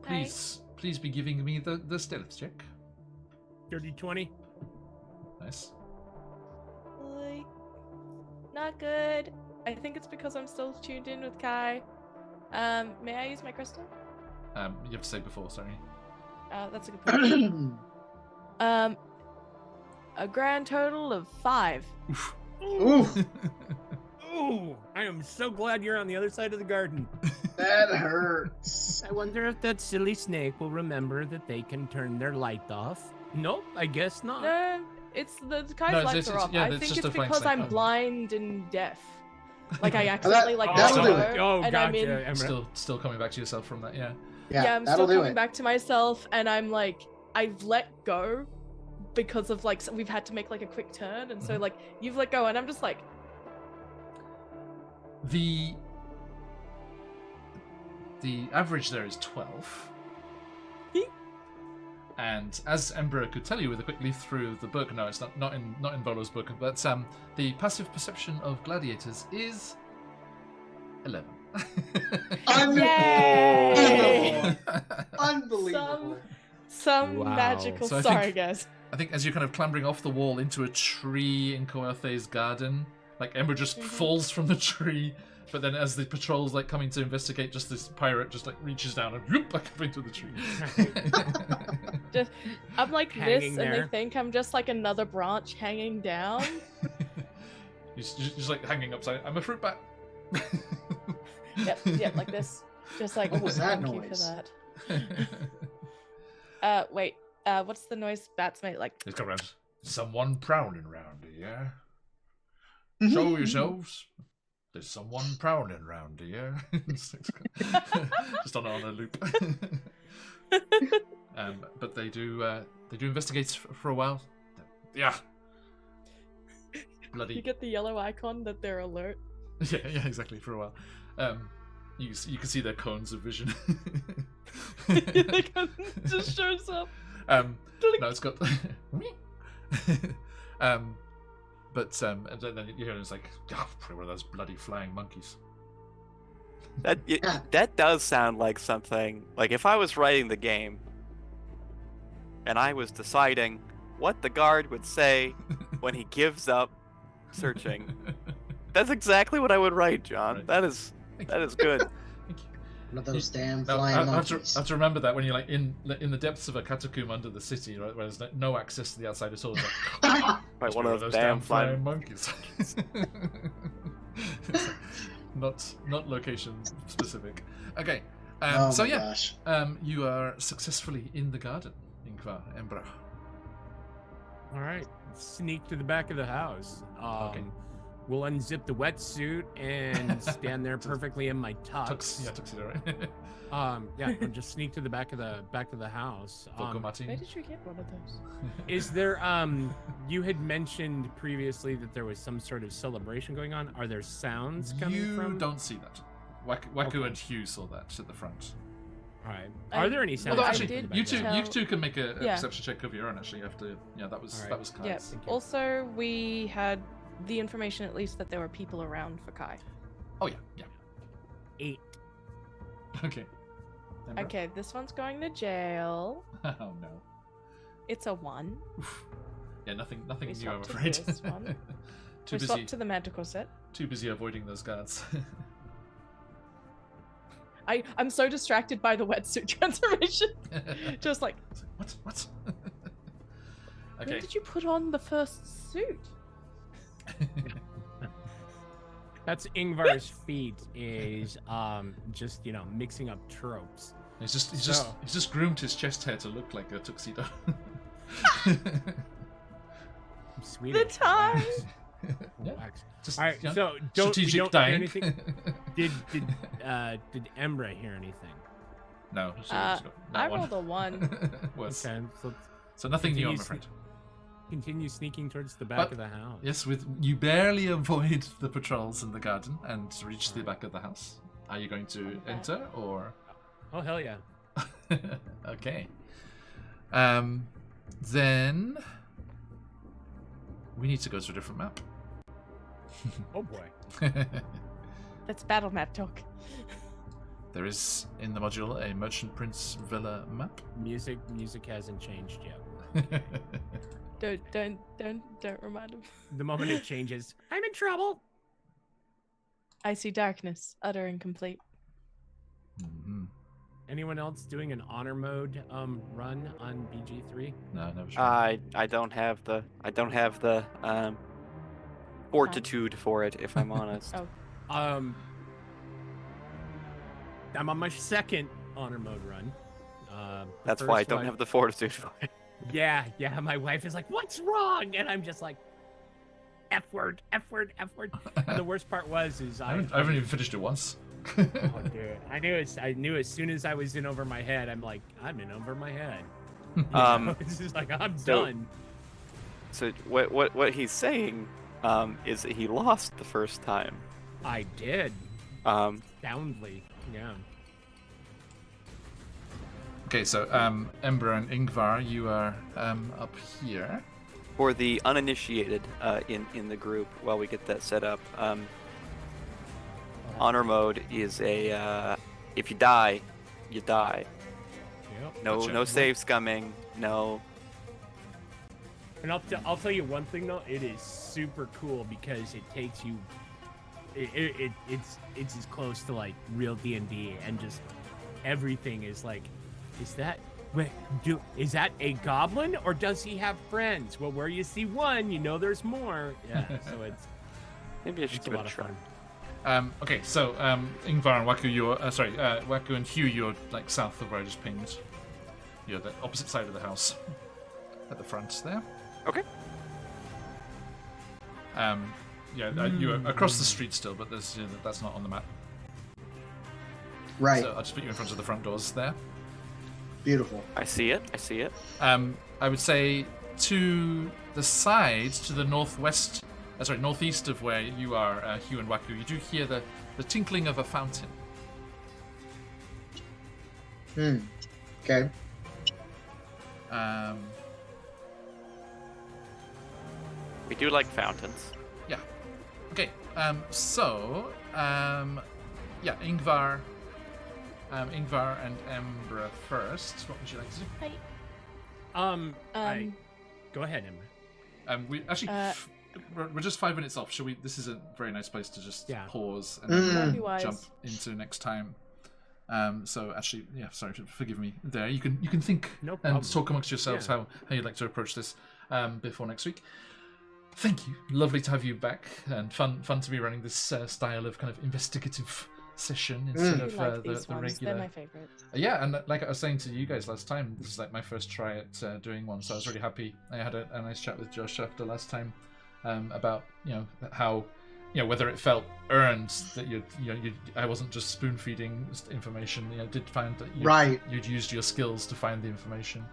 please be giving me the stealth check. Dirty 20. Nice. Like, not good. I think it's because I'm still tuned in with Kai. May I use my crystal? You have to say before, sorry. That's a good point. A grand total of 5. Oof, Ooh, I am so glad you're on the other side of the garden. that hurts. I wonder if that silly snake will remember that they can turn their light off. Nope, I guess not. No, it's the Kai's No, lights it's- are off. yeah, I it's think just it's a blank because slate. I'm Oh. blind and deaf. Like I accidentally that'll let do go, it. Oh, and gotcha. I'm in. Still coming back to yourself from that, yeah. Yeah, I'm that'll still do coming it. back to myself, and I'm like, I've let go because of like we've had to make like a quick turn, and so like you've let go, and I'm just like, The average there is 12. And as Ember could tell you with a quick leaf through the book, no, it's not in Volo's book, but the passive perception of gladiators is 11. Yay! Unbelievable. some Wow. magical. So I Sorry, think- guys. I think as you're kind of clambering off the wall into a tree in Koathe's garden, like Ember just falls from the tree, but then as the patrol's like coming to investigate, just this pirate just like reaches down and whoop, back up into the tree. Just I'm like Hanging this, and they there. think I'm just like another branch hanging down. He's just like hanging upside. I'm a fruit bat. Yep, like this. Just like, What was that thank you noise? for that. Wait. What's the noise bats make? Like, It's coming around. Someone prowling around here. Show yourselves. There's someone prowling around here. Just on a loop. But they do investigate for a while. Yeah. you Bloody. get the yellow icon that they're alert. Yeah, exactly. For a while. You can see their cones of vision. Like, just shows up. No, it's got. But and then you hear it's like, oh, probably one of those bloody flying monkeys. That does sound like something. Like if I was writing the game, and I was deciding what the guard would say when he gives up searching, that's exactly what I would write, John. Right. That is good. One of those damn No, flying I have monkeys. to remember that when you're like in the depths of a catacomb under the city, right, where there's no access to the outside at all. It's like, Right, one "Where of are those damn flying. monkeys. not location specific. Okay. Oh So my yeah, gosh. you are successfully in the garden, Ingvar Embra. All right, sneak to the back of the house. Okay. We'll unzip the wetsuit and stand there perfectly in my tux. Tuxedo, right? Yeah, and just sneak to the back of the house. Volko Where Martini. did you get one of those? Is there you had mentioned previously that there was some sort of celebration going on? Are there sounds coming You from? don't see that. Waku Okay. and Hugh saw that at the front. All right. I- Are there any sounds? Although I coming actually, from the did back of the you house? two can make a Yeah. perception check of your own. Actually, you have to. Yeah, that was Alright. Kai's. Yeah. Thank you. Also, we had the information at least that there were people around for Kai. Oh yeah. 8. Okay. Embra? Okay, this one's going to jail. Oh no. It's a 1. Yeah, nothing We new. I'm swapped to afraid. this one. Too We busy. swapped to the magical set. Too busy avoiding those guards. I'm so distracted by the wetsuit transformation. Just like, What? when Okay. did you put on the first suit? That's Ingvar's feat is just mixing up tropes. He's So- just groomed his chest hair to look like a tuxedo. Sweet. The tie. Yeah. Relax. Just, All right, you know, so don't we strategic don't hear dying. anything. Did Embra hear anything? No. She's I not rolled a 1. Worse. Okay, so So nothing new, I'm Continue afraid. continue sneaking towards the back But- of the house. Yes, you barely avoid the patrols in the garden and reach the back of the house. Are you going to Okay. enter or? Oh hell yeah! Okay. Then we need to go to a different map. Oh boy. That's battle map talk. There is in the module a Merchant Prince Villa map. Music hasn't changed yet. Don't remind him. The moment it changes, I'm in trouble. I see darkness, utter and complete. Mhm. Anyone else doing an honor mode run on BG3? No, never sure. I don't have the fortitude for it, if I'm honest. Oh. I'm on my second honor mode run. That's why I don't have the fortitude for it. Yeah. My wife is like, "What's wrong?" And I'm just like, "F word, F word, F word." And the worst part was, I haven't even finished it once. Oh, dude. I knew as soon as I was in over my head, I'm like, I'm in over my head. You know? It's just like, I'm done. So what he's saying is that he lost the first time. I did. Soundly, yeah. Okay, so Ember and Ingvar, you are up here. For the uninitiated in the group, while we get that set up, honor mode is a if you die, you die. Yep. No save scumming. No. And I'll tell you one thing though, it is super cool because it takes you. It's as close to like real D&D, and just everything is like, is that a goblin or does he have friends? Well, where you see one, you know there's more. Yeah, so it's Maybe I should it's a give it lot a of try. fun. Okay, so Ingvar and Waku, Waku and Hugh, you're like south of where I just pinged. You're the opposite side of the house, at the front there. Okay. You're across the street still, but there's that's not on the map. Right. So I'll just put you in front of the front doors there. Beautiful. I see it. I would say to the side, to the northwest, northeast of where you are, Hugh and Waku, you do hear the tinkling of a fountain. Okay. We do like fountains. Yeah. Okay. Ingvar and Embra first. What would you like to do? Hi. Go ahead, Emma. We actually we're just 5 minutes off. Shall we? This is a very nice place to just pause and That'd be wise. jump into next time. So actually, sorry, forgive me. There, you can think No problem. and talk amongst yourselves how you'd like to approach this before next week. Thank you. Lovely to have you back, and fun to be running this style of kind of investigative session instead of the regular. They're my favorites. Yeah, and like I was saying to you guys last time, this is like my first try at doing one, so I was really happy. I had a nice chat with Josh after last time about how whether it felt earned that I wasn't just spoon feeding information. Did find that you'd used your skills to find the information.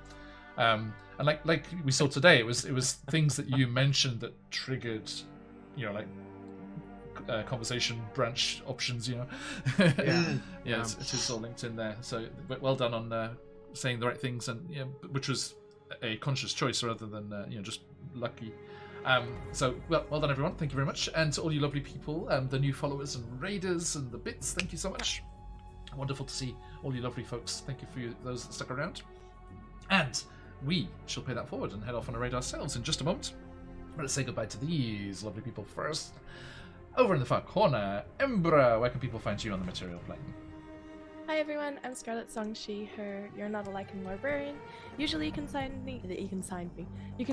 And like we saw today, it was things that you mentioned that triggered, conversation branch options. It's all linked in there. So well done on saying the right things, and which was a conscious choice rather than just lucky. So well done everyone. Thank you very much, and to all you lovely people, the new followers and raiders and the bits. Thank you so much. Wonderful to see all you lovely folks. Thank you for those that stuck around, and we shall pay that forward and head off on a raid ourselves in just a moment. But let's say goodbye to these lovely people first. Over in the far corner, Embra, where can people find you on the material plane? Hi everyone, I'm Scarlet Song, she, her. You're not a licensed librarian. Usually you can find me. You can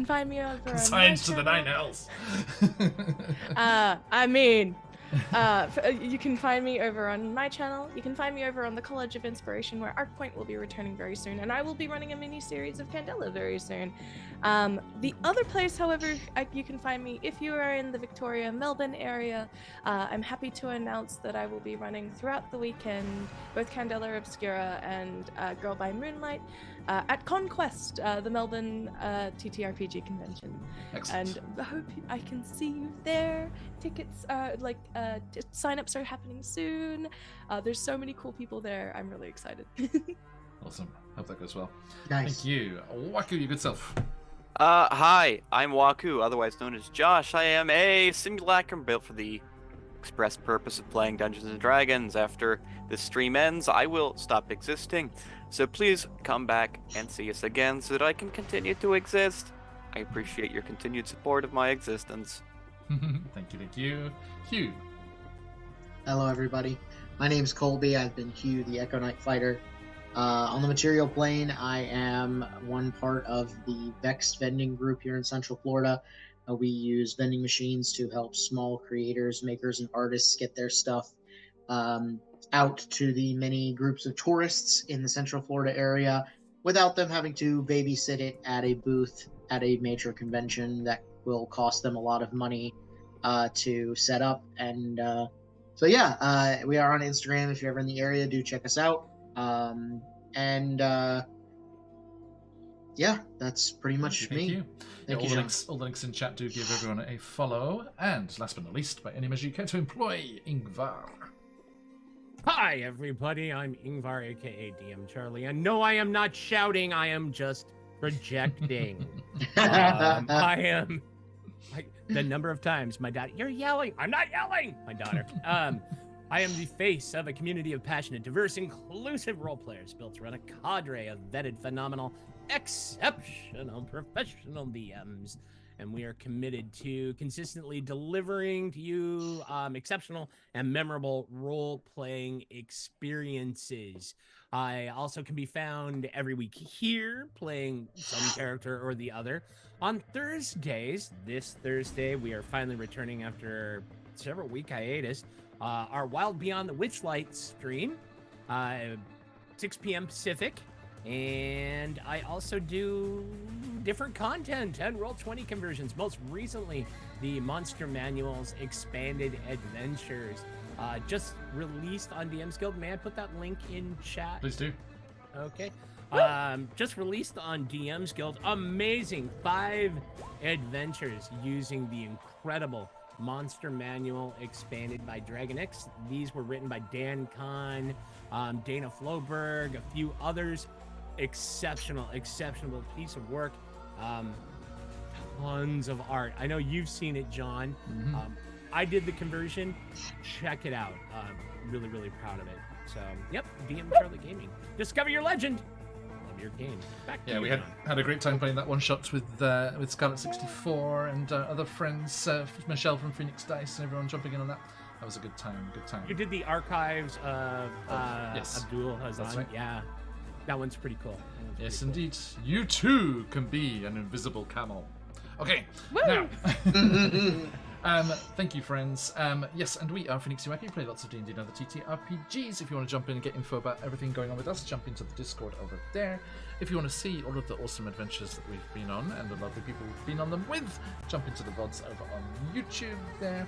find me over on Consigned to the channel. 9 L's. You can find me over on my channel. You can find me over on the College of Inspiration, where ArcPoint will be returning very soon, and I will be running a mini-series of Candela very soon. The other place, however, you can find me if you are in the Victoria, Melbourne area. I'm happy to announce that I will be running throughout the weekend both Candela Obscura and Girl by Moonlight at Conquest, the Melbourne TTRPG convention. Excellent. And I hope I can see you there. Tickets, sign-ups are happening soon. There's so many cool people there. I'm really excited. Awesome. Hope that goes well. Nice. Thank you. Waku, your good self. Hi, I'm Waku, otherwise known as Josh. I am a simulacrum built for the express purpose of playing Dungeons & Dragons. After this stream ends, I will stop existing. So please come back and see us again so that I can continue to exist. I appreciate your continued support of my existence. Thank you. Hugh. Hello, everybody. My name's Colby. I've been Hugh, the Echo Knight Fighter. On the material plane, I am one part of the Vexed vending group here in Central Florida. We use vending machines to help small creators, makers, and artists get their stuff out to the many groups of tourists in the Central Florida area without them having to babysit it at a booth at a major convention that will cost them a lot of money to set up and So yeah, we are on Instagram. If you're ever in the area, do check us out. Yeah, that's pretty much Thank me. you. Thank you, all, Sean. all the links in chat do give everyone a follow. And last but not least, by any measure you care to employ, Ingvar. Hi, everybody. I'm Ingvar, aka DM Charlie. And no, I am not shouting. I am just projecting. The number of times my daughter, you're yelling. I'm not yelling. My daughter. I am the face of a community of passionate, diverse, inclusive role players built around a cadre of vetted, phenomenal, exceptional, professional DMs. And we are committed to consistently delivering to you exceptional and memorable role-playing experiences. I also can be found every week here, playing some character or the other. On Thursdays, this Thursday, we are finally returning after several week hiatus. Our Wild Beyond the Witchlight stream, 6 p.m. Pacific. And I also do different content and Roll20 conversions. Most recently, the Monster Manuals Expanded Adventures. Just released on DM's Guild. May I put that link in chat? Please do. Okay. Just released on DM's Guild. Amazing 5 adventures using the incredible Monster Manual Expanded by Dragonix. These were written by Dan Kahn, Dana Floberg, a few others. Exceptional piece of work. Tons of art. I know you've seen it, John. Mm-hmm. I did the conversion. Check it out. Really proud of it. So, yep, DM Charlie Gaming. Discover your legend. Love your game. Back to you, we John. had a great time playing that one shot with Scarlet 64 and other friends, Michelle from Phoenix Dice and everyone jumping in on that. That was a good time. You did the archives of yes. Abdul Hazan. That's right. Yeah, that one's pretty cool. Yes, indeed. You too can be an invisible camel. Okay, now. Thank you, friends. Yes, and we are Phoenix UK. We play lots of D&D and other TTRPGs. If you want to jump in and get info about everything going on with us, jump into the Discord over there. If you want to see all of the awesome adventures that we've been on and the lovely people we've been on them with, jump into the VODs over on YouTube there.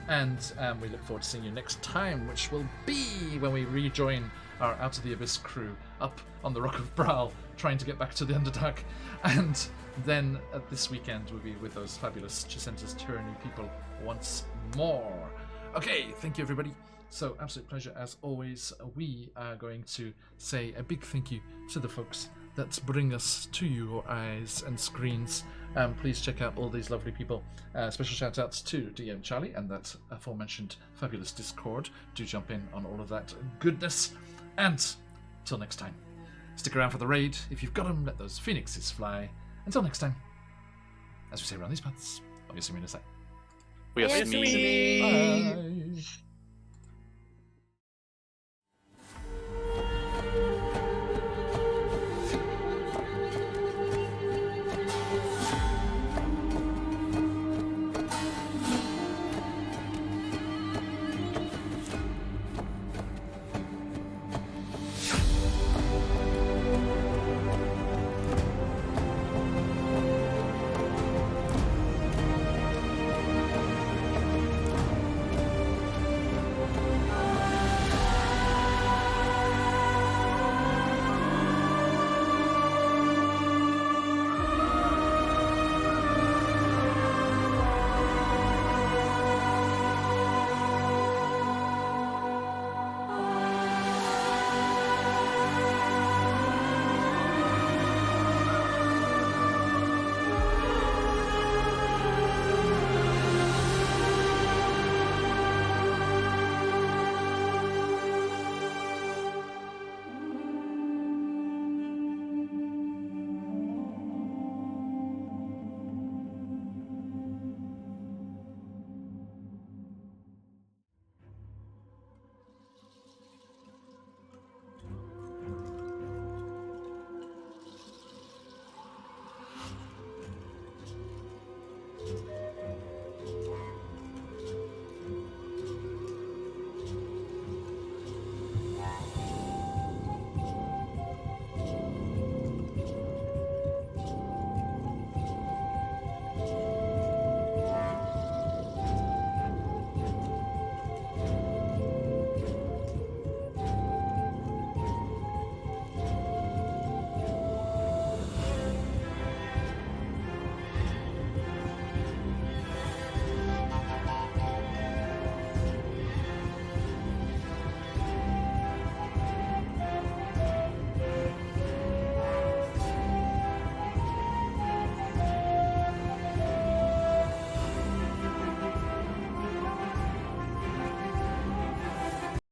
And we look forward to seeing you next time, which will be when we rejoin our Out of the Abyss crew up on the Rock of Bral, trying to get back to the Underdark. And then this weekend we'll be with those fabulous Chisentis Tyranny people once more. Okay, thank you everybody. So, absolute pleasure as always. We are going to say a big thank you to the folks that bring us to your eyes and screens. Please check out all these lovely people. Special shout outs to DM Charlie and that aforementioned fabulous Discord. Do jump in on all of that goodness. And till next time, stick around for the raid. If you've got them, let those phoenixes fly. Until next time, as we say around these parts, obviously, We are Yes, me. bye.